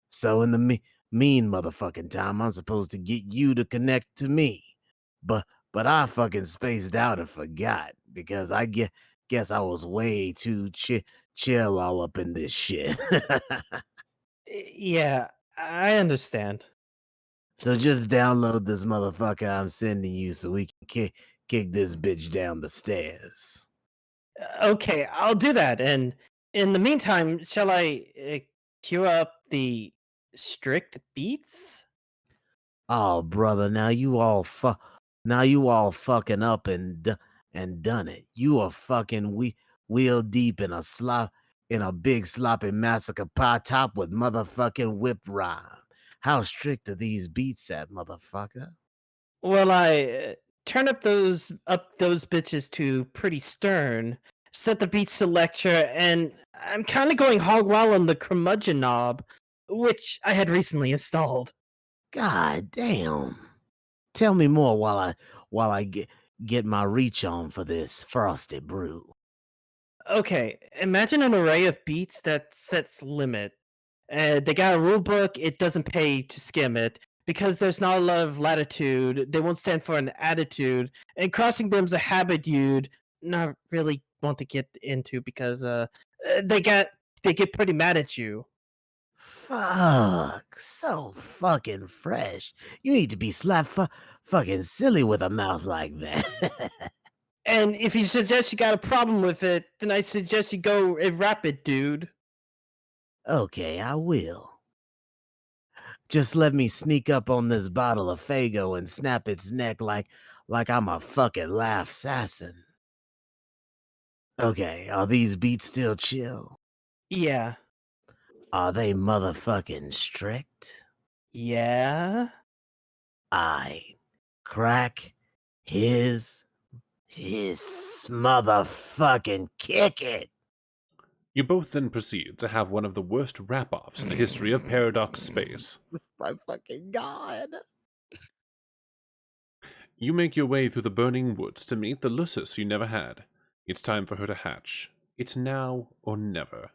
So in the mean motherfucking time, I'm supposed to get you to connect to me. But I fucking spaced out and forgot because guess I was way too chill all up in this shit. Yeah, I understand. So just download this motherfucker I'm sending you so we can kick this bitch down the stairs. Okay, I'll do that. And in the meantime, shall I cue up the strict beats? Oh, brother, now you all fucking up and done it. You are fucking wheel deep in a big sloppy massacre pie top with motherfucking whipped rhyme. How strict are these beats at, motherfucker? Well, I turn up those bitches to pretty stern, set the beats to lecture, and I'm kind of going hog wild on the curmudgeon knob, which I had recently installed. God damn. Tell me more while I get my reach on for this frosty brew. Okay, imagine an array of beats that sets limit. They got a rule book, it doesn't pay to skim it. Because there's not a lot of latitude, they won't stand for an attitude, and crossing them's a habit you'd not really want to get into because they get pretty mad at you. Fuck, so fucking fresh. You need to be slapped fucking silly with a mouth like that. And if you suggest you got a problem with it, then I suggest you go and rap it, dude. Okay, I will. Just let me sneak up on this bottle of Fago and snap its neck like I'm a fucking laugh assassin. Okay, are these beats still chill? Yeah. Are they motherfucking strict? Yeah? I crack his motherfucking kick it. You both then proceed to have one of the worst rap-offs in the history of Paradox Space. My fucking god. You make your way through the burning woods to meet the Lucis you never had. It's time for her to hatch. It's now or never.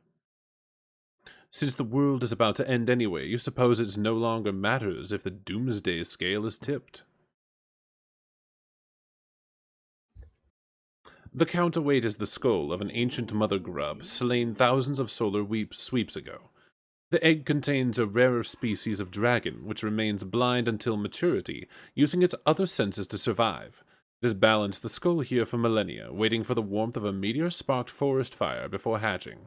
Since the world is about to end anyway, you suppose it no longer matters if the doomsday scale is tipped. The counterweight is the skull of an ancient mother grub slain thousands of solar sweeps ago. The egg contains a rarer species of dragon, which remains blind until maturity, using its other senses to survive. It has balanced the skull here for millennia, waiting for the warmth of a meteor-sparked forest fire before hatching.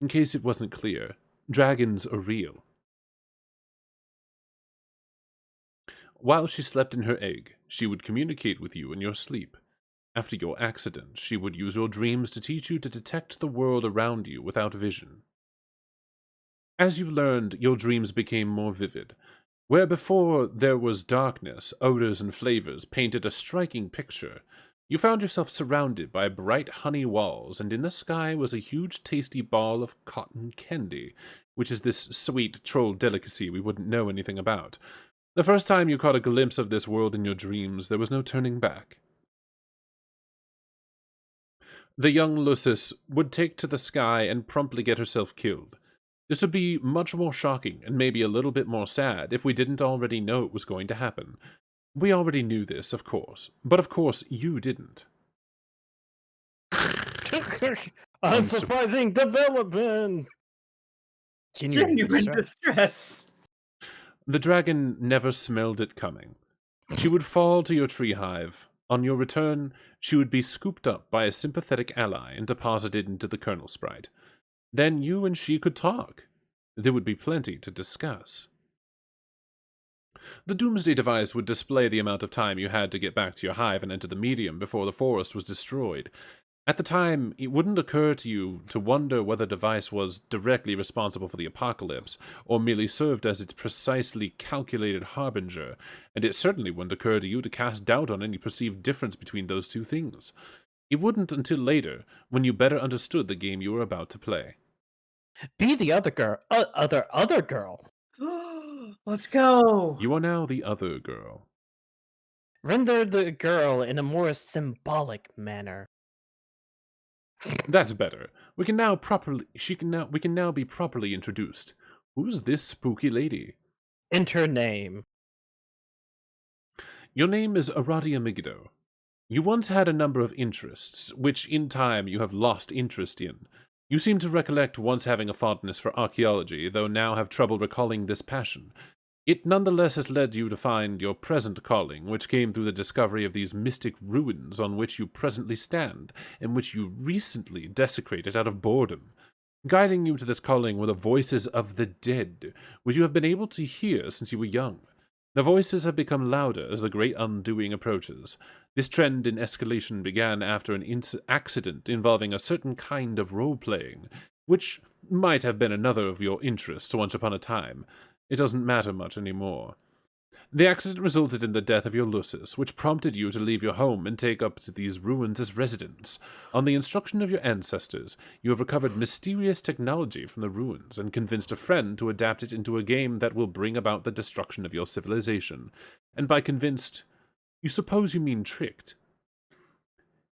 In case it wasn't clear, dragons are real. While she slept in her egg, she would communicate with you in your sleep. After your accident, she would use your dreams to teach you to detect the world around you without vision. As you learned, your dreams became more vivid. Where before there was darkness, odors and flavors painted a striking picture. You found yourself surrounded by bright honey walls, and in the sky was a huge tasty ball of cotton candy, which is this sweet troll delicacy we wouldn't know anything about. The first time you caught a glimpse of this world in your dreams, there was no turning back. The young Lucis would take to the sky and promptly get herself killed. This would be much more shocking and maybe a little bit more sad if we didn't already know it was going to happen. We already knew this, of course, but of course you didn't. Unsurprising development. Genuine distress. The dragon never smelled it coming. She would fall to your tree hive. On your return, she would be scooped up by a sympathetic ally and deposited into the kernel sprite. Then you and she could talk. There would be plenty to discuss. The Doomsday device would display the amount of time you had to get back to your hive and enter the medium before the forest was destroyed. At the time, it wouldn't occur to you to wonder whether the device was directly responsible for the apocalypse, or merely served as its precisely calculated harbinger, and it certainly wouldn't occur to you to cast doubt on any perceived difference between those two things. It wouldn't until later, when you better understood the game you were about to play. Be the other girl. Other girl. Let's go. You are now the other girl. Render the girl in a more symbolic manner. That's better. We can now be properly introduced. Who's this spooky lady? Enter name. Your name is Aradia Megiddo. You once had a number of interests, which in time you have lost interest in. You seem to recollect once having a fondness for archaeology, though now have trouble recalling this passion. It nonetheless has led you to find your present calling, which came through the discovery of these mystic ruins on which you presently stand, and which you recently desecrated out of boredom. Guiding you to this calling were the voices of the dead, which you have been able to hear since you were young. The voices have become louder as the great undoing approaches. This trend in escalation began after an accident involving a certain kind of role-playing, which might have been another of your interests once upon a time. It doesn't matter much anymore. The accident resulted in the death of your Lucis, which prompted you to leave your home and take up to these ruins as residence. On the instruction of your ancestors, you have recovered mysterious technology from the ruins and convinced a friend to adapt it into a game that will bring about the destruction of your civilization. And by convinced, you suppose you mean tricked.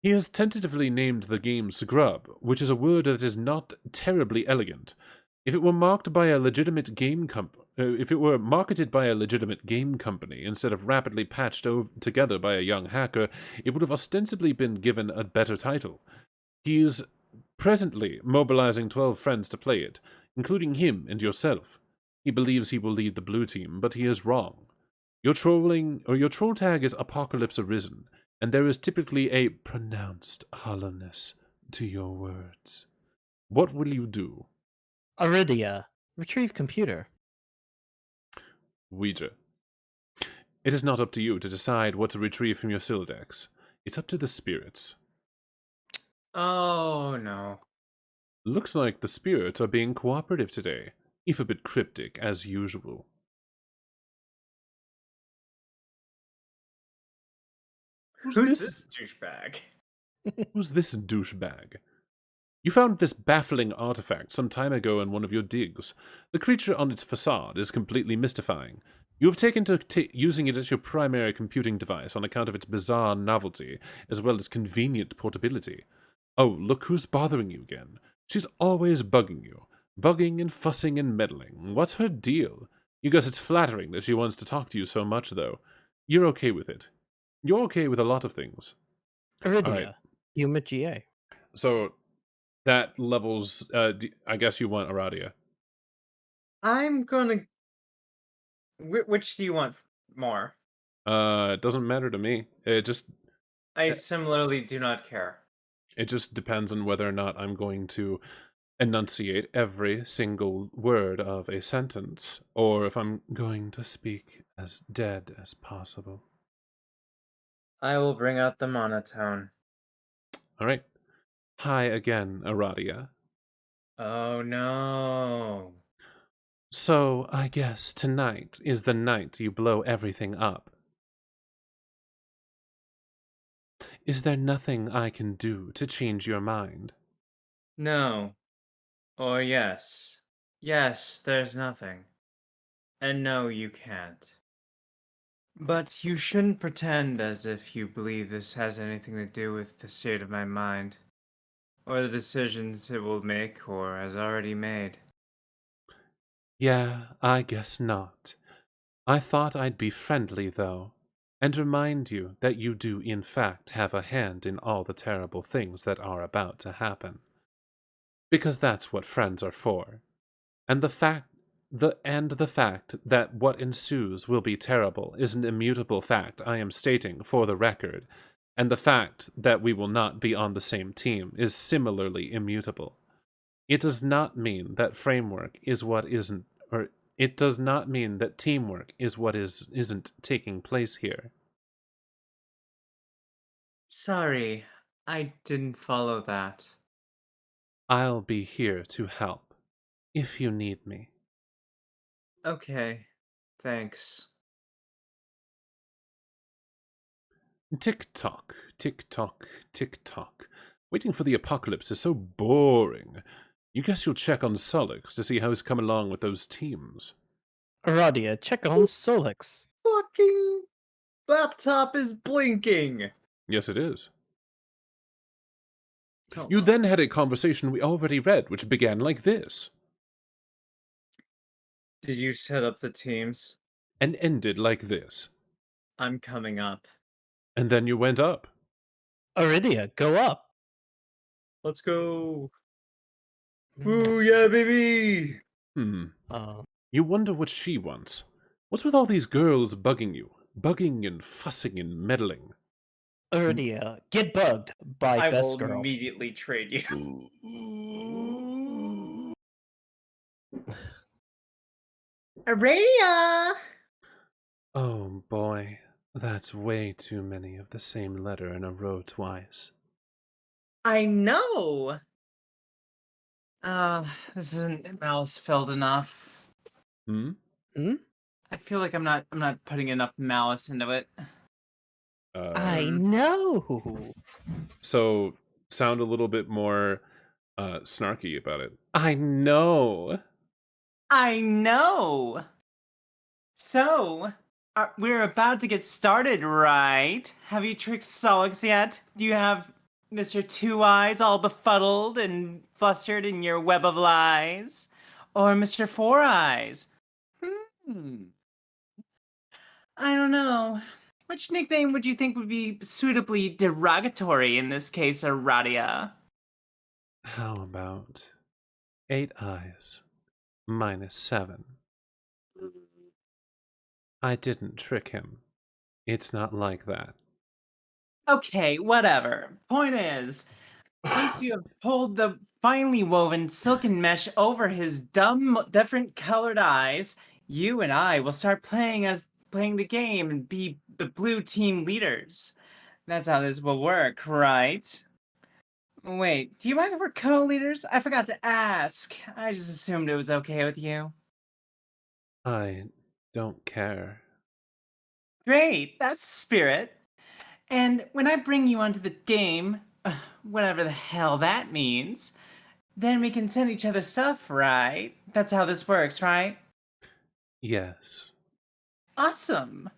He has tentatively named the game Scrub, which is a word that is not terribly elegant. If it were marketed by a legitimate game company instead of rapidly patched together by a young hacker, it would have ostensibly been given a better title. He is presently mobilizing 12 friends to play it, including him and yourself. He believes he will lead the blue team, but he is wrong. Your troll tag is Apocalypse Arisen, and there is typically a pronounced hollowness to your words. What will you do? Aridia. Retrieve computer. Ouija. It is not up to you to decide what to retrieve from your Sylladex. It's up to the spirits. Oh, no. Looks like the spirits are being cooperative today, if a bit cryptic as usual. Who's this douchebag? Who's this douchebag? You found this baffling artifact some time ago in one of your digs. The creature on its facade is completely mystifying. You have taken to using it as your primary computing device on account of its bizarre novelty, as well as convenient portability. Oh, look who's bothering you again. She's always bugging you. Bugging and fussing and meddling. What's her deal? You guess it's flattering that she wants to talk to you so much, though. You're okay with it. You're okay with a lot of things. Aridia. Right. Yuma GA. So, that levels, I guess you want Aradia. I'm gonna... Which do you want more? It doesn't matter to me. I similarly do not care. It just depends on whether or not I'm going to enunciate every single word of a sentence, or if I'm going to speak as dead as possible. I will bring out the monotone. All right. Hi again, Aradia. Oh no. So, I guess tonight is the night you blow everything up. Is there nothing I can do to change your mind? No. Or yes. Yes, there's nothing. And no, you can't. But you shouldn't pretend as if you believe this has anything to do with the state of my mind, or the decisions it will make or has already made. Yeah, I guess not. I thought I'd be friendly, though, and remind you that you do in fact have a hand in all the terrible things that are about to happen. Because that's what friends are for. And the fact that what ensues will be terrible is an immutable fact I am stating for the record, and the fact that we will not be on the same team is similarly immutable. It does not mean that framework is what isn't, or it does not mean that teamwork is what isn't taking place here. Sorry, I didn't follow that. I'll be here to help, if you need me. Okay, thanks. Tick-tock, tick-tock, tick-tock. Waiting for the apocalypse is so boring. You guess you'll check on Solix to see how he's come along with those teams. Aradia, check on Solix. Fucking laptop is blinking! Yes, it is. Hold You on. then had a conversation we already read, which began like this, Did you set up the teams? and ended like this. I'm coming up. And then you went up. Aradia, go up. Let's go! Ooh, yeah, baby! Uh, You wonder what she wants. What's with all these girls bugging you? Bugging and fussing and meddling. Aradia, get bugged by I Best will Girl. immediately trade you. Aradia! Oh boy, that's way too many of the same letter in a row twice. I know! This isn't mouse filled enough. Hmm? I feel like I'm not putting enough malice into it. I know. So sound a little bit more snarky about it. I know. I know! So, we're about to get started, right? Have you tricked Solix yet? Do you have Mr. Two Eyes all befuddled and flustered in your web of lies? Or Mr. Four Eyes? I don't know. Which nickname would you think would be suitably derogatory in this case, Aradia? How about 8 eyes minus 7? I didn't trick him. It's not like that. Okay, whatever. Point is, once you have pulled the finely woven silken mesh over his dumb, different colored eyes, you and I will start playing the game and be the blue team leaders. That's how this will work, right? Wait, do you mind if we're co-leaders? I forgot to ask. I just assumed it was okay with you. I don't care. Great, that's the spirit. And when I bring you onto the game, whatever the hell that means, then we can send each other stuff, right? That's how this works, right? Yes. Awesome.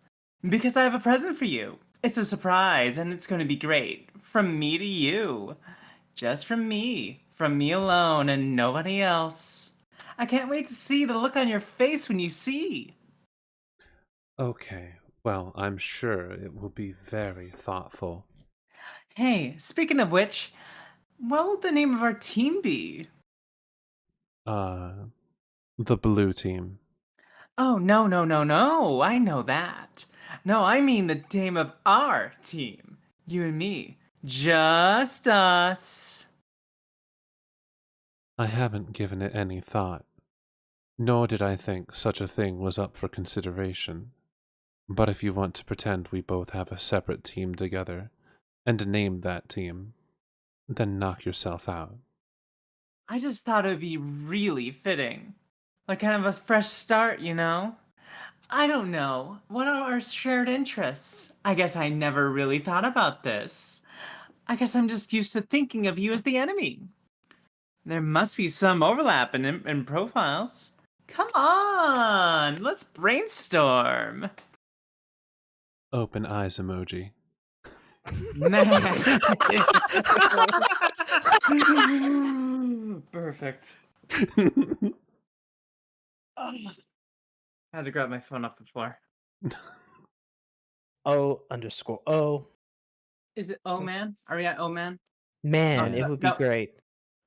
Because I have a present for you. It's a surprise and it's going to be great. From me to you. Just from me. From me alone and nobody else. I can't wait to see the look on your face when you see. Okay. Well, I'm sure it will be very thoughtful. Hey, speaking of which, what will the name of our team be? The blue team. Oh, no, no, no, no. I know that. No, I mean the name of our team. You and me. Just us. I haven't given it any thought, nor did I think such a thing was up for consideration. But if you want to pretend we both have a separate team together, and name that team, Then knock yourself out. I just thought it would be really fitting. Like kind of a fresh start, you know? I don't know. What are our shared interests? I guess I never really thought about this. I guess I'm just used to thinking of you as the enemy. There must be some overlap in profiles. Come on, let's brainstorm. Open eyes emoji. Perfect. I had to grab my phone off the floor. O_O. Is it Oh Man? Are we at Oh Man? Man, Oh, it would be no. great.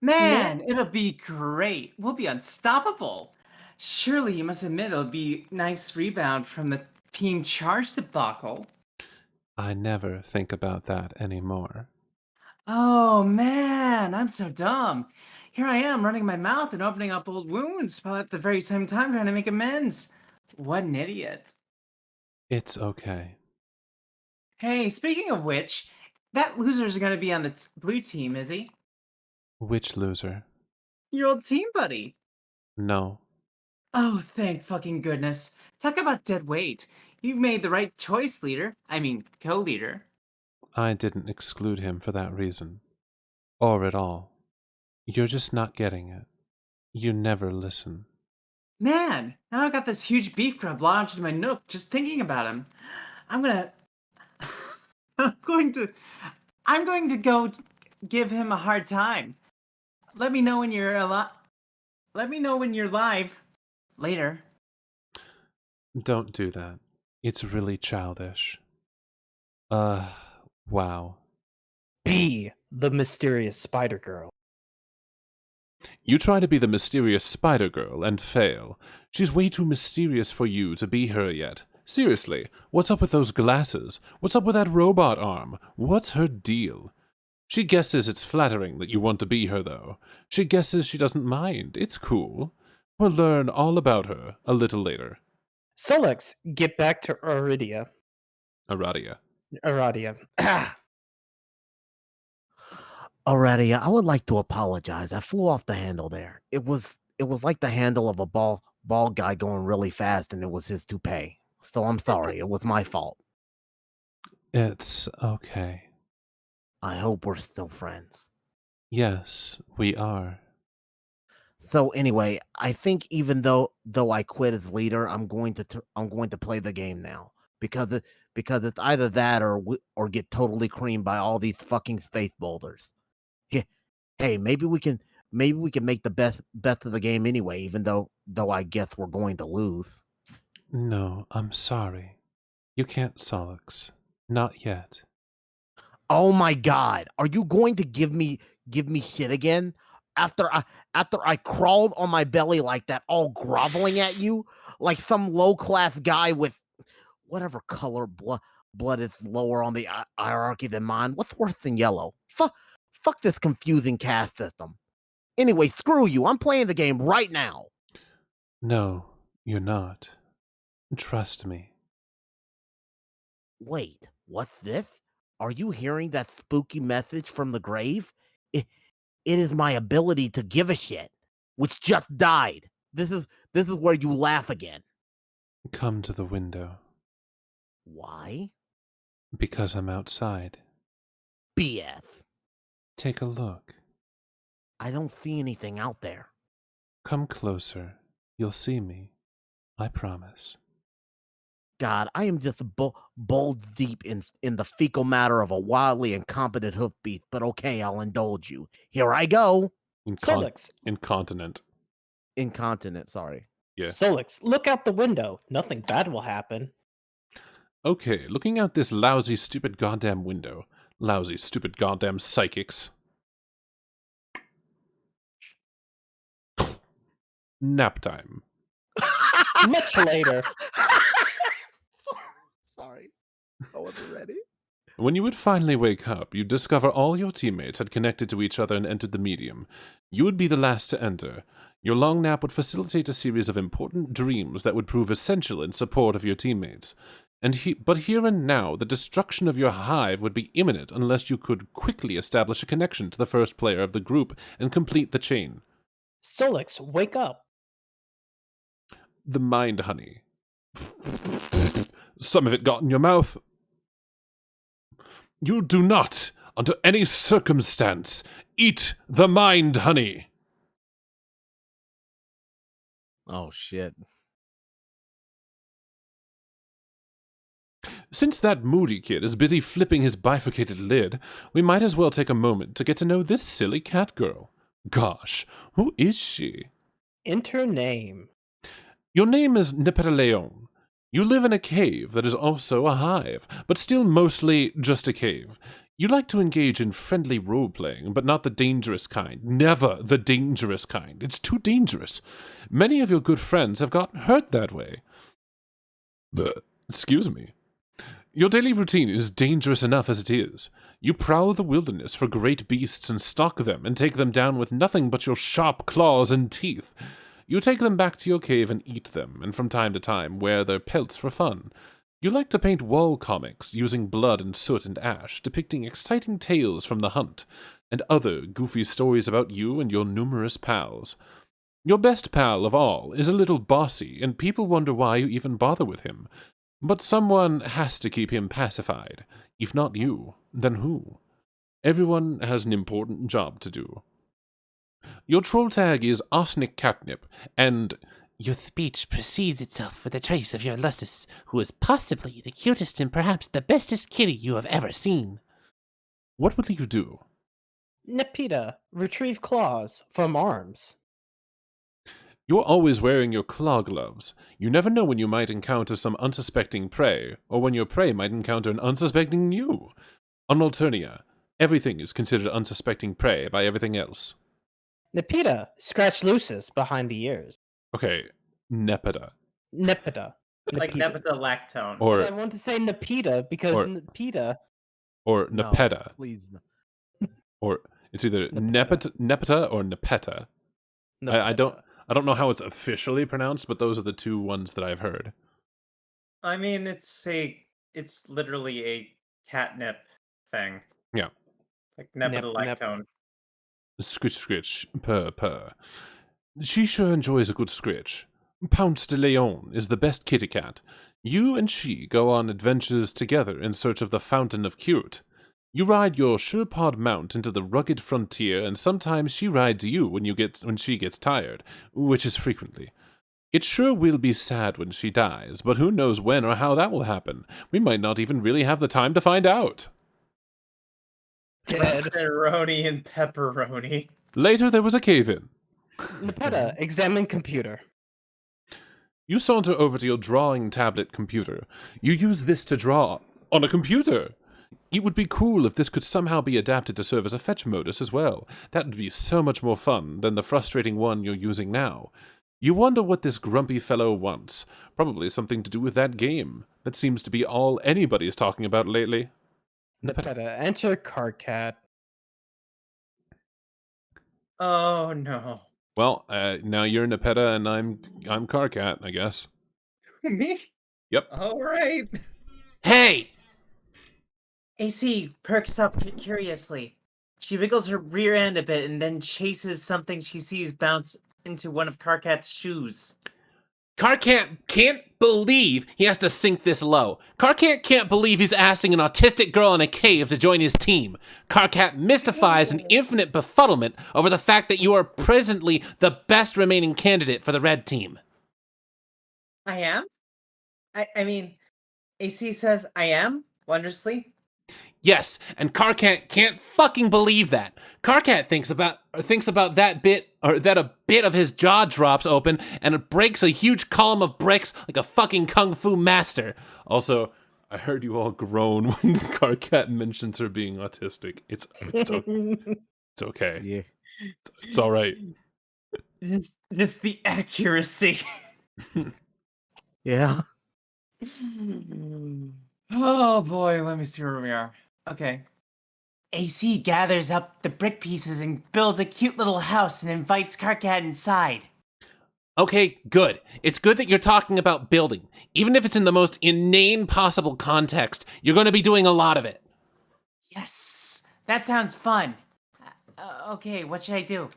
Man, it'll be great. We'll be unstoppable. Surely you must admit it'll be nice rebound from the team charge debacle. I never think about that anymore. Oh man, I'm so dumb. Here I am running my mouth and opening up old wounds while at the very same time trying to make amends. What an idiot. It's okay. Hey, speaking of which, that loser's gonna be on the blue team, is he? Which loser? Your old team buddy. No. Oh, thank fucking goodness. Talk about dead weight. You made the right choice, leader. I mean, co-leader. I didn't exclude him for that reason. Or at all. You're just not getting it. You never listen. Man, now I got this huge beef grub lodged in my nook just thinking about him. I'm gonna... I'm going to go give him a hard time. Let me know when you're Let me know when you're live. Later. Don't do that. It's really childish. Wow. Be the mysterious spider girl. You try to be the mysterious spider girl and fail. She's way too mysterious for you to be her yet. Seriously, what's up with those glasses? What's up with that robot arm? What's her deal? She guesses it's flattering that you want to be her, though. She guesses she doesn't mind. It's cool. We'll learn all about her a little later. Solex, get back to Aradia. Aradia. Alrighty, I would like to apologize. I flew off the handle there. It was like the handle of a ball guy going really fast, and it was his toupee. So I'm sorry. It was my fault. It's okay. I hope we're still friends. Yes, we are. So anyway, I think even though I quit as leader, I'm going to play the game now because it's either that or get totally creamed by all these fucking space boulders. Hey, maybe we can make the best of the game anyway, even though I guess we're going to lose. No, I'm sorry. You can't, Solix. Not yet. Oh my god, are you going to give me shit again? After I crawled on my belly like that, all groveling at you like some low-class guy with whatever color blood is lower on the hierarchy than mine. What's worse than yellow? Fuck this confusing caste system. Anyway, screw you. I'm playing the game right now. No, you're not. Trust me. Wait, what's this? Are you hearing that spooky message from the grave? It is my ability to give a shit, which just died. This is where you laugh again. Come to the window. Why? Because I'm outside. BS. Take a look. I don't see anything out there. Come closer. You'll see me. I promise. God, I am just bold deep in the fecal matter of a wildly incompetent hoofbeast, but okay, I'll indulge you. Here I go. Solix. Incontinent. Incontinent, sorry. Yeah. Solix, look out the window. Nothing bad will happen. Okay, looking out this lousy, stupid goddamn window. Lousy, stupid goddamn psychics. Nap time. Much later. Sorry. I wasn't ready. When you would finally wake up, you'd discover all your teammates had connected to each other and entered the medium. You would be the last to enter. Your long nap would facilitate a series of important dreams that would prove essential in support of your teammates. But here and now, the destruction of your hive would be imminent unless you could quickly establish a connection to the first player of the group and complete the chain. Solix, wake up. The mind honey. Some of it got in your mouth. You do not, under any circumstance, eat the mind honey. Oh shit. Since that moody kid is busy flipping his bifurcated lid, we might as well take a moment to get to know this silly cat girl. Gosh, who is she? Enter name. Your name is Nepetaleon. You live in a cave that is also a hive, but still mostly just a cave. You like to engage in friendly role-playing, but not the dangerous kind. Never the dangerous kind. It's too dangerous. Many of your good friends have gotten hurt that way. Excuse me. Your daily routine is dangerous enough as it is. You prowl the wilderness for great beasts and stalk them and take them down with nothing but your sharp claws and teeth. You take them back to your cave and eat them, and from time to time wear their pelts for fun. You like to paint wall comics using blood and soot and ash, depicting exciting tales from the hunt, and other goofy stories about you and your numerous pals. Your best pal of all is a little bossy, and people wonder why you even bother with him. But someone has to keep him pacified. If not you, then who? Everyone has an important job to do. Your troll tag is Arsenic Catnip, and Your speech precedes itself with a trace of your Lussus, who is possibly the cutest and perhaps the bestest kitty you have ever seen. what will you do? Nepeta, retrieve claws from arms. You're always wearing your claw gloves. You never know when you might encounter some unsuspecting prey, or when your prey might encounter an unsuspecting you. On Alternia, everything is considered unsuspecting prey by everything else. Nepeta, scratch Lucis behind the ears. Okay, Nepeta. Nepeta. Like Nepeta. Nepeta-lactone. Or I want to say Nepeta because or- Nepeta. or No, Nepeta. please. No. Or it's either Nepeta. Nepeta or Nepeta. I don't know how it's officially pronounced, but those are the two ones that I've heard. I mean, it's literally a catnip thing. Yeah. Like Nep- Nepeta-lactone. Scritch, scritch, purr, purr. She sure enjoys a good scritch. Pounce de Leon is the best kitty cat. You and she go on adventures together in search of the Fountain of Cute. You ride your Sherpod mount into the rugged frontier, and sometimes she rides you when she gets tired, which is frequently. It sure will be sad when she dies, but who knows when or how that will happen. We might not even really have the time to find out. Dead. Pepperoni and pepperoni. Later there was a cave-in. Nepeta, examine computer. You saunter over to your drawing tablet computer. You use this to draw on a computer. It would be cool if this could somehow be adapted to serve as a fetch modus as well. That would be so much more fun than the frustrating one you're using now. You wonder what this grumpy fellow wants. Probably something to do with that game. That seems to be all anybody's talking about lately. Nepeta, enter Carcat. Oh no. Well, now you're Nepeta and I'm Carcat, I guess. Me? Yep. All right. Hey! AC perks up curiously. She wiggles her rear end a bit and then chases something she sees bounce into one of Carcat's shoes. Carcat can't believe he has to sink this low. Carcat can't believe he's asking an autistic girl in a cave to join his team. Carcat mystifies in infinite befuddlement over the fact that you are presently the best remaining candidate for the red team. I am? I mean, AC says I am, wondrously. Yes, and Carcat can't fucking believe that. Carcat thinks about that bit, or that a bit of his jaw drops open and it breaks a huge column of bricks like a fucking kung fu master. Also, I heard you all groan when Carcat mentions her being autistic. It's okay. Yeah. It's all right. Just the accuracy. Yeah. Oh boy, let me see where we are. Okay. AC gathers up the brick pieces and builds a cute little house and invites Carcat inside. Okay, good. It's good that you're talking about building. Even if it's in the most inane possible context, you're going to be doing a lot of it. Yes, that sounds fun. Okay, what should I do?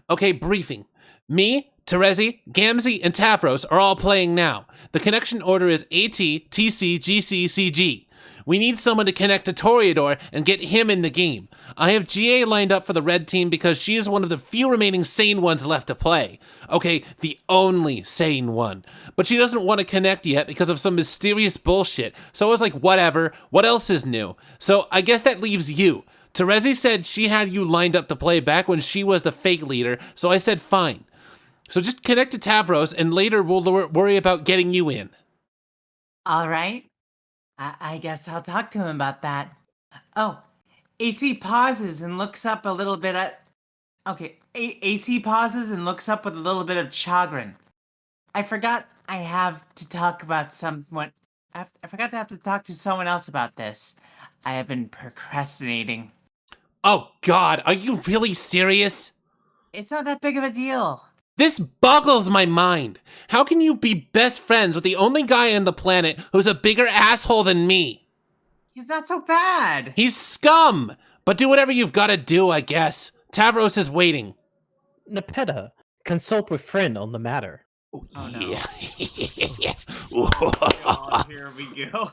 Okay, briefing. Me, Terezi, Gamzee, and Tavros are all playing now. The connection order is AT, TC, GC, CG. We need someone to connect to Toreador and get him in the game. I have GA lined up for the red team because she is one of the few remaining sane ones left to play. Okay, the only sane one. But she doesn't want to connect yet because of some mysterious bullshit. So I was like, whatever, what else is new? So I guess that leaves you. Terezi said she had you lined up to play back when she was the fake leader, so I said fine. So just connect to Tavros and later we'll worry about getting you in. All right. I guess I'll talk to him about that. Oh, AC pauses and looks up a little bit at... Okay, AC pauses and looks up with a little bit of chagrin. I forgot I have to talk about someone... I forgot to have to talk to someone else about this. I have been procrastinating. Oh God, are you really serious? It's not that big of a deal. This boggles my mind. How can you be best friends with the only guy on the planet who's a bigger asshole than me? He's not so bad. He's scum! But do whatever you've got to do, I guess. Tavros is waiting. Nepeta, consult with friend on the matter. Oh, no. Yeah. God, here we go.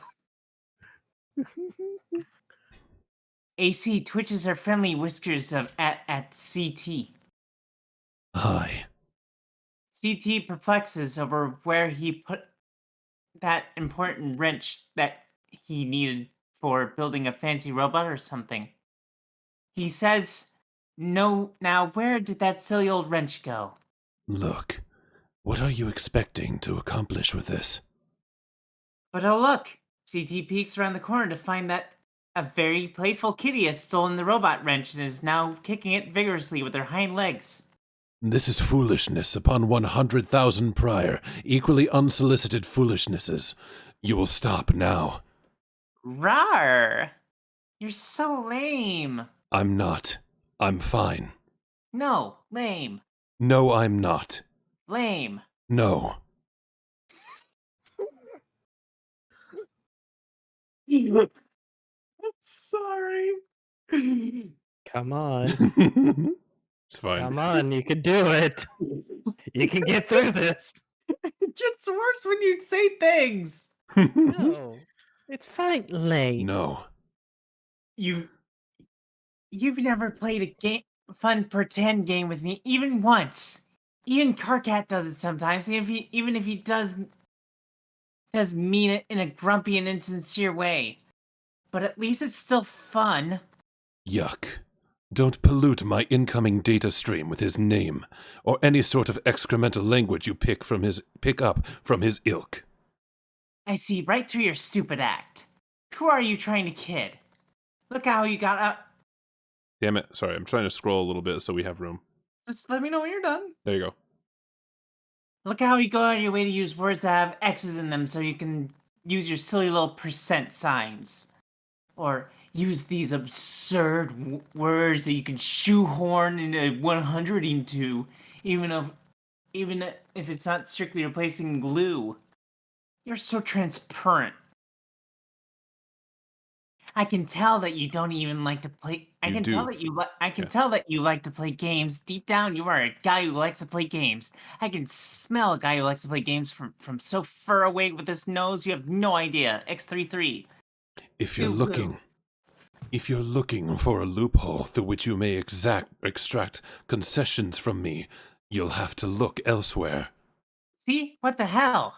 AC twitches her friendly whiskers at CT. Hi. CT perplexes over where he put that important wrench that he needed for building a fancy robot or something. He says, "No, now where did that silly old wrench go?" Look, what are you expecting to accomplish with this? But oh look, CT peeks around the corner to find that a very playful kitty has stolen the robot wrench and is now kicking it vigorously with her hind legs. This is foolishness upon 100,000 prior, equally unsolicited foolishnesses. You will stop now. Rawr! You're so lame. I'm not. I'm fine. No, lame. No, I'm not. Lame. No. I'm sorry. Come on. It's fine. Come on, you can do it. You can get through this. It gets worse when you say things. No, it's fine, Lane. No. You've never played a fun pretend game with me even once. Even Carcat does it sometimes, even if he does mean it in a grumpy and insincere way. But at least it's still fun. Yuck. Don't pollute my incoming data stream with his name, or any sort of excremental language you pick up from his ilk. I see right through your stupid act. Who are you trying to kid? Look how you got out. Damn it. Sorry, I'm trying to scroll a little bit so we have room. Just let me know when you're done. There you go. Look how you go out of your way to use words that have X's in them so you can use your silly little percent signs. Or use these absurd words that you can shoehorn into 100 into, even if it's not strictly replacing glue. You're so transparent. I can tell that you don't even like to play. I can tell that you like to play games. Deep down, you are a guy who likes to play games. I can smell a guy who likes to play games from so far away with his nose. You have no idea. X33. If you're looking for a loophole through which you may extract concessions from me, you'll have to look elsewhere. See? What the hell?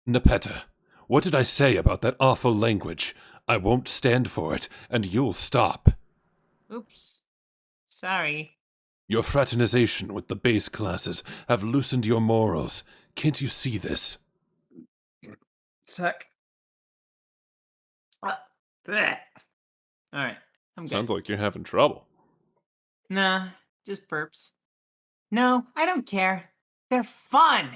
Nepeta, what did I say about that awful language? I won't stand for it, and you'll stop. Oops. Sorry. Your fraternization with the base classes have loosened your morals. Can't you see this? Suck. Alright, I'm good. Sounds like you're having trouble. Nah, just burps. No, I don't care. They're fun!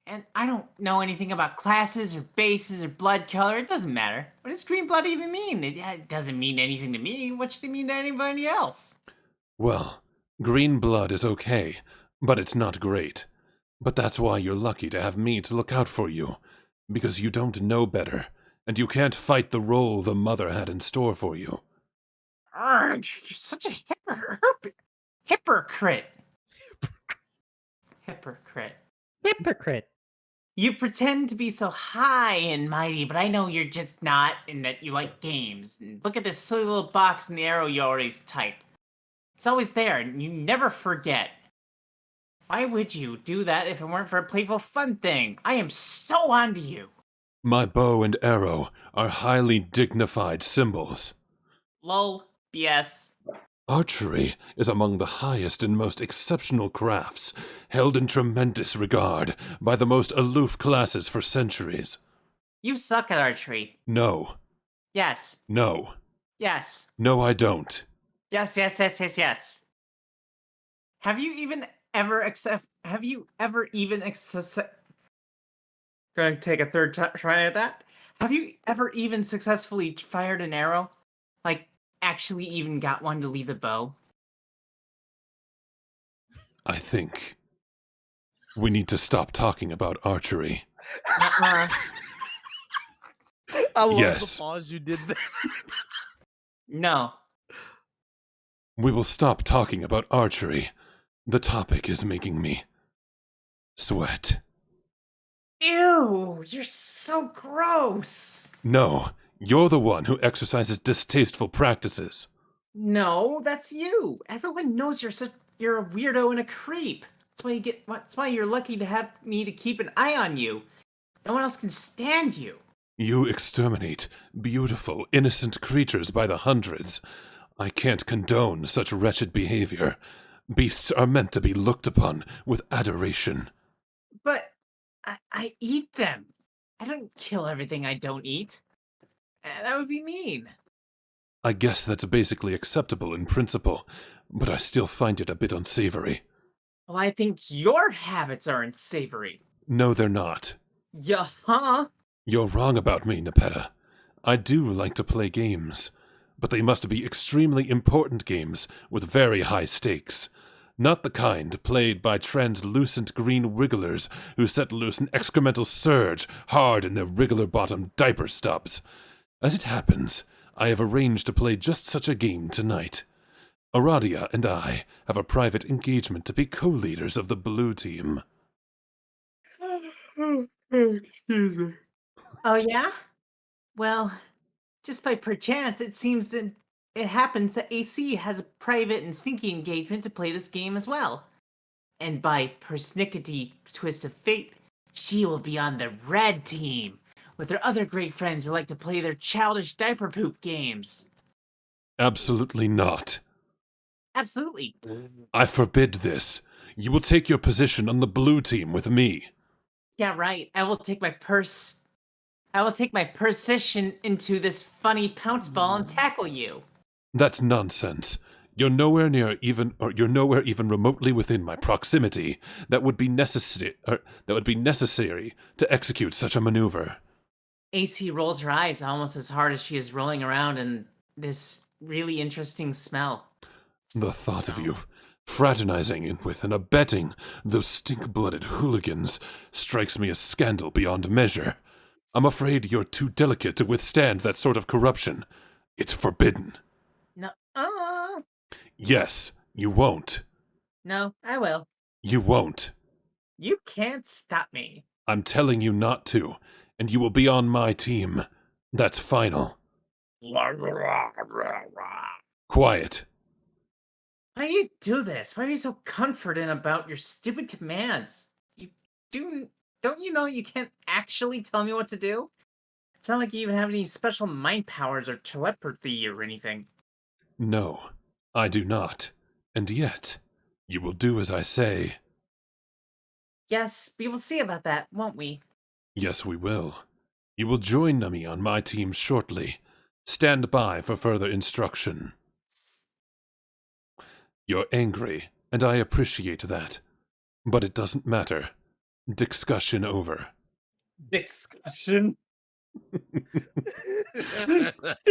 And I don't know anything about classes or bases or blood color. It doesn't matter. What does green blood even mean? It doesn't mean anything to me. What should it mean to anybody else? Well, green blood is okay, but it's not great. But that's why you're lucky to have me to look out for you. Because you don't know better, and you can't fight the role the mother had in store for you. You're such a hypocrite. Hypocrite. Hypocrite. You pretend to be so high and mighty, but I know you're just not, and that you like games. And look at this silly little box and the arrow you always type. It's always there, and you never forget. Why would you do that if it weren't for a playful fun thing? I am so onto you. My bow and arrow are highly dignified symbols. Lol. BS. Archery is among the highest and most exceptional crafts, held in tremendous regard by the most aloof classes for centuries. You suck at archery. No. Yes. No. Yes. No, I don't. Yes. Have you ever Going to take a third try at that? Have you ever even successfully fired an arrow? Like, actually even got one to leave the bow? I think we need to stop talking about archery. Uh-uh. I love Yes. the pause you did there. No. We will stop talking about archery. The topic is making me sweat. Ew, you're so gross. No, you're the one who exercises distasteful practices. No, that's you. Everyone knows you're a weirdo and a creep. That's why you're lucky to have me to keep an eye on you. No one else can stand you. You exterminate beautiful, innocent creatures by the hundreds. I can't condone such wretched behavior. Beasts are meant to be looked upon with adoration. But I eat them. I don't kill everything I don't eat. That would be mean. I guess that's basically acceptable in principle, but I still find it a bit unsavory. Well, I think your habits are unsavory. No, they're not. Yeah-huh. You're wrong about me, Nepeta. I do like to play games, but they must be extremely important games with very high stakes. Not the kind played by translucent green wrigglers who set loose an excremental surge hard in their wriggler-bottomed diaper stubs. As it happens, I have arranged to play just such a game tonight. Aradia and I have a private engagement to be co-leaders of the blue team. Excuse me. Oh, yeah? Well, just by perchance, it seems that it happens that AC has a private and sneaky engagement to play this game as well. And by persnickety twist of fate, she will be on the red team with her other great friends who like to play their childish diaper poop games. Absolutely not. Absolutely. I forbid this. You will take your position on the blue team with me. Yeah, right. I will take my position into this funny pounce ball and tackle you. That's nonsense. You're nowhere even remotely within my proximity that would be necessary to execute such a maneuver. AC rolls her eyes almost as hard as she is rolling around in this really interesting smell. The thought of you fraternizing with and abetting those stink-blooded hooligans strikes me as scandal beyond measure. I'm afraid you're too delicate to withstand that sort of corruption. It's forbidden. No. Yes, you won't. No, I will. You won't. You can't stop me. I'm telling you not to, and you will be on my team. That's final. Quiet. Why do you do this? Why are you so confident about your stupid commands? Don't you know you can't actually tell me what to do? It's not like you even have any special mind powers or telepathy or anything. No, I do not. And yet, you will do as I say. Yes, we will see about that, won't we? Yes, we will. You will join me on my team shortly. Stand by for further instruction. You're angry, and I appreciate that. But it doesn't matter. Discussion over. Discussion?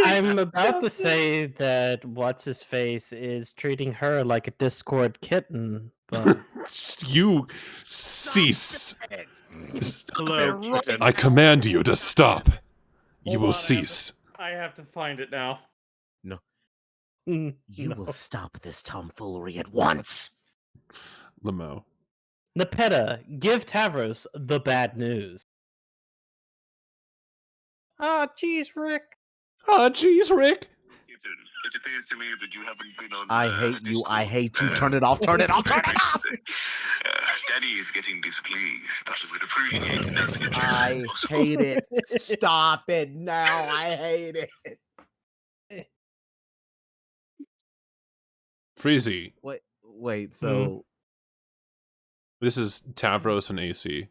I'm about to say that what's his face is treating her like a Discord kitten, but You cease. Hello, kitten. I command you to stop. You Hold will on, cease. I have to find it now. You no. will stop this tomfoolery at once. Lamo. Nepeta, give Tavros the bad news. Ah, jeez, Rick. Ah, jeez, Rick. It appears to me that you haven't been on. I hate you. I hate you. Turn it off. Turn it off. Turn it off. Daddy is getting displeased. I would appreciate this. I hate it. Stop it now. I hate it. Freezy. Wait. So, This is Tavros and AC.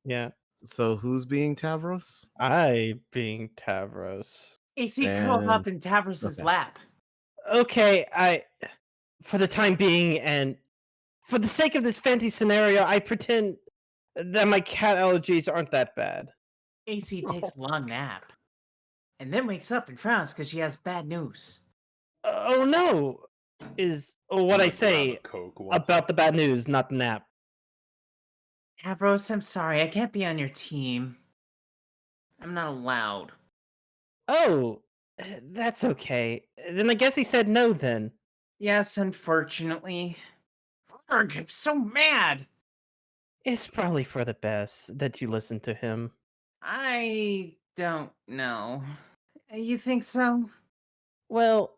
Yeah, so who's being Tavros? I being Tavros. AC curled up And- in Tavros's okay. lap. Okay, for the time being, and for the sake of this fantasy scenario, I pretend that my cat allergies aren't that bad. AC takes a long nap. And then wakes up and frowns because she has bad news. Oh no, is what I say about the bad news, not the nap. Tavros, I'm sorry, I can't be on your team. I'm not allowed. Oh, that's okay. Then I guess he said no then. Yes, unfortunately. Arg, I'm so mad! It's probably for the best that you listen to him. I don't know. You think so? Well,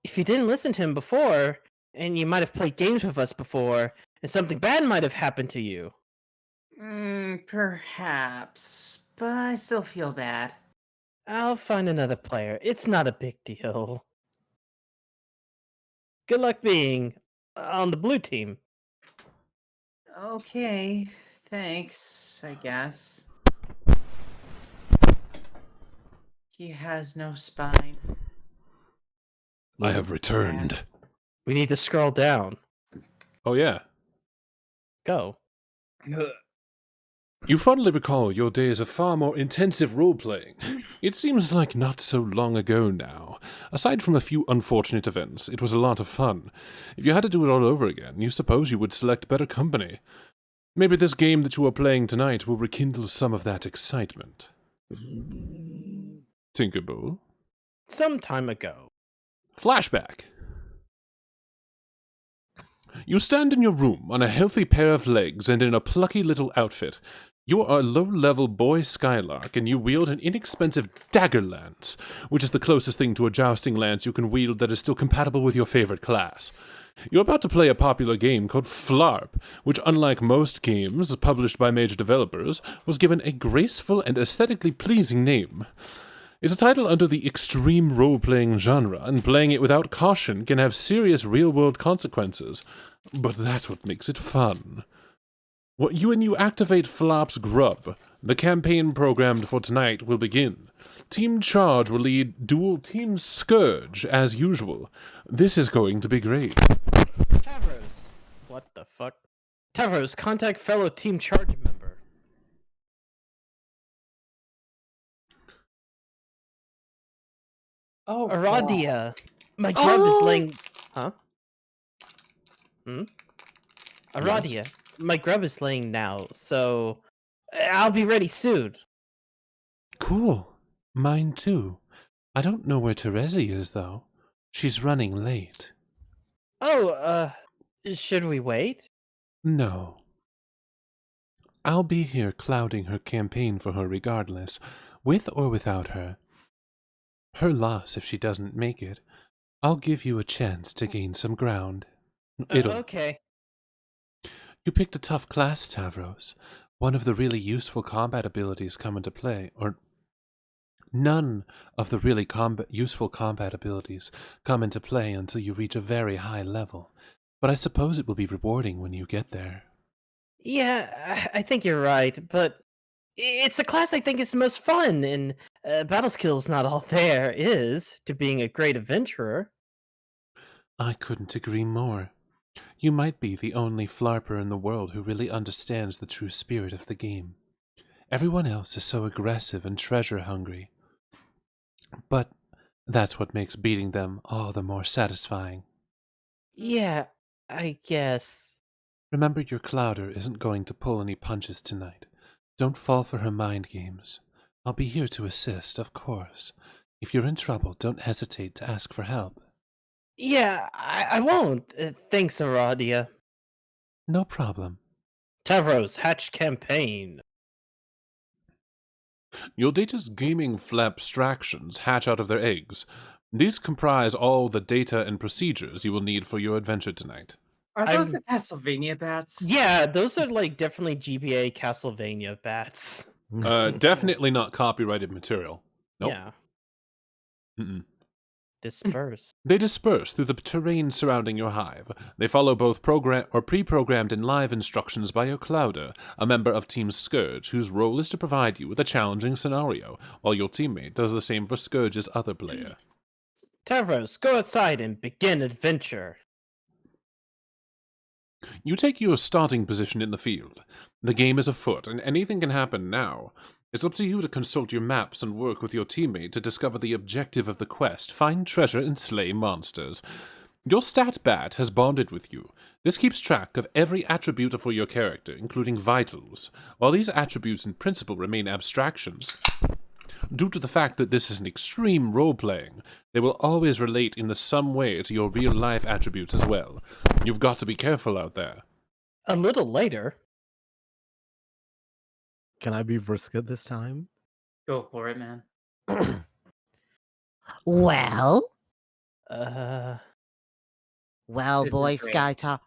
if you didn't listen to him before, and you might have played games with us before, and something bad might have happened to you. Perhaps. But I still feel bad. I'll find another player. It's not a big deal. Good luck being on the blue team. Okay, thanks, I guess. He has no spine. I have returned. We need to scroll down. Oh, yeah. Go. You fondly recall your days of far more intensive role-playing. It seems like not so long ago now. Aside from a few unfortunate events, it was a lot of fun. If you had to do it all over again, you suppose you would select better company. Maybe this game that you are playing tonight will rekindle some of that excitement. Tinkerbell. Some time ago. Flashback. You stand in your room on a healthy pair of legs and in a plucky little outfit. You are a low-level boy Skylark, and you wield an inexpensive dagger lance, which is the closest thing to a jousting lance you can wield that is still compatible with your favorite class. You're about to play a popular game called Flarp, which, unlike most games published by major developers, was given a graceful and aesthetically pleasing name. It's a title under the extreme role-playing genre, and playing it without caution can have serious real-world consequences. But that's what makes it fun. When you activate Flop's grub, the campaign programmed for tonight will begin. Team Charge will lead dual Team Scourge, as usual. This is going to be great. Tavros. What the fuck? Tavros, contact fellow Team Charge member. Oh, Aradia. My grub is laying... Huh? Aradia. My grub is laying now, so... I'll be ready soon. Cool. Mine too. I don't know where Terezi is, though. She's running late. Oh, should we wait? No. I'll be here clouding her campaign for her regardless, with or without her. Her loss if she doesn't make it. I'll give you a chance to gain some ground. Okay. You picked a tough class, Tavros. One of the really useful combat abilities come into play, or none of the really useful combat abilities come into play until you reach a very high level. But I suppose it will be rewarding when you get there. Yeah, I think you're right, but it's a class I think is the most fun, and battle skill's not all there is to being a great adventurer. I couldn't agree more. You might be the only flarper in the world who really understands the true spirit of the game. Everyone else is so aggressive and treasure-hungry. But that's what makes beating them all the more satisfying. Yeah, I guess. Remember, your Clouder isn't going to pull any punches tonight. Don't fall for her mind games. I'll be here to assist, of course. If you're in trouble, don't hesitate to ask for help. Yeah, I won't. Thanks, Aradia. No problem. Tavros, hatch campaign. Your data's gaming flabstractions hatch out of their eggs. These comprise all the data and procedures you will need for your adventure tonight. Are those I'm- the Castlevania bats? Yeah, those are like definitely GBA Castlevania bats. Definitely not copyrighted material. Nope. Yeah, Mm-mm. disperse. They disperse through the terrain surrounding your hive. They follow both pre-programmed and live instructions by your Clouder, a member of Team Scourge, whose role is to provide you with a challenging scenario, while your teammate does the same for Scourge's other player. Tavros, go outside and begin adventure. You take your starting position in the field. The game is afoot, and anything can happen now. It's up to you to consult your maps and work with your teammate to discover the objective of the quest, find treasure, and slay monsters. Your stat bat has bonded with you. This keeps track of every attribute for your character, including vitals. While these attributes in principle remain abstractions, due to the fact that this is an extreme role-playing, they will always relate in some way to your real-life attributes as well. You've got to be careful out there. A little later. Can I be Vriska this time? Go for it, man. Well, Uh, well, This is boy, great. Skytar.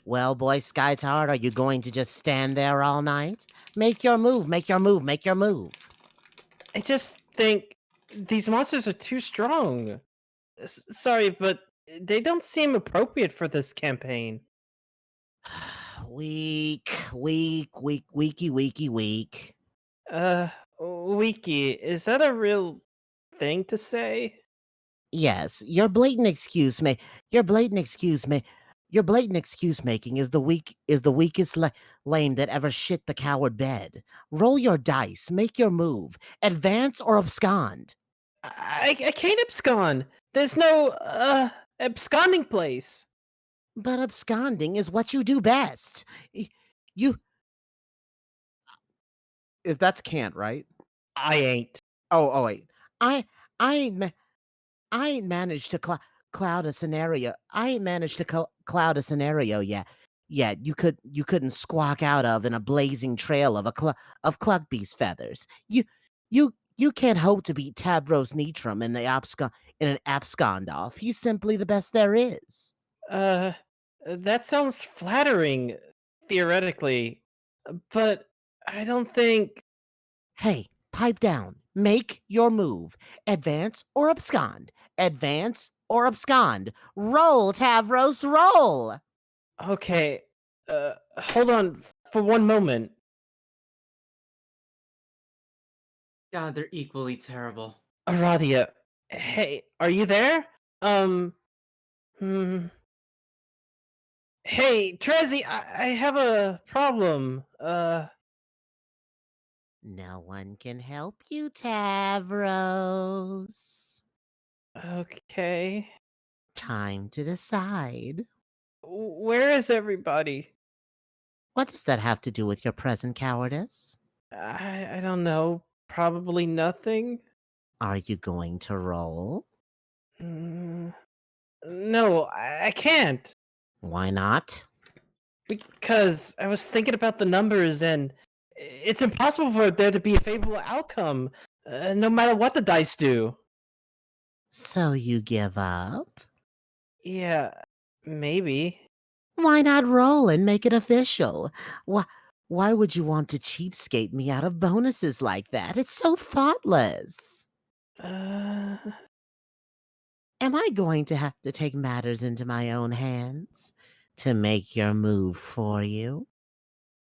Well, boy, Skytard, are you going to just stand there all night? Make your move, make your move, make your move. I just think these monsters are too strong. Sorry, but they don't seem appropriate for this campaign. Weak, weak. Wiki, is that a real thing to say? Yes, your blatant excuse making is the weakest lame that ever shit the coward bed. Roll your dice, make your move, advance or abscond. I can't abscond. There's no absconding place. But absconding is what you do best. You That's can't, right? I ain't. Oh wait. I ain't managed to cloud a scenario. I ain't managed to cloud a scenario yet. Yet you couldn't squawk out of in a blazing trail of of Clugbeast feathers. You can't hope to beat Tabros Nitram in an abscond off. He's simply the best there is. That sounds flattering, theoretically, but I don't think. Hey, pipe down. Make your move. Advance or abscond. Advance or abscond. Roll, Tavros, roll. Okay, hold on for one moment. God, they're equally terrible. Aradia, hey, are you there? Hey, Trezzy, I have a problem. No one can help you, Tavros. Okay. Time to decide. Where is everybody? What does that have to do with your present cowardice? I don't know. Probably nothing. Are you going to roll? No, I can't. Why not? Because I was thinking about the numbers and it's impossible for there to be a favorable outcome, no matter what the dice do. So you give up? Yeah, maybe. Why not roll and make it official? Why would you want to cheapskate me out of bonuses like that? It's so thoughtless. Uh, Am I going to have to take matters into my own hands to make your move for you?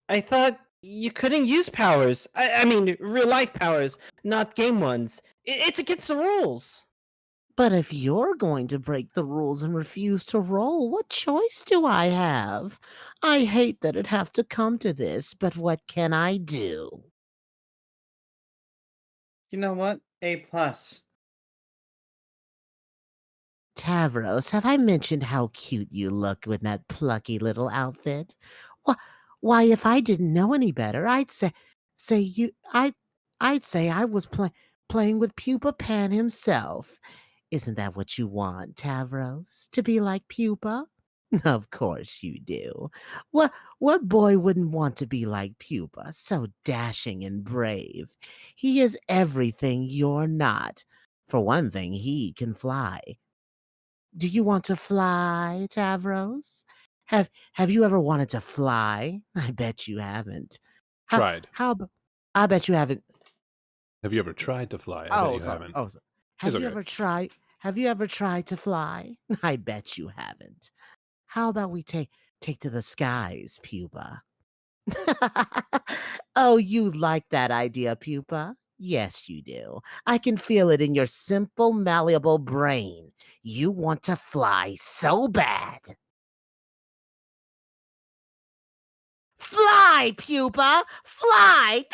I thought you couldn't use powers. I mean, real life powers, not game ones. It's against the rules. But if you're going to break the rules and refuse to roll, what choice do I have? I hate that it'd have to come to this, but what can I do? You know what? A+. Tavros, have I mentioned how cute you look with that plucky little outfit? Why, why, if I didn't know any better, I'd say I was playing with Pupa Pan himself. Isn't that what you want, Tavros? To be like Pupa? Of course you do. What boy wouldn't want to be like Pupa? So dashing and brave. He is everything you're not. For one thing, he can fly. Do you want to fly, Tavros? Have you ever wanted to fly? I bet you haven't. Tried. I bet you haven't. Have you ever tried to fly? I bet you sorry. haven't. Oh, sorry. Have It's you okay. ever tried? Have you ever tried to fly? I bet you haven't. How about we take to the skies, Pupa? Oh, you like that idea, Pupa? Yes, you do. I can feel it in your simple, malleable brain. You want to fly so bad. Fly, Pupa! Fly!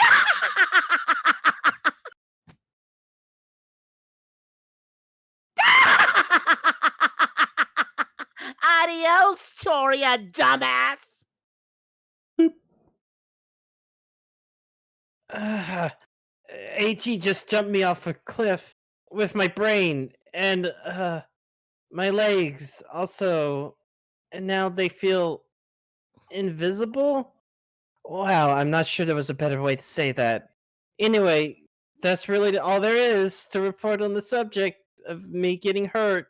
Adios, Toria, dumbass! AG just jumped me off a cliff with my brain and my legs also, and now they feel invisible. Wow, I'm not sure there was a better way to say that. Anyway, that's really all there is to report on the subject of me getting hurt.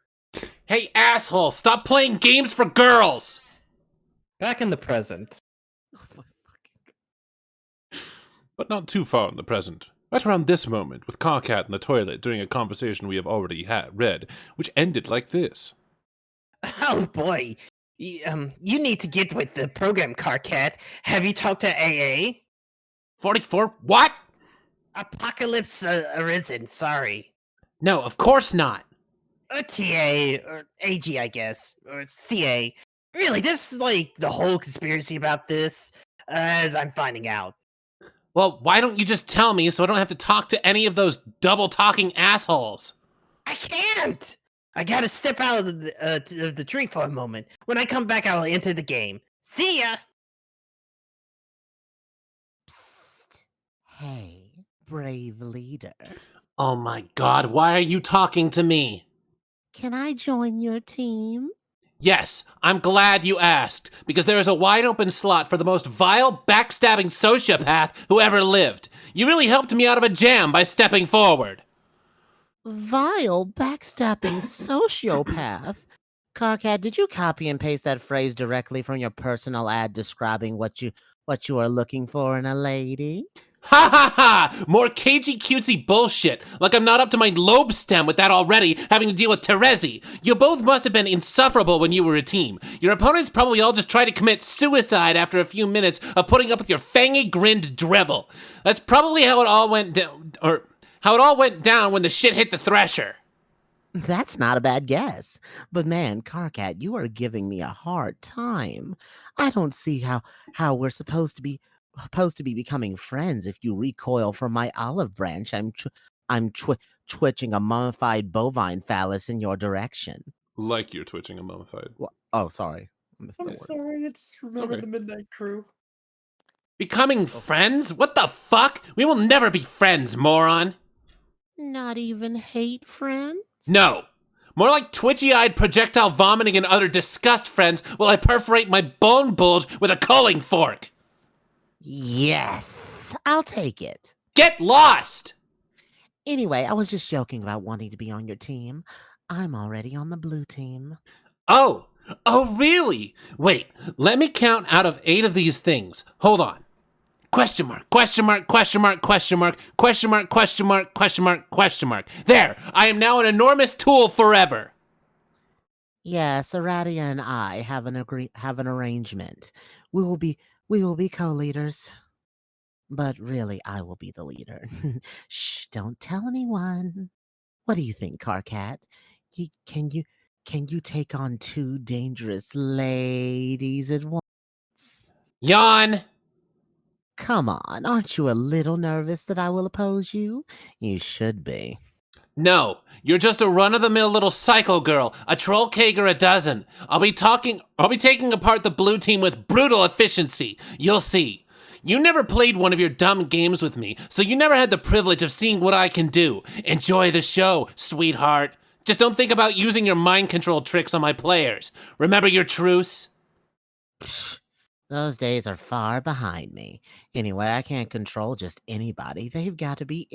Hey, asshole, stop playing games for girls! Back in the present. But not too far in the present. Right around this moment, with Carcat in the toilet during a conversation we have already read, which ended like this. Oh boy. You need to get with the program, Carcat. Have you talked to AA? 44? What? Apocalypse Arisen, sorry. No, of course not. Or TA, or AG, I guess, or CA. Really, this is like the whole conspiracy about this, as I'm finding out. Well, why don't you just tell me so I don't have to talk to any of those double-talking assholes? I can't! I gotta step out of the tree for a moment. When I come back, I'll enter the game. See ya! Psst. Hey, brave leader. Oh my god, why are you talking to me? Can I join your team? Yes, I'm glad you asked, because there is a wide open slot for the most vile, backstabbing sociopath who ever lived. You really helped me out of a jam by stepping forward. Vile, backstabbing sociopath. Carcat, did you copy and paste that phrase directly from your personal ad describing what you are looking for in a lady? Ha ha ha! More cagey cutesy bullshit. Like I'm not up to my lobe stem with that already, having to deal with Terezi. You both must have been insufferable when you were a team. Your opponents probably all just tried to commit suicide after a few minutes of putting up with your fangy grinned drivel. That's probably how it all went down, or how it all went down when the shit hit the thresher. That's not a bad guess. But man, Carcat, you are giving me a hard time. I don't see how we're supposed to be becoming friends if you recoil from my olive branch. I'm twitching a mummified bovine phallus in your direction. Like you're twitching a mummified. Oh, sorry. I missed I'm the word. sorry, I just remembered okay. the Midnight Crew. Becoming friends? What the fuck? We will never be friends, moron. Not even hate friends? No. More like twitchy-eyed projectile vomiting and utter disgust friends while I perforate my bone bulge with a culling fork. Yes, I'll take it. Get lost! Anyway, I was just joking about wanting to be on your team. I'm already on the blue team. Oh, really? Wait, let me count out of 8 of these things. Hold on. Question mark, question mark, question mark, question mark, question mark, question mark, question mark, question mark. There, I am now an enormous tool forever. Yes, Aradia and I have an arrangement. We will be co-leaders. But really, I will be the leader. Shh, don't tell anyone. What do you think, Carcat? Can you take on 2 dangerous ladies at once? Yawn. Come on, aren't you a little nervous that I will oppose you? You should be. No, you're just a run-of-the-mill little cycle girl, a troll cake or a dozen. I'll be taking apart the blue team with brutal efficiency. You'll see. You never played one of your dumb games with me, so you never had the privilege of seeing what I can do. Enjoy the show, sweetheart. Just don't think about using your mind control tricks on my players. Remember your truce? Those days are far behind me. Anyway, I can't control just anybody. They've got to be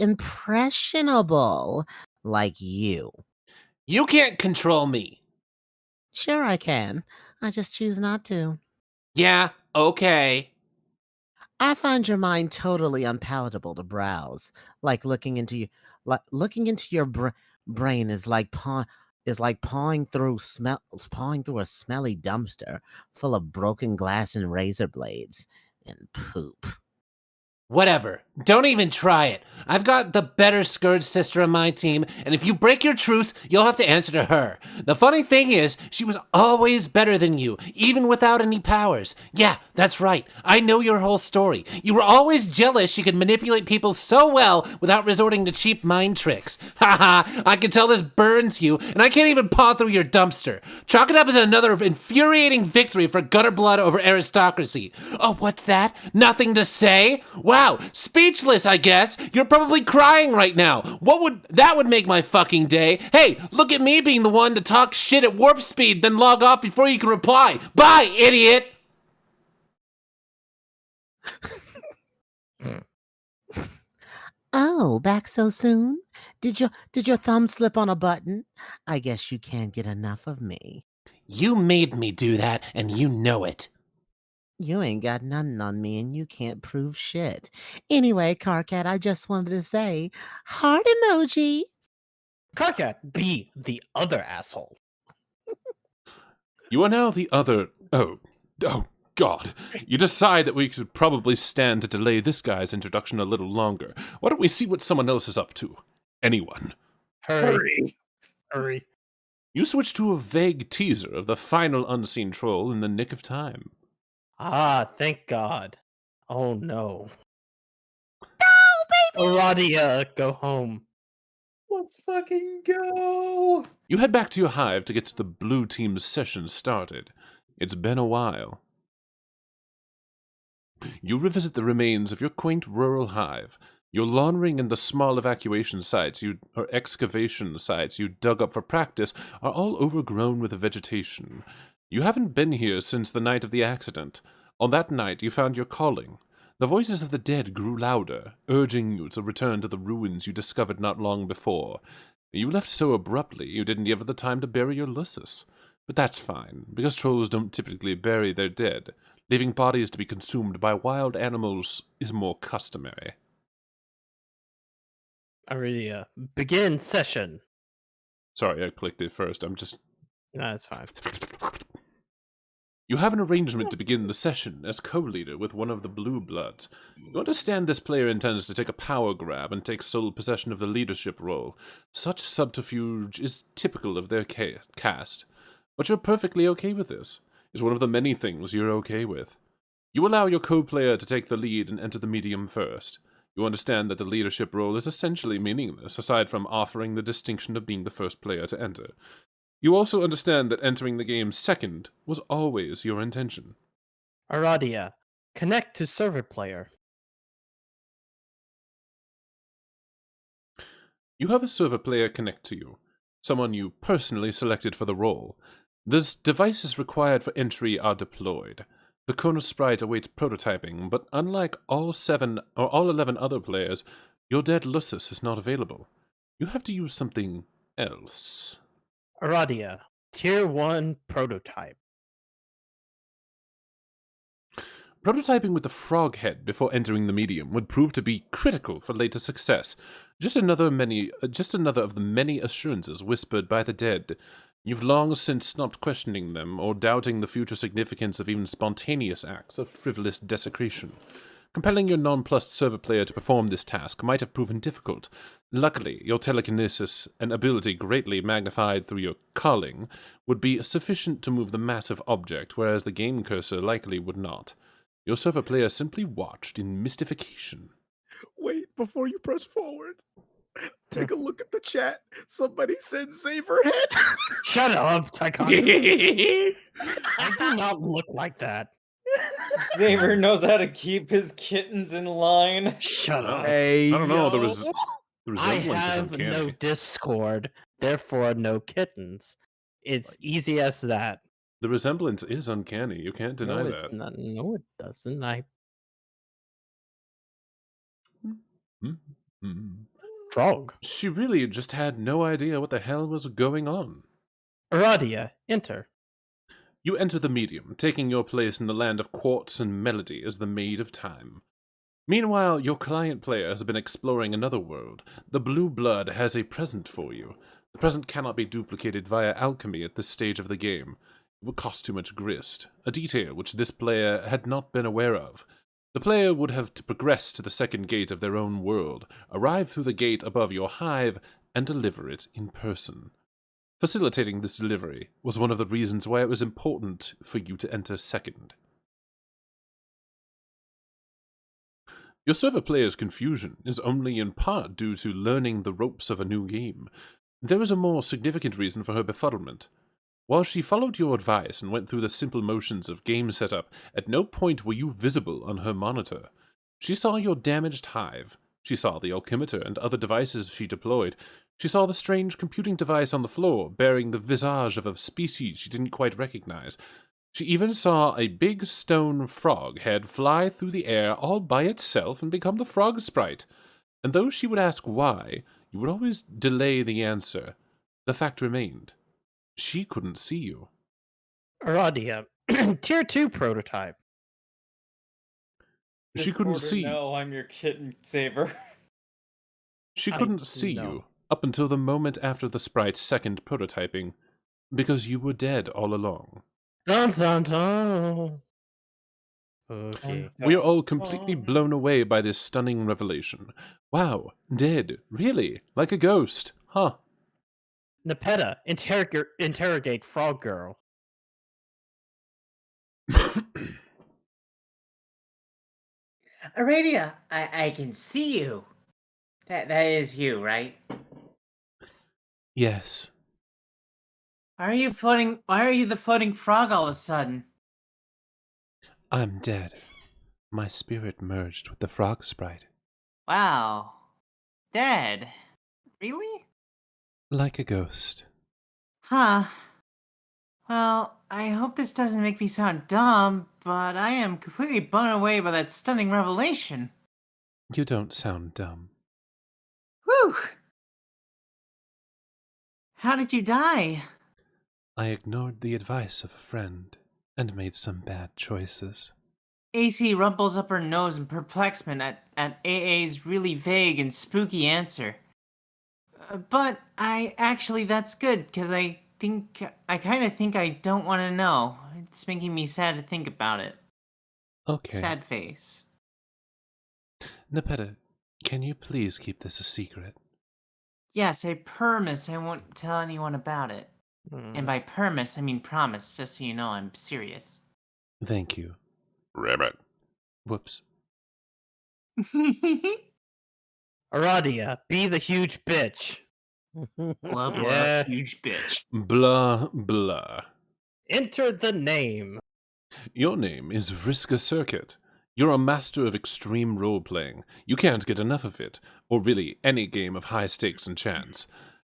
impressionable, like you. You can't control me. Sure I can. I just choose not to. Yeah, okay. I find your mind totally unpalatable to browse. Like looking into your brain is like pawing through a smelly dumpster full of broken glass and razor blades and poop. Whatever. Don't even try it. I've got the better Scourge sister on my team, and if you break your truce, you'll have to answer to her. The funny thing is, she was always better than you, even without any powers. Yeah, that's right. I know your whole story. You were always jealous she could manipulate people so well without resorting to cheap mind tricks. Haha, I can tell this burns you, and I can't even paw through your dumpster. Chalk it up as another infuriating victory for gutter blood over aristocracy. Oh, what's that? Nothing to say? Wow, speechless, I guess. You're probably crying right now. That would make my fucking day. Hey, look at me being the one to talk shit at warp speed, then log off before you can reply. Bye, idiot! Oh, back so soon? Did your thumb slip on a button? I guess you can't get enough of me. You made me do that, and you know it. You ain't got nothing on me and you can't prove shit. Anyway, Carcat, I just wanted to say, heart emoji. Carcat, be the other asshole. You are now the other... Oh, God. You decide that we could probably stand to delay this guy's introduction a little longer. Why don't we see what someone else is up to? Anyone. Hurry. You switch to a vague teaser of the final unseen troll in the nick of time. Ah, thank God. Oh no. No, baby! Aradia, go home. Let's fucking go. You head back to your hive to get the blue team's session started. It's been a while. You revisit the remains of your quaint rural hive. Your laundering and the small excavation sites you dug up for practice are all overgrown with vegetation. You haven't been here since the night of the accident. On that night, you found your calling. The voices of the dead grew louder, urging you to return to the ruins you discovered not long before. You left so abruptly, you didn't give it the time to bury your Lysis. But that's fine, because trolls don't typically bury their dead. Leaving bodies to be consumed by wild animals is more customary. Aradia, begin session. Sorry, I clicked it first. No, that's fine. You have an arrangement to begin the session as co-leader with one of the Blue Bloods. You understand this player intends to take a power grab and take sole possession of the leadership role. Such subterfuge is typical of their cast. But you're perfectly okay with this. It's one of the many things you're okay with. You allow your co-player to take the lead and enter the medium first. You understand that the leadership role is essentially meaningless, aside from offering the distinction of being the first player to enter. You also understand that entering the game second was always your intention. Aradia, connect to server player. You have a server player connect to you, someone you personally selected for the role. The devices required for entry are deployed. The corner sprite awaits prototyping, but unlike all 11 other players, your dead Lysis is not available. You have to use something else. Aradia, Tier 1 prototype. Prototyping with the frog head before entering the medium would prove to be critical for later success. Just another of the many assurances whispered by the dead. You've long since stopped questioning them or doubting the future significance of even spontaneous acts of frivolous desecration. Compelling your nonplussed server player to perform this task might have proven difficult. Luckily, your telekinesis, an ability greatly magnified through your calling, would be sufficient to move the massive object, whereas the game cursor likely would not. Your server player simply watched in mystification. Wait, before you press forward, take a look at the chat. Somebody said Saberhead. Shut up, Taikaku. I do not look like that. Xavier knows how to keep his kittens in line. Shut up. Hey, I don't know, the yo. I resemblance is have uncanny. no Discord, therefore no kittens. It's easy as that. The resemblance is uncanny. You can't deny no, it's that. not. No, it doesn't. Mm. Frog. She really just had no idea what the hell was going on. Aradia, enter. You enter the medium, taking your place in the land of quartz and melody as the Maid of Time. Meanwhile, your client player has been exploring another world. The blue blood has a present for you. The present cannot be duplicated via alchemy at this stage of the game. It would cost too much grist, a detail which this player had not been aware of. The player would have to progress to the second gate of their own world, arrive through the gate above your hive, and deliver it in person. Facilitating this delivery was one of the reasons why it was important for you to enter second. Your server player's confusion is only in part due to learning the ropes of a new game. There is a more significant reason for her befuddlement. While she followed your advice and went through the simple motions of game setup, at no point were you visible on her monitor. She saw your damaged hive. She saw the alchemitor and other devices she deployed. She saw the strange computing device on the floor, bearing the visage of a species she didn't quite recognize. She even saw a big stone frog head fly through the air all by itself and become the frog sprite. And though she would ask why, you would always delay the answer. The fact remained. She couldn't see you. Aradia, tier 2 prototype. She couldn't see you. No, I'm your kitten saver. She couldn't see you up until the moment after the sprite's second prototyping, because you were dead all along. Dun, dun, dun. Okay. We are all completely blown away by this stunning revelation. Wow, dead, really? Like a ghost, huh? Nepeta, interrogate Frog Girl. Aradia, I can see you. That is you, right? Yes. Why are you floating? Why are you the floating frog all of a sudden? I'm dead. My spirit merged with the frog sprite. Wow. Dead. Really? Like a ghost. Huh. Well, I hope this doesn't make me sound dumb, but I am completely blown away by that stunning revelation. You don't sound dumb. Whew! How did you die? I ignored the advice of a friend and made some bad choices. AC rumples up her nose in perplexement at AA's really vague and spooky answer. But that's good, because I kind of think I don't want to know. It's making me sad to think about it. Okay. Sad face. Nepeta, can you please keep this a secret? Yes, I promise I won't tell anyone about it. And by permis, I mean promise, just so you know I'm serious. Thank you. Rabbit. Whoops. Aradia, be the huge bitch. Blah, blah, Yeah. huge bitch. Blah, blah. Enter the name. Your name is Vriska Circuit. You're a master of extreme role-playing. You can't get enough of it, or really any game of high stakes and chance.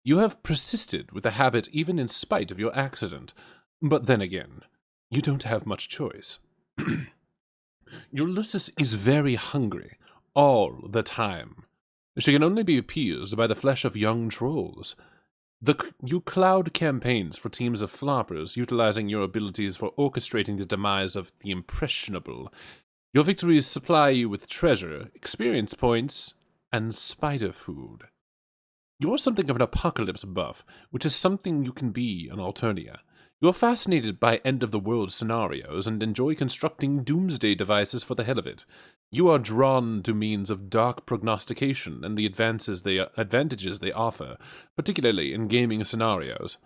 You have persisted with the habit even in spite of your accident. But then again, you don't have much choice. Ulysses is very hungry, all the time. She can only be appeased by the flesh of young trolls. You cloud campaigns for teams of floppers, utilizing your abilities for orchestrating the demise of the impressionable. Your victories supply you with treasure, experience points, and spider food. You're something of an apocalypse buff, which is something you can be on Alternia. You're fascinated by end-of-the-world scenarios and enjoy constructing doomsday devices for the hell of it. You are drawn to means of dark prognostication and the advantages they offer, particularly in gaming scenarios.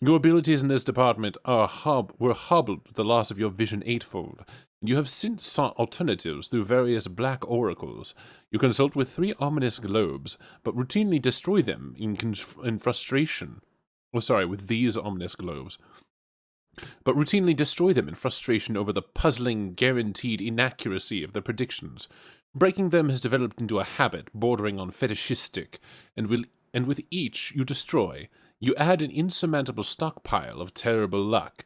Your abilities in this department were hobbled with the loss of your vision eightfold. You have since sought alternatives through various black oracles. You consult with 3 ominous globes, but routinely destroy them in frustration. Oh, sorry, with these ominous globes. But routinely destroy them in frustration over the puzzling, guaranteed inaccuracy of their predictions. Breaking them has developed into a habit bordering on fetishistic, and with each you destroy, you add an insurmountable stockpile of terrible luck.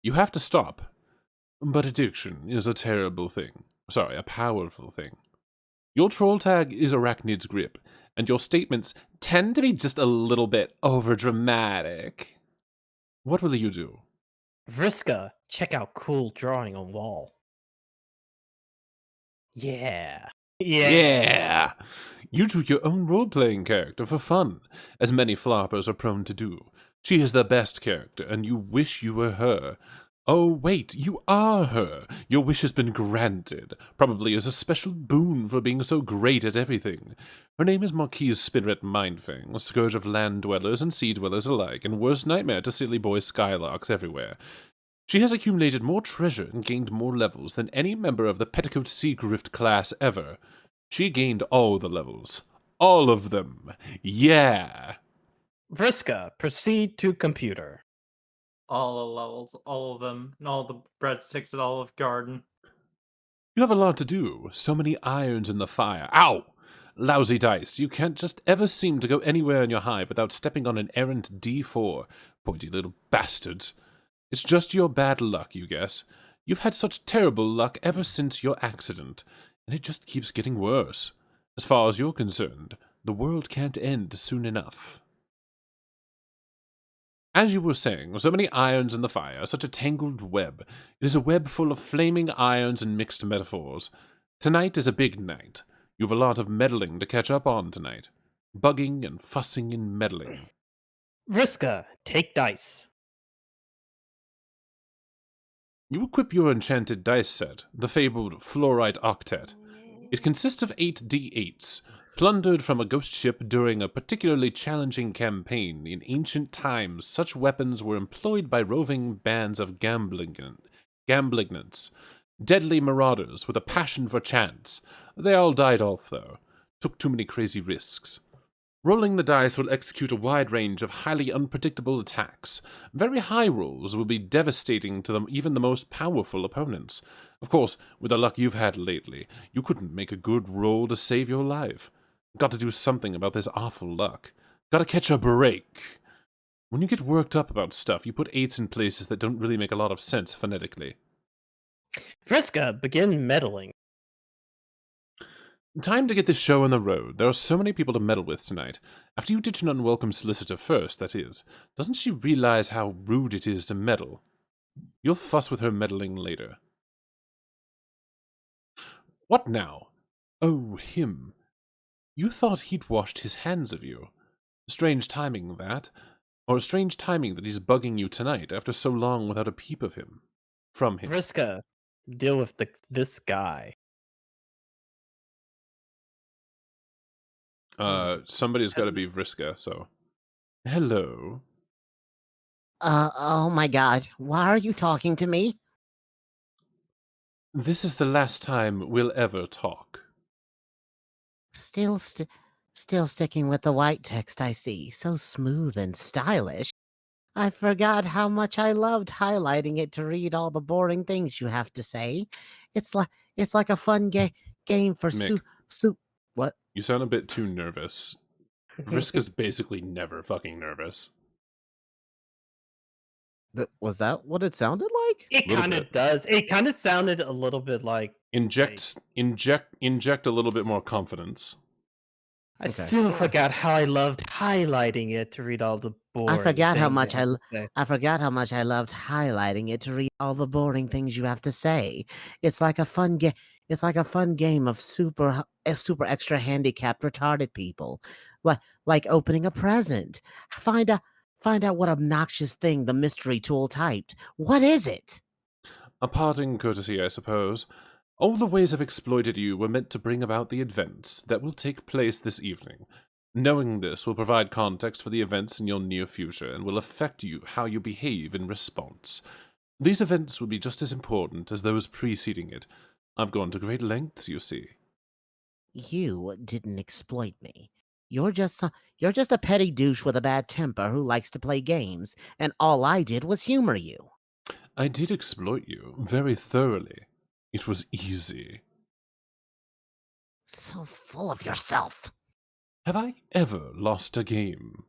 You have to stop. But addiction is a terrible thing. Sorry, a powerful thing. Your troll tag is Arachnid's grip, and your statements tend to be just a little bit overdramatic. What will you do? Vriska, check out cool drawing on wall. Yeah. Yeah! You drew your own role-playing character for fun, as many floppers are prone to do. She is the best character, and you wish you were her. Oh, wait, you are her! Your wish has been granted, probably as a special boon for being so great at everything. Her name is Marquise Spinret Mindfang, a scourge of land dwellers and sea dwellers alike, and worst nightmare to silly boy skylarks everywhere. She has accumulated more treasure and gained more levels than any member of the Petticoat Seagrift class ever. She gained all the levels. All of them. Yeah! Vriska, proceed to computer. All the levels, all of them, and all the breadsticks at Olive Garden. You have a lot to do. So many irons in the fire. Ow! Lousy dice. You can't just ever seem to go anywhere in your hive without stepping on an errant D4. Pointy little bastards. It's just your bad luck, you guess. You've had such terrible luck ever since your accident, and it just keeps getting worse. As far as you're concerned, the world can't end soon enough. As you were saying, so many irons in the fire, such a tangled web. It is a web full of flaming irons and mixed metaphors. Tonight is a big night. You have a lot of meddling to catch up on tonight. Bugging and fussing and meddling. Vriska, take dice. You equip your enchanted dice set, the fabled Fluorite Octet. It consists of 8 D8s, plundered from a ghost ship during a particularly challenging campaign. In ancient times, such weapons were employed by roving bands of gamblignants, deadly marauders with a passion for chance. They all died off, though. Took too many crazy risks. Rolling the dice will execute a wide range of highly unpredictable attacks. Very high rolls will be devastating to even the most powerful opponents. Of course, with the luck you've had lately, you couldn't make a good roll to save your life. Got to do something about this awful luck. Gotta catch a break. When you get worked up about stuff, you put 8s in places that don't really make a lot of sense phonetically. Vriska, begin meddling. Time to get this show on the road. There are so many people to meddle with tonight. After you ditch an unwelcome solicitor first, that is. Doesn't she realize how rude it is to meddle? You'll fuss with her meddling later. What now? Oh, him. You thought he'd washed his hands of you. Strange timing, that. Or strange timing that he's bugging you tonight after so long without a peep of him. From him. Vriska, deal with this guy. Somebody's got to be Vriska, so. Hello. Oh my god, why are you talking to me? This is the last time we'll ever talk. Still sticking with the white text, I see. So smooth and stylish. I forgot how much I loved highlighting it to read all the boring things you have to say. It's like a fun game for Mick. What? You sound a bit too nervous. Vriska's basically never fucking nervous. Was that what it sounded like? It Little kind of bit. does. It kind of sounded a little bit like Inject a little bit more confidence. I Okay. still forgot how I loved highlighting it to read all the boring. I forgot how things much it had to say. I forgot how much I loved highlighting it to read all the boring things you have to say. It's like a fun game. It's like a fun game of super extra handicapped retarded people, like opening a present. Find out what obnoxious thing the mystery tool typed. What is it? A parting courtesy, I suppose. All the ways I've exploited you were meant to bring about the events that will take place this evening. Knowing this will provide context for the events in your near future and will affect how you behave in response. These events will be just as important as those preceding it. I've gone to great lengths, you see. You didn't exploit me. You're just a petty douche with a bad temper who likes to play games, and all I did was humor you. I did exploit you very thoroughly. It was easy. So full of yourself. Have I ever lost a game?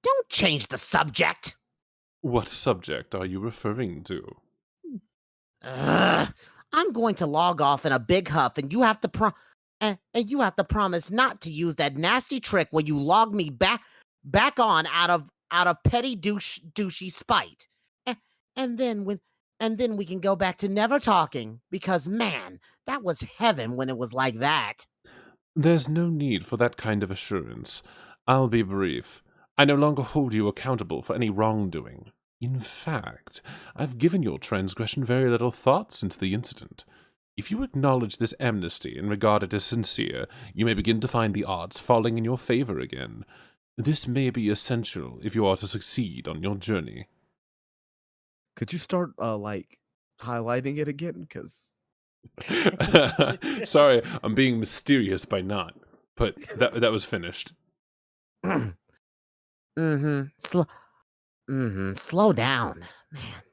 Don't change the subject. What subject are you referring to? Ugh. I'm going to log off in a big huff, and you have to and you have to promise not to use that nasty trick where you log me back on out of petty douchey spite. A- And then we can go back to never talking because man, that was heaven when it was like that. There's no need for that kind of assurance. I'll be brief. I no longer hold you accountable for any wrongdoing. In fact, I've given your transgression very little thought since the incident. If you acknowledge this amnesty and regard it as sincere, you may begin to find the odds falling in your favor again. This may be essential if you are to succeed on your journey. Could you start highlighting it again? Because Sorry, I'm being mysterious by not. But that was finished. Slow down, man.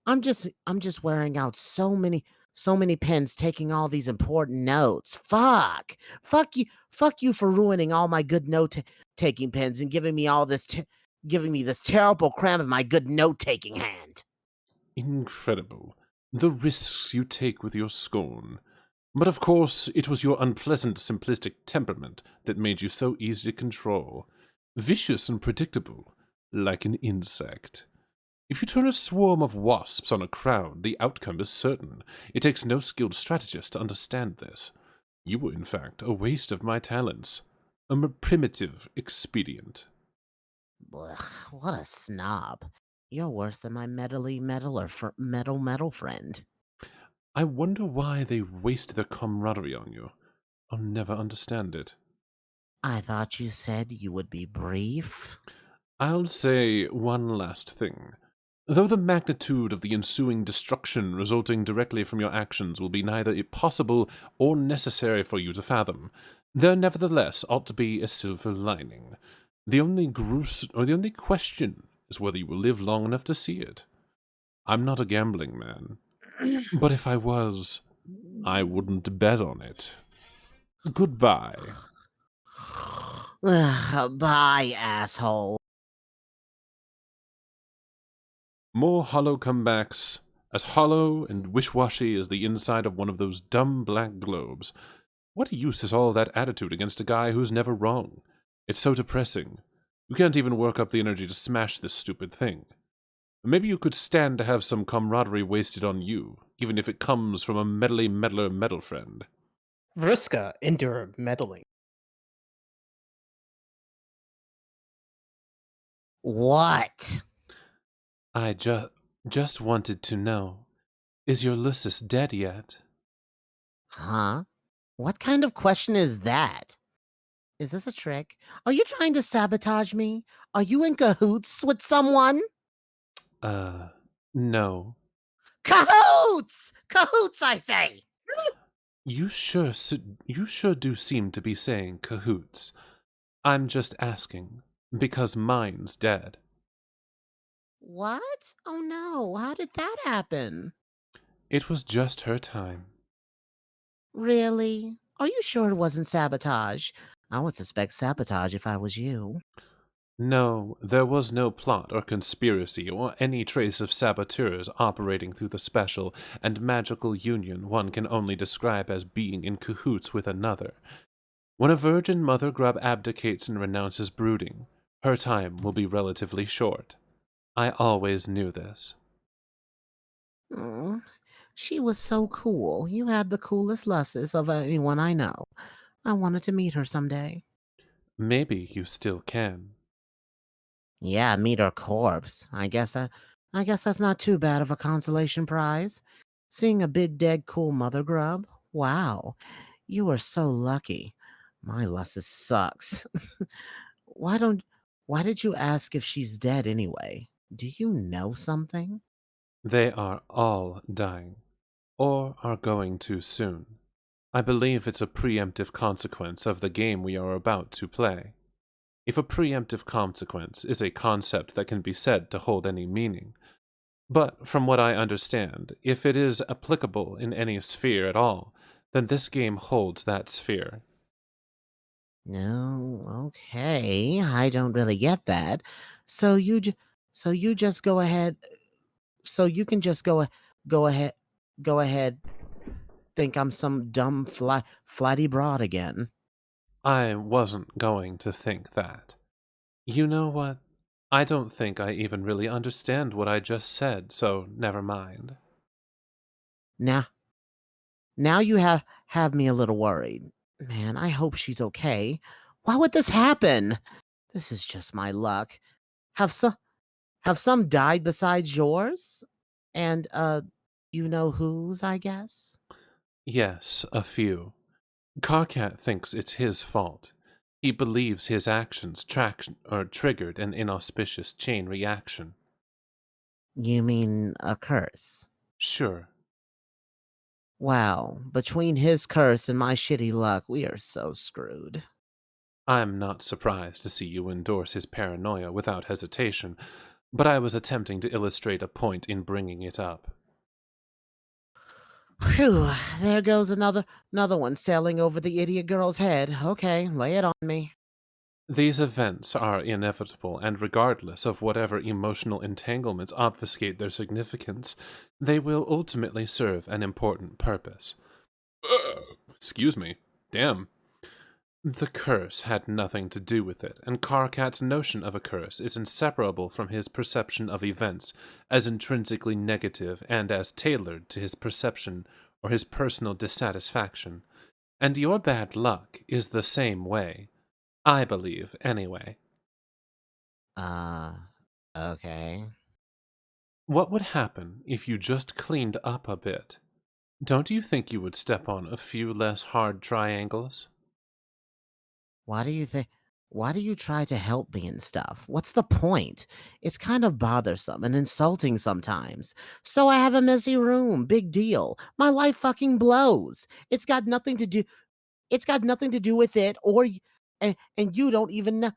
I'm just wearing out so many pens taking all these important notes. Fuck you for ruining all my good taking pens and giving me giving me this terrible cramp in my good note taking hand. Incredible. The risks you take with your scorn. But of course, it was your unpleasant, simplistic temperament that made you so easy to control. Vicious and predictable, like an insect. If you turn a swarm of wasps on a crowd, the outcome is certain. It takes no skilled strategist to understand this. You were, in fact, a waste of my talents. A primitive expedient. Blech, what a snob. You're worse than my metal friend. I wonder why they waste their camaraderie on you. I'll never understand it. I thought you said you would be brief. I'll say one last thing. Though the magnitude of the ensuing destruction resulting directly from your actions will be neither possible or necessary for you to fathom, there nevertheless ought to be a silver lining. The only question is whether you will live long enough to see it. I'm not a gambling man, but if I was, I wouldn't bet on it. Goodbye. Bye, asshole. More hollow comebacks, as hollow and wish-washy as the inside of one of those dumb black globes. What use is all that attitude against a guy who's never wrong? It's so depressing. You can't even work up the energy to smash this stupid thing. Maybe you could stand to have some camaraderie wasted on you, even if it comes from a meddler metal friend. Vriska, endure meddling. What? I just wanted to know, is your Lucis dead yet? Huh? What kind of question is that? Is this a trick? Are you trying to sabotage me? Are you in cahoots with someone? No. Cahoots! Cahoots, I say! You sure do seem to be saying cahoots. I'm just asking, because mine's dead. What? Oh no, how did that happen? It was just her time. Really? Are you sure it wasn't sabotage? I would suspect sabotage if I was you. No, there was no plot or conspiracy or any trace of saboteurs operating through the special and magical union one can only describe as being in cahoots with another. When a virgin mother grub abdicates and renounces brooding, her time will be relatively short. I always knew this. Mm, she was so cool. You had the coolest lusses of anyone I know. I wanted to meet her someday. Maybe you still can. Yeah, meet her corpse. I guess that's not too bad of a consolation prize. Seeing a big dead cool mother grub. Wow. You are so lucky. My Lussus sucks. Why don't why did you ask if she's dead anyway? Do you know something? They are all dying, or are going to soon. I believe it's a preemptive consequence of the game we are about to play. If a preemptive consequence is a concept that can be said to hold any meaning, but from what I understand, if it is applicable in any sphere at all, then this game holds that sphere. No, okay. I don't really get that. So so you just go ahead so you can just go ahead go ahead think I'm some dumb flighty broad again. I wasn't going to think that. You know what? I don't think I even really understand what I just said, so never mind. Now you have me a little worried. Man, I hope she's okay. Why would this happen? This is just my luck. Have some have some died besides yours? And you know whose, I guess? Yes, a few. Carcat thinks it's his fault. He believes his actions triggered an inauspicious chain reaction. You mean a curse? Sure, Wow, between his curse and my shitty luck, we are so screwed. I'm not surprised to see you endorse his paranoia without hesitation, but I was attempting to illustrate a point in bringing it up. Phew, there goes another one sailing over the idiot girl's head. Okay, lay it on me. These events are inevitable, and regardless of whatever emotional entanglements obfuscate their significance, they will ultimately serve an important purpose. Excuse me. Damn. The curse had nothing to do with it, and Carcat's notion of a curse is inseparable from his perception of events as intrinsically negative and as tailored to his perception or his personal dissatisfaction. And your bad luck is the same way. I believe, anyway. Okay. What would happen if you just cleaned up a bit? Don't you think you would step on a few less hard triangles? Why do you try to help me and stuff? What's the point? It's kind of bothersome and insulting sometimes. So I have a messy room, big deal. My life fucking blows. It's got nothing to do with it and you don't even know.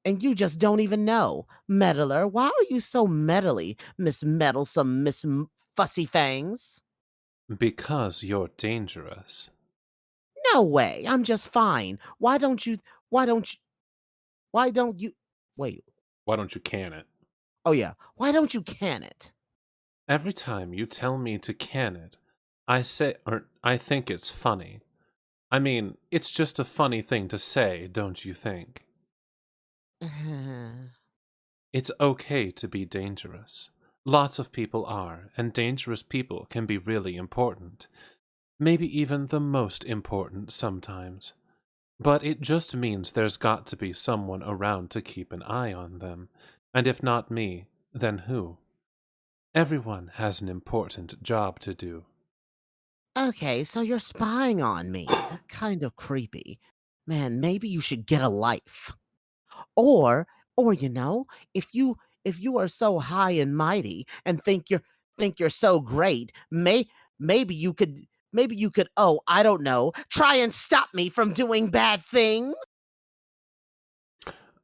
And you just don't even know. Meddler, why are you so meddly, Miss Meddlesome Fussy Fangs? Because you're dangerous. No way. I'm just fine. Why don't you why don't you why don't you wait. Why don't you can it? Oh yeah. Why don't you can it? Every time you tell me to can it, I think it's funny. I mean, it's just a funny thing to say, don't you think? It's okay to be dangerous. Lots of people are, and dangerous people can be really important. Maybe even the most important sometimes. But it just means there's got to be someone around to keep an eye on them. And if not me, then who? Everyone has an important job to do. Okay, so you're spying on me. Kind of creepy. Man, maybe you should get a life. Or you know, if you are so high and mighty and think you're so great, maybe you could, oh, I don't know, try and stop me from doing bad things.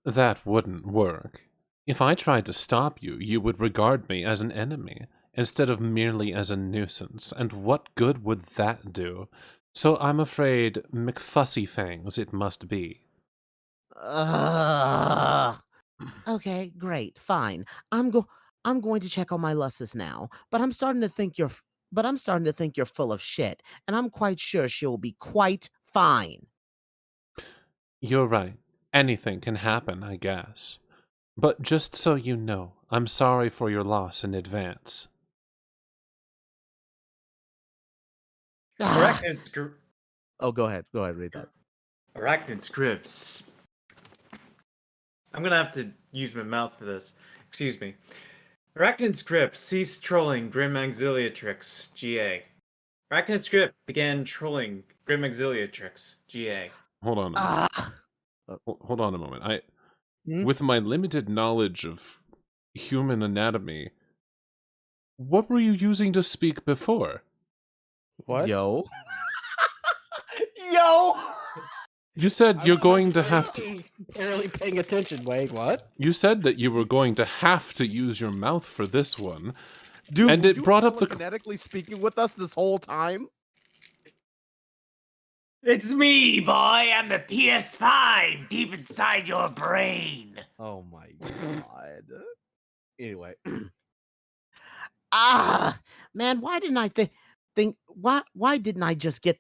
That wouldn't work. If I tried to stop you, you would regard me as an enemy, instead of merely as a nuisance, and what good would that do? So I'm afraid McFussyfangs it must be. Ugh. Okay, great, fine. I'm going to check on my Lussus now, but I'm starting to think you're full of shit, and I'm quite sure she'll be quite fine. You're right. Anything can happen, I guess. But just so you know, I'm sorry for your loss in advance. Ah. Arachnid script. Oh, go ahead. Go ahead. Read that. Arachnid scripts. I'm gonna have to use my mouth for this. Excuse me. Arachnid script ceased trolling Grim Auxiliatrix, GA. Arachnid script began trolling Grim Auxiliatrix, GA. hold on a moment. Ah, Hold on a moment. Hmm? With my limited knowledge of human anatomy, what were you using to speak before? What? Yo. yo. You said you're going to have to. Barely paying attention. Wait, what? You said that you were going to have to use your mouth for this one. Dude, And were it you brought up the- telekinetically speaking with us this whole time? It's me, boy. I'm the PS5 deep inside your brain. Oh my god. Anyway. Man, why didn't I think why didn't I just get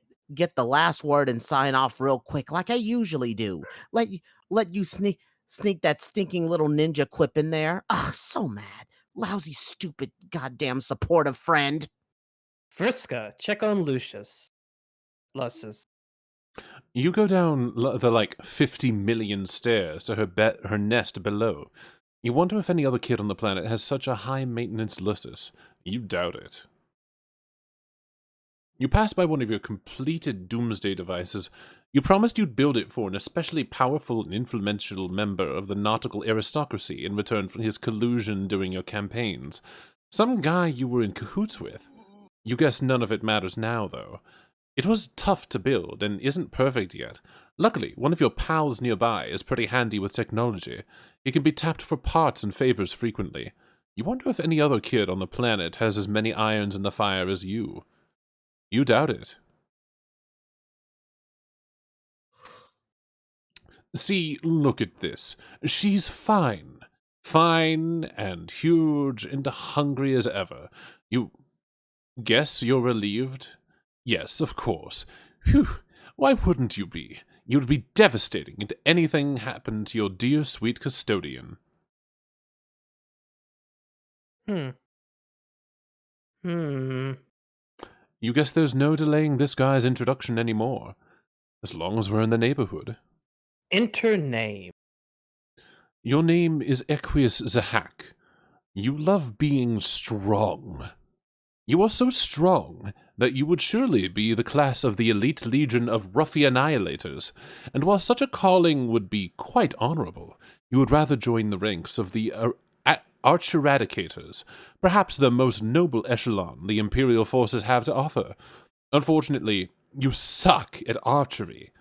the last word and sign off real quick like I usually do? Let you sneak that stinking little ninja quip in there. So mad. Lousy, stupid, goddamn supportive friend. Vriska, check on Lucius. Lucius. You go down the 50 million stairs to her nest below. You wonder if any other kid on the planet has such a high maintenance Lucis. You doubt it. You pass by one of your completed doomsday devices. You promised you'd build it for an especially powerful and influential member of the nautical aristocracy in return for his collusion during your campaigns. Some guy you were in cahoots with. You guess none of it matters now, though. It was tough to build and isn't perfect yet. Luckily, one of your pals nearby is pretty handy with technology. He can be tapped for parts and favors frequently. You wonder if any other kid on the planet has as many irons in the fire as you. You doubt it. See, look at this. She's fine. Fine and huge and hungry as ever. You guess you're relieved? Yes, of course. Phew, why wouldn't you be? You'd be devastating if anything happened to your dear sweet custodian. Hmm. You guess there's no delaying this guy's introduction anymore, as long as we're in the neighborhood. Enter name. Your name is Equius Zahak. You love being strong. You are so strong that you would surely be the class of the elite legion of ruffian annihilators, and while such a calling would be quite honorable, you would rather join the ranks of the arch-eradicators, perhaps the most noble echelon the Imperial forces have to offer. Unfortunately, you suck at archery.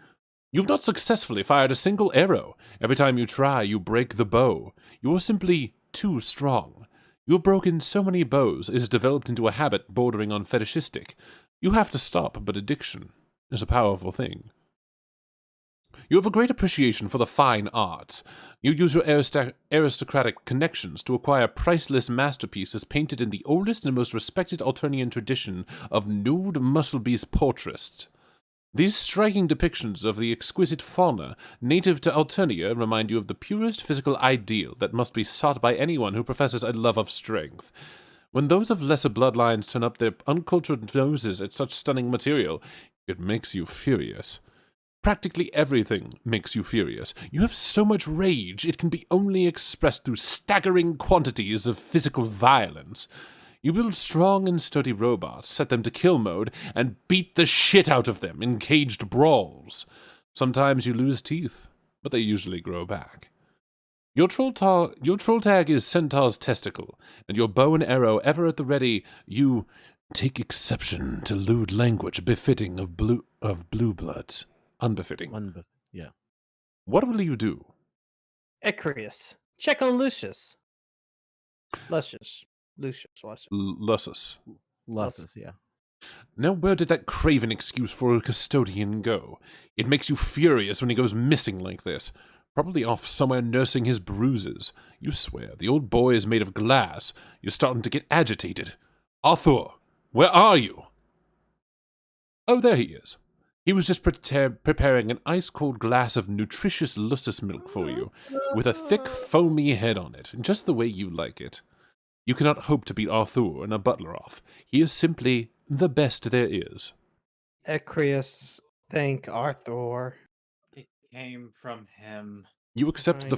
You've not successfully fired a single arrow. Every time you try, you break the bow. You are simply too strong. You have broken so many bows, it has developed into a habit bordering on fetishistic. You have to stop, but addiction is a powerful thing. You have a great appreciation for the fine arts. You use your aristocratic connections to acquire priceless masterpieces painted in the oldest and most respected Alternian tradition of nude muscle-beast portraits. These striking depictions of the exquisite fauna native to Alternia remind you of the purest physical ideal that must be sought by anyone who professes a love of strength. When those of lesser bloodlines turn up their uncultured noses at such stunning material, it makes you furious. Practically everything makes you furious. You have so much rage, it can be only expressed through staggering quantities of physical violence. You build strong and sturdy robots, set them to kill mode, and beat the shit out of them in caged brawls. Sometimes you lose teeth, but they usually grow back. Your troll tag is Centaur's testicle, and your bow and arrow ever at the ready. You take exception to lewd language befitting of blue bloods. Unbefitting. Yeah. What will you do? Ecrius, check on Lucius. Lucius. Lusus. Lusus, yeah. Now where did that craven excuse for a custodian go? It makes you furious when he goes missing like this. Probably off somewhere nursing his bruises. You swear, the old boy is made of glass. You're starting to get agitated. Arthur, where are you? Oh, there he is. He was just preparing an ice-cold glass of nutritious lusus milk for you, with a thick, foamy head on it, just the way you like it. You cannot hope to beat Arthur and a butler off. He is simply the best there is. Ecrius, thank Arthur. It came from him. You accept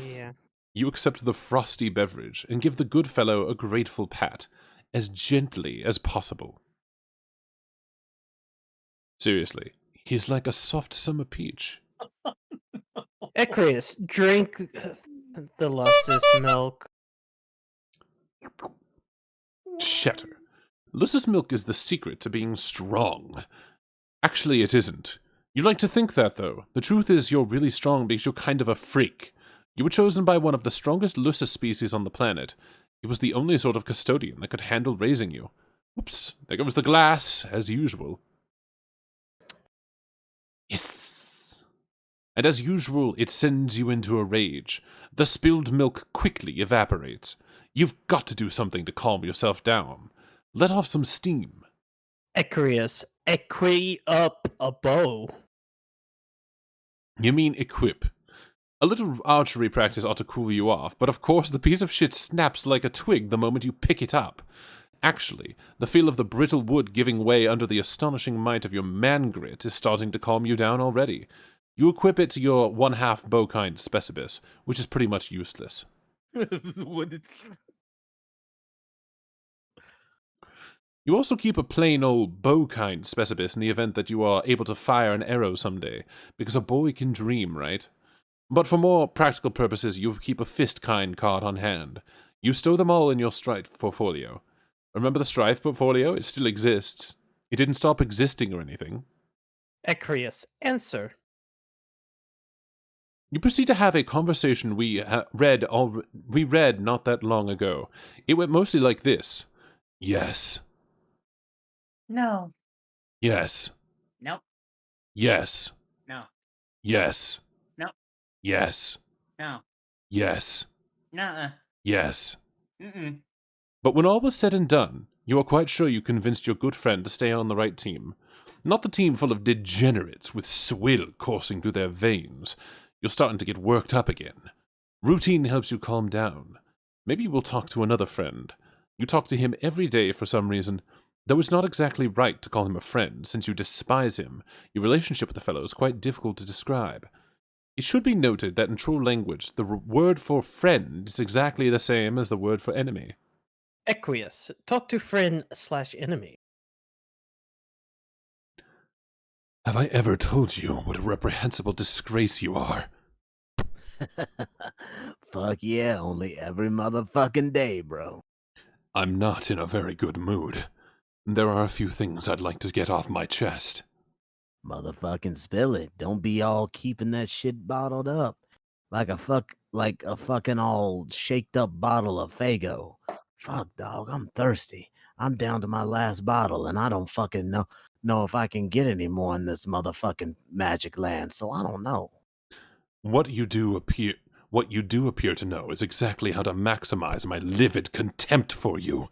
You accept the frosty beverage and give the good fellow a grateful pat, as gently as possible. Seriously, he's like a soft summer peach. Ecrius, drink the lustrous milk. Shatter. Lucis milk is the secret to being strong. Actually, it isn't. You like to think that, though. The truth is you're really strong because you're kind of a freak. You were chosen by one of the strongest Lucis species on the planet. He was the only sort of custodian that could handle raising you. Oops, there goes the glass, as usual. Yes! And as usual, it sends you into a rage. The spilled milk quickly evaporates. You've got to do something to calm yourself down. Let off some steam. Ecrius, equi up a bow. You mean equip. A little archery practice ought to cool you off, but of course the piece of shit snaps like a twig the moment you pick it up. Actually, the feel of the brittle wood giving way under the astonishing might of your man grit is starting to calm you down already. You equip it to your 1/2 bowkind specibis, which is pretty much useless. You also keep a plain old bowkind specibis in the event that you are able to fire an arrow someday, because a boy can dream, right? But for more practical purposes, you keep a fist-kind card on hand. You stow them all in your strife portfolio. Remember the strife portfolio? It still exists. It didn't stop existing or anything. Ecrius, answer. You proceed to have a conversation we read not that long ago. It went mostly like this. Yes. No. Yes. Nope. Yes. No. Yes. No. Yes. No. Yes. Nuh-uh. Yes. Mm-mm. But when all was said and done, you are quite sure you convinced your good friend to stay on the right team. Not the team full of degenerates with swill coursing through their veins. You're starting to get worked up again. Routine helps you calm down. Maybe you will talk to another friend. You talk to him every day for some reason, though it's not exactly right to call him a friend, since you despise him. Your relationship with the fellow is quite difficult to describe. It should be noted that in true language, the word for friend is exactly the same as the word for enemy. Equius, talk to friend/enemy. Have I ever told you what a reprehensible disgrace you are? Fuck yeah, only every motherfucking day, bro. I'm not in a very good mood. There are a few things I'd like to get off my chest. Motherfucking spill it. Don't be all keeping that shit bottled up. Like a fucking all shaked up bottle of Fago. Fuck, dog, I'm thirsty. I'm down to my last bottle and I don't fucking know if I can get any more in this motherfucking magic land, so I don't know. What you do appear to know is exactly how to maximize my livid contempt for you,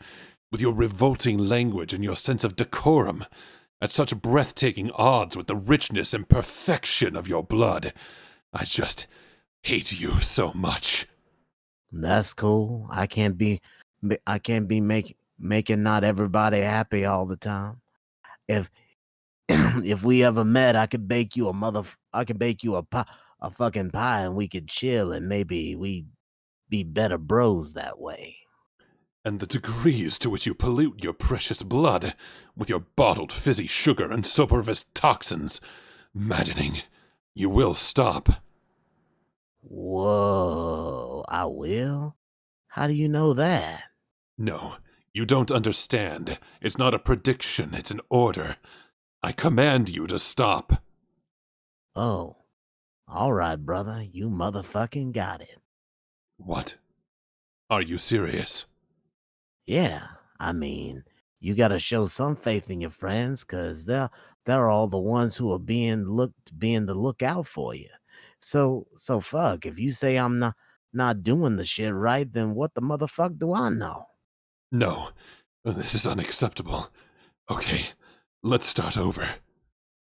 with your revolting language and your sense of decorum, at such breathtaking odds with the richness and perfection of your blood. I just hate you so much. That's cool. I can't be making not everybody happy all the time. If if we ever met, I could bake you a fucking pie, and we could chill, and maybe we'd be better bros that way. And the degrees to which you pollute your precious blood with your bottled fizzy sugar and supervis toxins. Maddening. You will stop. Whoa, I will? How do you know that? No, you don't understand. It's not a prediction, it's an order. I command you to stop. Oh, all right, brother. You motherfucking got it. What? Are you serious? Yeah, I mean, you gotta show some faith in your friends, cause they're all the ones who are being the lookout for you. So fuck. If you say I'm not doing the shit right, then what the motherfuck do I know? No, this is unacceptable. Okay, let's start over.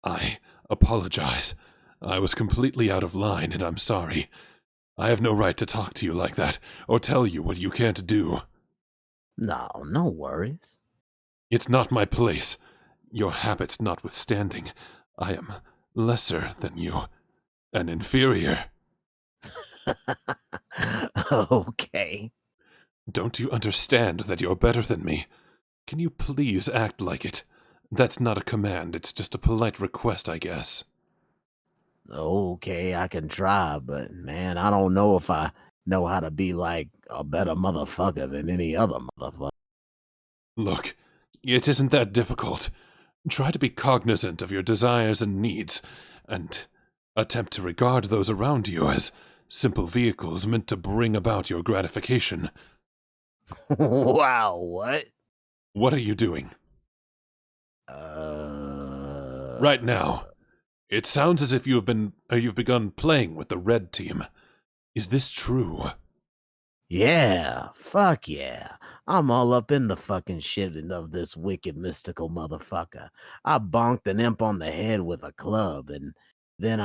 I apologize. I was completely out of line, and I'm sorry. I have no right to talk to you like that, or tell you what you can't do. No worries. It's not my place. Your habits notwithstanding, I am lesser than you. An inferior. Okay. Don't you understand that you're better than me? Can you please act like it? That's not a command, it's just a polite request, I guess. Okay, I can try, but man, I don't know if I know how to be like a better motherfucker than any other motherfucker. Look, it isn't that difficult. Try to be cognizant of your desires and needs, and attempt to regard those around you as simple vehicles meant to bring about your gratification. Wow, what? What are you doing? Right now. It sounds as if you've begun playing with the red team. Is this true? Yeah, fuck yeah. I'm all up in the fucking shit of this wicked mystical motherfucker. I bonked an imp on the head with a club, and then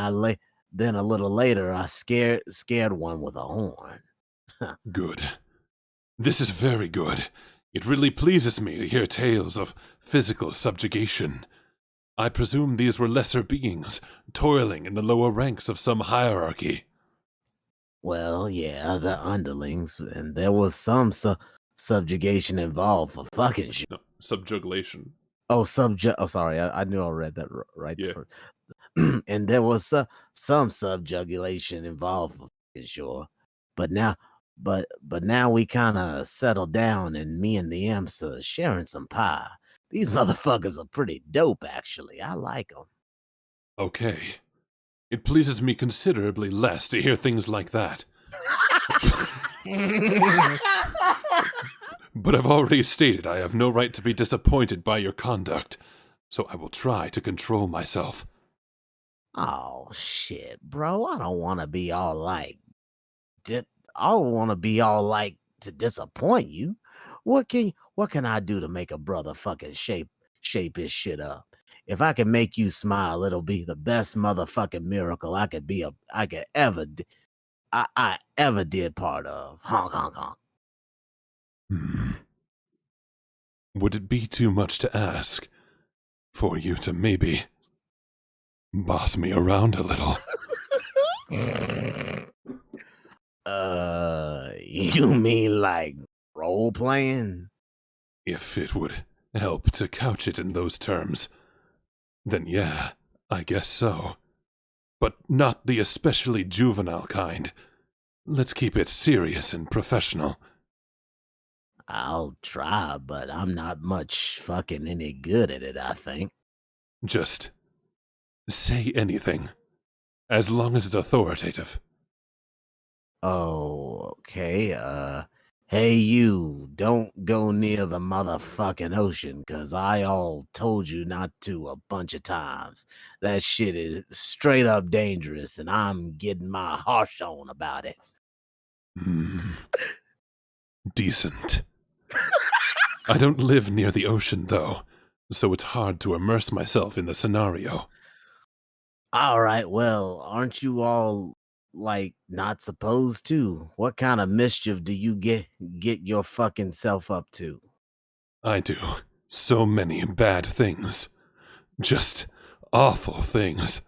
then a little later I scared one with a horn. Good. This is very good. It really pleases me to hear tales of physical subjugation. I presume these were lesser beings, toiling in the lower ranks of some hierarchy. Well, yeah, the underlings, and there was some subjugation involved for fucking shit. No, subjugulation. Oh, sorry, I knew I read that right. Yeah. First. And there was some subjugulation involved for fucking sure. But now we kind of settled down, and me and the imps are sharing some pie. These motherfuckers are pretty dope, actually. I like them. Okay. It pleases me considerably less to hear things like that. But I've already stated I have no right to be disappointed by your conduct, so I will try to control myself. Oh shit, bro! I don't want to be all like, I don't want to be all like to disappoint you. What can I do to make a brother fucking shape his shit up? If I can make you smile, it'll be the best motherfucking miracle I could ever I ever did part of. Honk honk honk. Would it be too much to ask for you to maybe boss me around a little? You mean like role playing? If it would help to couch it in those terms, then yeah, I guess so. But not the especially juvenile kind. Let's keep it serious and professional. I'll try, but I'm not much fucking any good at it, I think. Just say anything, as long as it's authoritative. Oh, okay. Hey you, don't go near the motherfucking ocean, 'cause I all told you not to a bunch of times. That shit is straight up dangerous, and I'm getting my harsh on about it. Decent. I don't live near the ocean, though, so it's hard to immerse myself in the scenario. All right, well, aren't you all like not supposed to? What kind of mischief do you get your fucking self up to? I do so many bad things. Just awful things.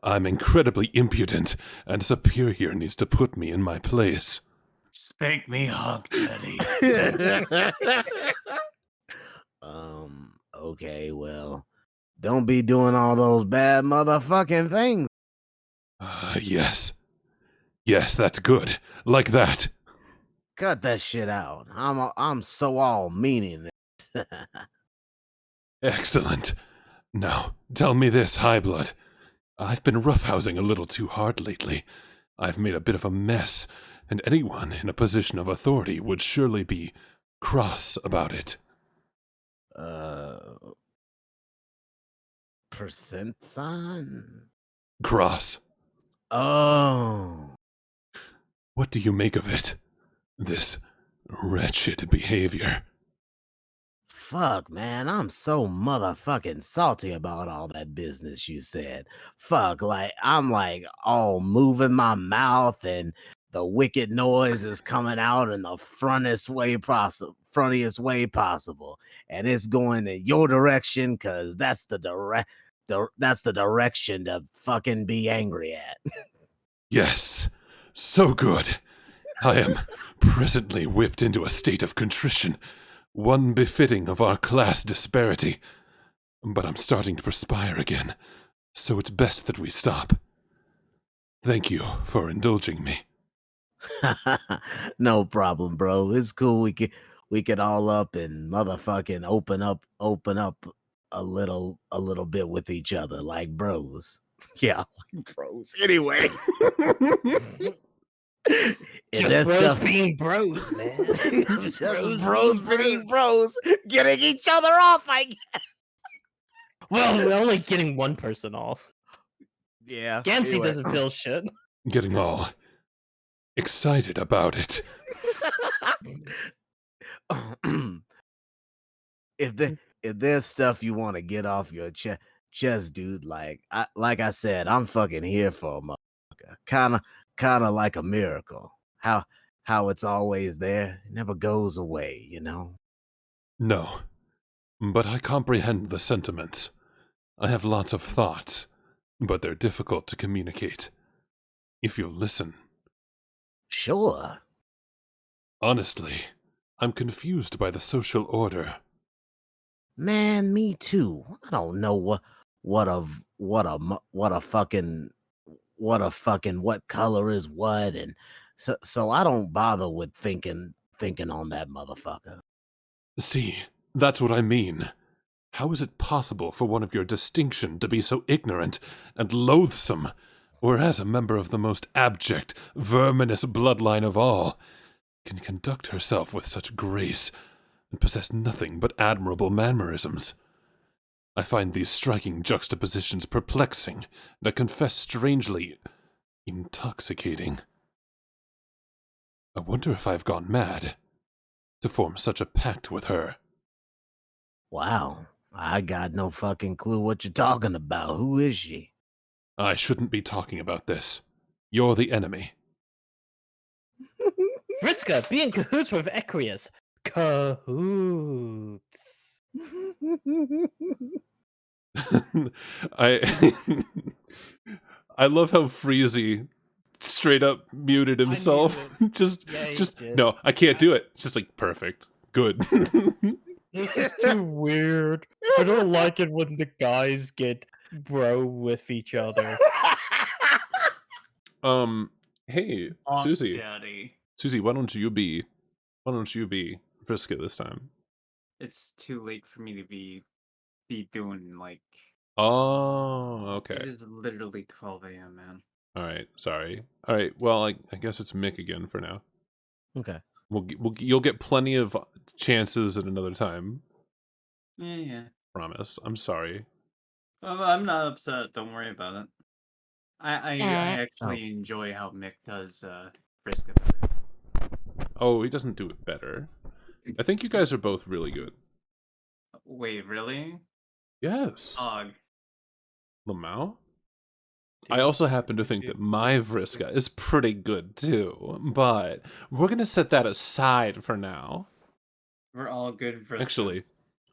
I'm incredibly impudent, and Superior needs to put me in my place. Spank me, hog daddy. Okay, well, don't be doing all those bad motherfucking things. Yes. Yes, that's good. Like that. Cut that shit out. I'm so all meaning it. Excellent. Now, tell me this, Highblood. I've been roughhousing a little too hard lately. I've made a bit of a mess, and anyone in a position of authority would surely be cross about it. Percent sign? Cross. Oh. What do you make of it? This wretched behavior. Fuck, man, I'm so motherfucking salty about all that business you said. Fuck, I'm all moving my mouth, and the wicked noise is coming out in the frontiest way possible. And it's going in your direction, cause that's the direction to fucking be angry at. Yes, so good. I am presently whipped into a state of contrition, one befitting of our class disparity. But I'm starting to perspire again, so it's best that we stop. Thank you for indulging me. No problem, bro. It's cool. We could all up and motherfucking open up a little bit with each other like bros. Yeah, like bros. Anyway. And Just that bros stuff being bros, man. just bros bros being being bros, getting each other off, I guess. Well, we're only getting one person off. Yeah. Gansey anyway. doesn't feel shit. Getting all excited about it. If there's stuff you want to get off your chest, dude, like I said, I'm fucking here for a motherfucker. Kind of like a miracle. How it's always there, it never goes away, you know. No, but I comprehend the sentiments. I have lots of thoughts, but they're difficult to communicate. If you'll listen. Sure. Honestly, I'm confused by the social order. Man, me too. I don't know what color is what, and so I don't bother with thinking on that motherfucker. See, that's what I mean. How is it possible for one of your distinction to be so ignorant and loathsome, whereas a member of the most abject, verminous bloodline of all can conduct herself with such grace and possess nothing but admirable mannerisms? I find these striking juxtapositions perplexing, and I confess strangely intoxicating. I wonder if I've gone mad to form such a pact with her. Wow, I got no fucking clue what you're talking about. Who is she? I shouldn't be talking about this. You're the enemy. Vriska, be in cahoots with Equius. Cahoots. I I love how Freezy straight up muted himself. just did. no, I can't do it. It's just like perfect. Good. This is too weird. I don't like it when the guys get bro with each other. Hey, Oh, Susie. Daddy. Susie, why don't you be Vriska this time? It's too late for me to be doing like. Oh, It okay. is literally 12 a.m., man. All right, sorry. All right, well, I guess it's Mick again for now. Okay. You'll get plenty of chances at another time. Yeah. Promise. I'm sorry. I'm not upset. Don't worry about it. I actually Oh. enjoy how Mick does Vriska better. Oh, he doesn't do it better. I think you guys are both really good. Wait, really? Yes. Ugh. Lamau? I also happen to think that my Vriska is pretty good too, but we're gonna set that aside for now. We're all good Vriskas. Actually,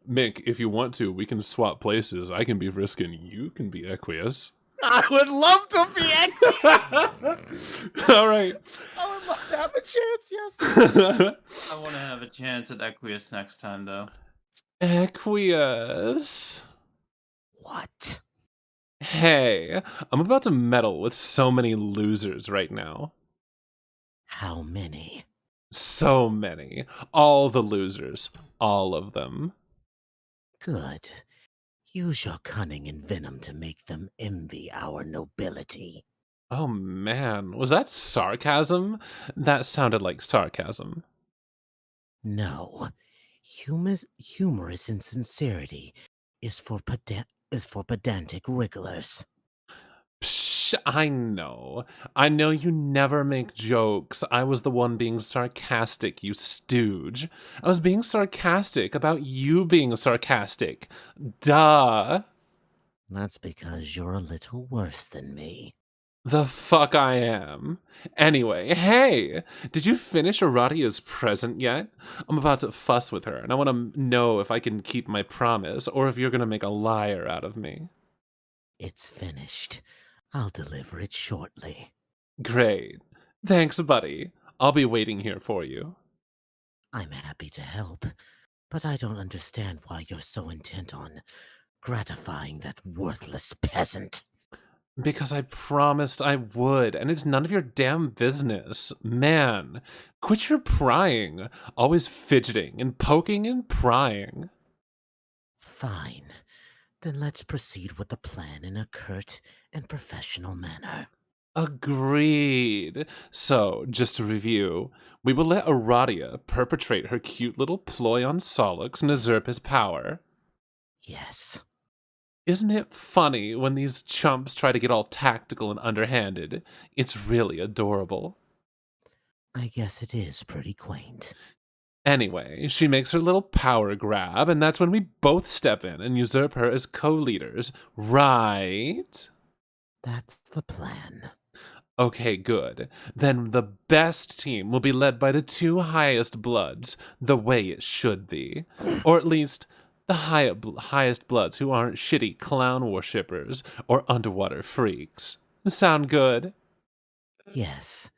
Mick, if you want to, we can swap places. I can be Vriska and you can be Equius. I would love to be All right. I would love to have a chance, yes. I want to have a chance at Equius next time, though. Equius. What? Hey, I'm about to meddle with so many losers right now. How many? So many. All the losers. All of them. Good. Use your cunning and venom to make them envy our nobility. Oh man, was that sarcasm? That sounded like sarcasm. No. Humorous insincerity is for pedantic wrigglers. Psh, I know. I know you never make jokes. I was the one being sarcastic, you stooge. I was being sarcastic about you being sarcastic. Duh. That's because you're a little worse than me. The fuck I am. Anyway, hey, did you finish Aradia's present yet? I'm about to fuss with her, and I want to know if I can keep my promise, or if you're gonna make a liar out of me. It's finished. I'll deliver it shortly. Great. Thanks, buddy. I'll be waiting here for you. I'm happy to help, but I don't understand why you're so intent on gratifying that worthless peasant. Because I promised I would, and it's none of your damn business. Man, quit your prying. Always fidgeting and poking and prying. Fine. Then let's proceed with the plan in a curt and professional manner. Agreed. So, just to review, we will let Aradia perpetrate her cute little ploy on Solix and usurp his power. Yes. Isn't it funny when these chumps try to get all tactical and underhanded? It's really adorable. I guess it is pretty quaint. Anyway, she makes her little power grab, and that's when we both step in and usurp her as co-leaders, right? That's the plan. Okay, good. Then the best team will be led by the two highest bloods, the way it should be. Or at least, the highest bloods who aren't shitty clown worshippers or underwater freaks. Sound good? Yes.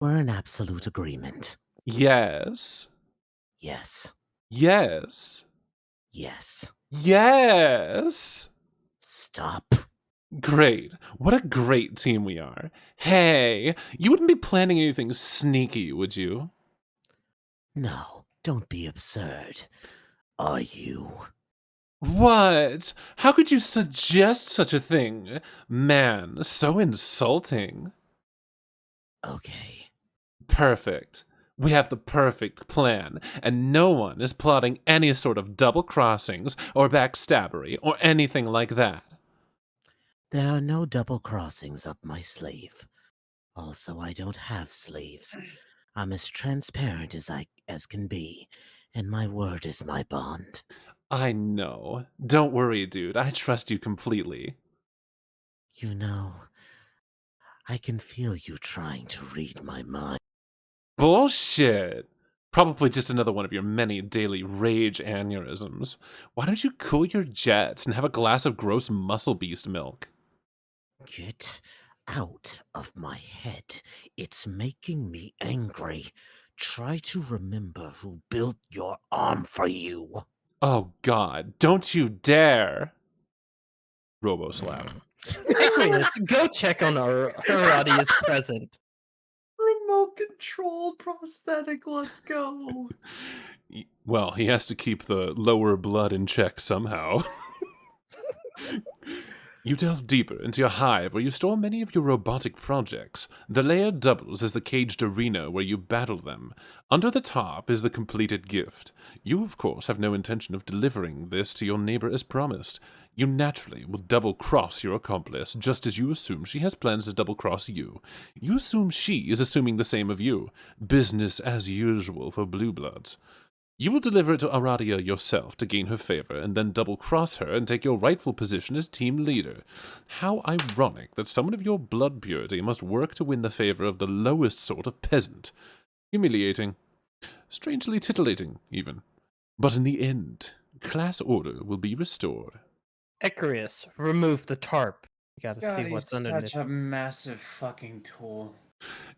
We're in absolute agreement. Yes. Yes. Yes. Yes. Yes. Stop. Great. What a great team we are. Hey, you wouldn't be planning anything sneaky, would you? No, don't be absurd. Are you? What? How could you suggest such a thing? Man, so insulting. Okay. Perfect. We have the perfect plan, and no one is plotting any sort of double crossings or backstabbery or anything like that. There are no double crossings up my sleeve. Also, I don't have sleeves. I'm as transparent as can be, and my word is my bond. I know. Don't worry, dude. I trust you completely. You know, I can feel you trying to read my mind. Bullshit. Probably just another one of your many daily rage aneurysms. Why don't you cool your jets and have a glass of gross muscle beast milk? Get out of my head. It's making me angry. Try to remember who built your arm for you. Oh god, don't you dare! Robo-slap. Aquarius, go check on our Herodia's present. Remote controlled prosthetic, let's go. Well, he has to keep the lower blood in check somehow. You delve deeper into your hive where you store many of your robotic projects. The layer doubles as the caged arena where you battle them. Under the top is the completed gift. You, of course, have no intention of delivering this to your neighbor as promised. You naturally will double-cross your accomplice, just as you assume she has plans to double-cross you. You assume she is assuming the same of you. Business as usual for Blue Bloods. You will deliver it to Aradia yourself to gain her favor, and then double-cross her and take your rightful position as team leader. How ironic that someone of your blood purity must work to win the favor of the lowest sort of peasant. Humiliating. Strangely titillating, even. But in the end, class order will be restored. Aquarius, remove the tarp. You gotta God, see he's what's underneath. such a massive fucking tool.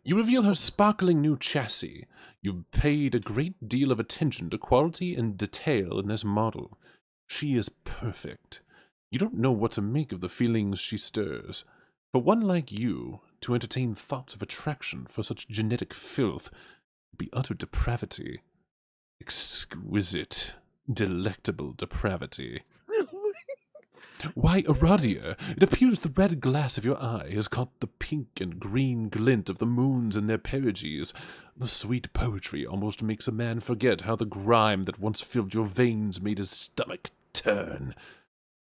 You reveal her sparkling new chassis. You've paid a great deal of attention to quality and detail in this model. She is perfect. You don't know what to make of the feelings she stirs. For one like you, to entertain thoughts of attraction for such genetic filth would be utter depravity. Exquisite, delectable depravity. Why, Aradia, it appears the red glass of your eye has caught the pink and green glint of the moons in their perigees. The sweet poetry almost makes a man forget how the grime that once filled your veins made his stomach turn.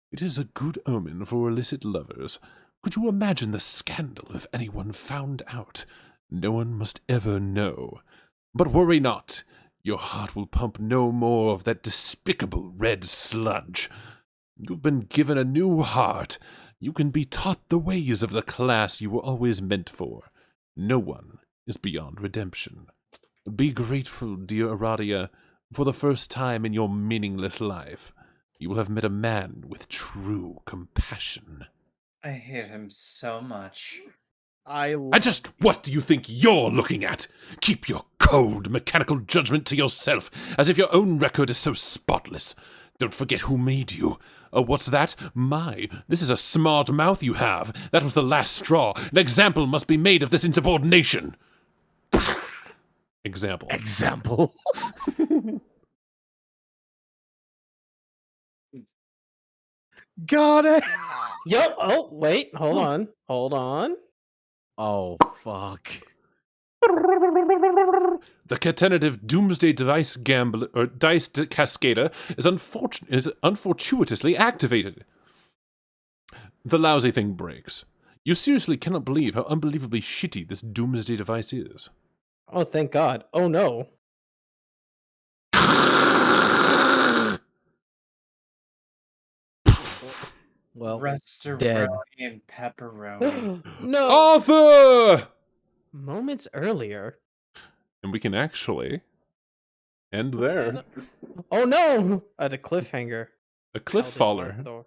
It is a good omen for illicit lovers. Could you imagine the scandal if anyone found out? No one must ever know. But worry not. Your heart will pump no more of that despicable red sludge. You've been given a new heart. You can be taught the ways of the class you were always meant for. No one is beyond redemption. Be grateful, dear Aradia, for the first time in your meaningless life. You will have met a man with true compassion. I hate him so much. And just what do you think you're looking at? Keep your cold, mechanical judgment to yourself, as if your own record is so spotless. Don't forget who made you. Oh, what's that? My, this is a smart mouth you have. That was the last straw. An example must be made of this insubordination. Example. Example. Got it. Yup. Oh, wait. Hold on. Hold on. Oh, fuck. The tentative doomsday dice gambler or dice cascader is unfortuitously activated. The lousy thing breaks. You seriously cannot believe how unbelievably shitty this doomsday device is. Oh, thank God. Oh, no. Well, Restaurant dead. and pepperoni. No. Arthur! Moments earlier. And we can actually end there. No. Oh, no. The cliffhanger. A cliff Held in faller. Arthur.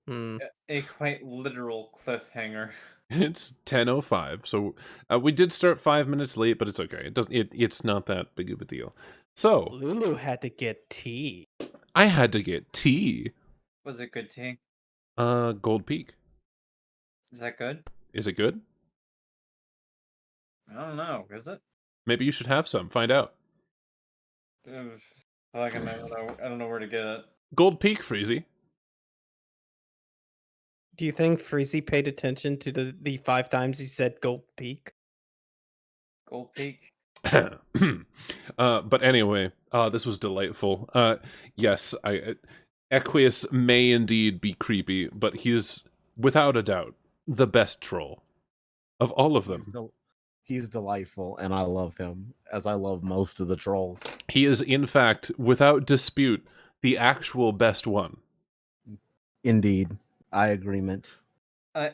Hmm. A quite literal cliffhanger. It's 10:05, so we did start 5 minutes late, but it's okay. It doesn't. It's not that big of a deal. So Lulu had to get tea. I had to get tea. Was it good tea? Gold Peak. Is that good? Is it good? I don't know. Is it? Maybe you should have some. Find out. I don't know where to get it. Gold Peak, Freezy. Do you think Freezy paid attention to the 5 times he said Gold Peak? Gold Peak. But anyway, this was delightful. Yes, Equius may indeed be creepy, but he's without a doubt the best troll of all of them. He's delightful, and I love him, as I love most of the trolls. He is, in fact, without dispute, the actual best one. Indeed, I agreement. I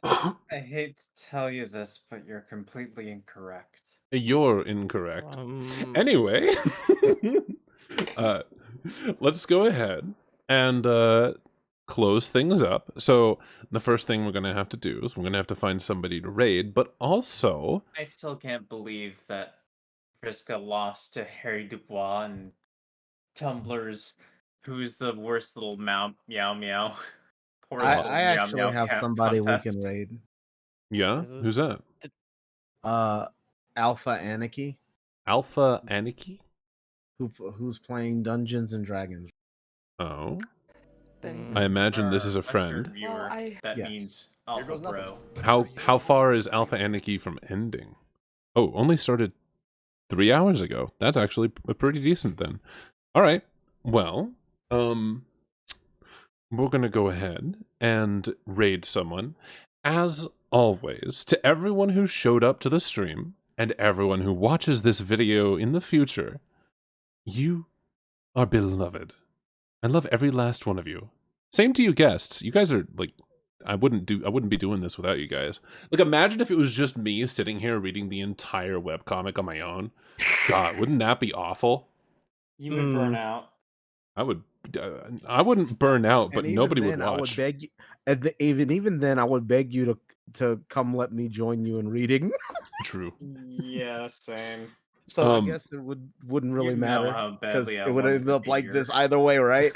hate to tell you this, but you're completely incorrect. You're incorrect. Anyway, let's go ahead and close things up. So the first thing we're going to have to do is we're going to have to find somebody to raid, but also... I still can't believe that Friska lost to Harry Dubois and Tumblr's Who's the Worst Little Meow Meow. I actually have somebody we can raid. Yeah? Who's that? Alpha Anarchy. Alpha Anarchy? Who's playing Dungeons and Dragons. Oh. Thanks. I imagine this is a friend. That means Alpha Bro. How far is Alpha Anarchy from ending? Oh, only started 3 hours ago. That's actually pretty decent then. All right. Well, we're going to go ahead and raid someone. As always, to everyone who showed up to the stream and everyone who watches this video in the future, you are beloved. I love every last one of you. Same to you guests. You guys are like, I wouldn't be doing this without you guys. Like, imagine if it was just me sitting here reading the entire webcomic on my own. God, wouldn't that be awful? You would burn out. I wouldn't burn out, but nobody would watch. I would beg you, even then, I would beg you to come let me join you in reading. True. Yeah, same. So I guess it wouldn't really matter because it would end up like this either way, right?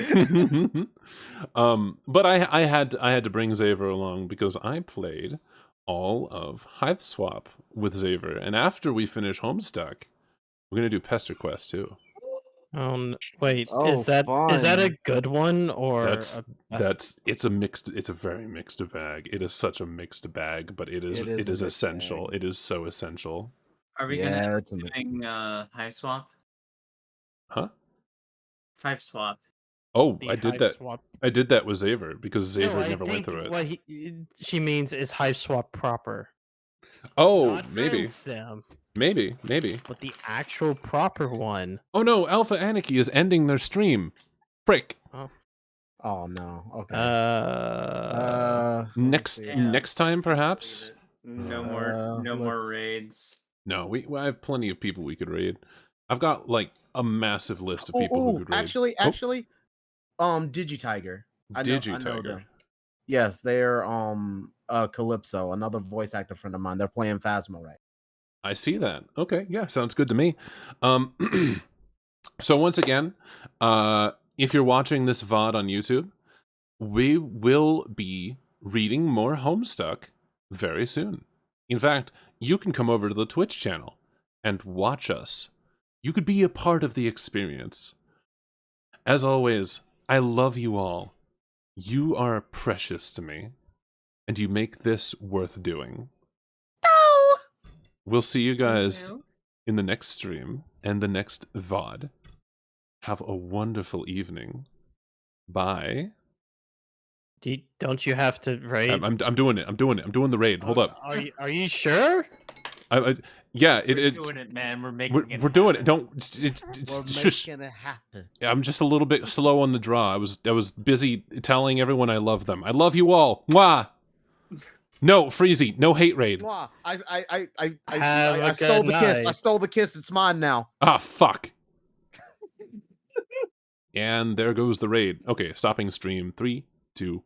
But I had to bring Xaver along because I played all of Hiveswap with Xaver, and after we finish Homestuck, we're gonna do Pester Quest too. Wait, is that a good one or it's a very mixed bag. It is such a mixed bag, but it is essential. It is so essential. Are we gonna be doing Hiveswap? Huh? Hiveswap. Oh, I did that. I did that with Xaver because Xaver never went through it. What she means is Hiveswap proper. Oh, Not maybe. Sim, Maybe. but the actual proper one. Oh no, Alpha Anarchy is ending their stream. Frick. Oh no. Okay. Next time perhaps. No more raids. No, I have plenty of people we could raid. I've got like a massive list of people who could raid. Actually, Digitiger. I know them. Yes, they're Calypso, another voice actor friend of mine. They're playing Phasma right. I see that. Okay, yeah, sounds good to me. So once again, if you're watching this VOD on YouTube, we will be reading more Homestuck very soon. In fact, you can come over to the Twitch channel and watch us. You could be a part of the experience. As always, I love you all. You are precious to me, and you make this worth doing. Oh! We'll see you guys you. in the next stream and the next VOD. Have a wonderful evening. Bye. Don't you have to raid? I'm doing it. I'm doing the raid. Hold up. Are you sure? Yeah, We're it's doing it, man. We're making it. we're doing it. happen. Don't it's We're shush. making it happen. I'm just a little bit slow on the draw. I was busy telling everyone I love them. I love you all. Mwah. No, Freezy, no hate raid. Mwah. I Have a stole good the kiss. I night. stole the kiss. It's mine now. Ah, fuck. And there goes the raid. Okay, stopping stream. 3, 2,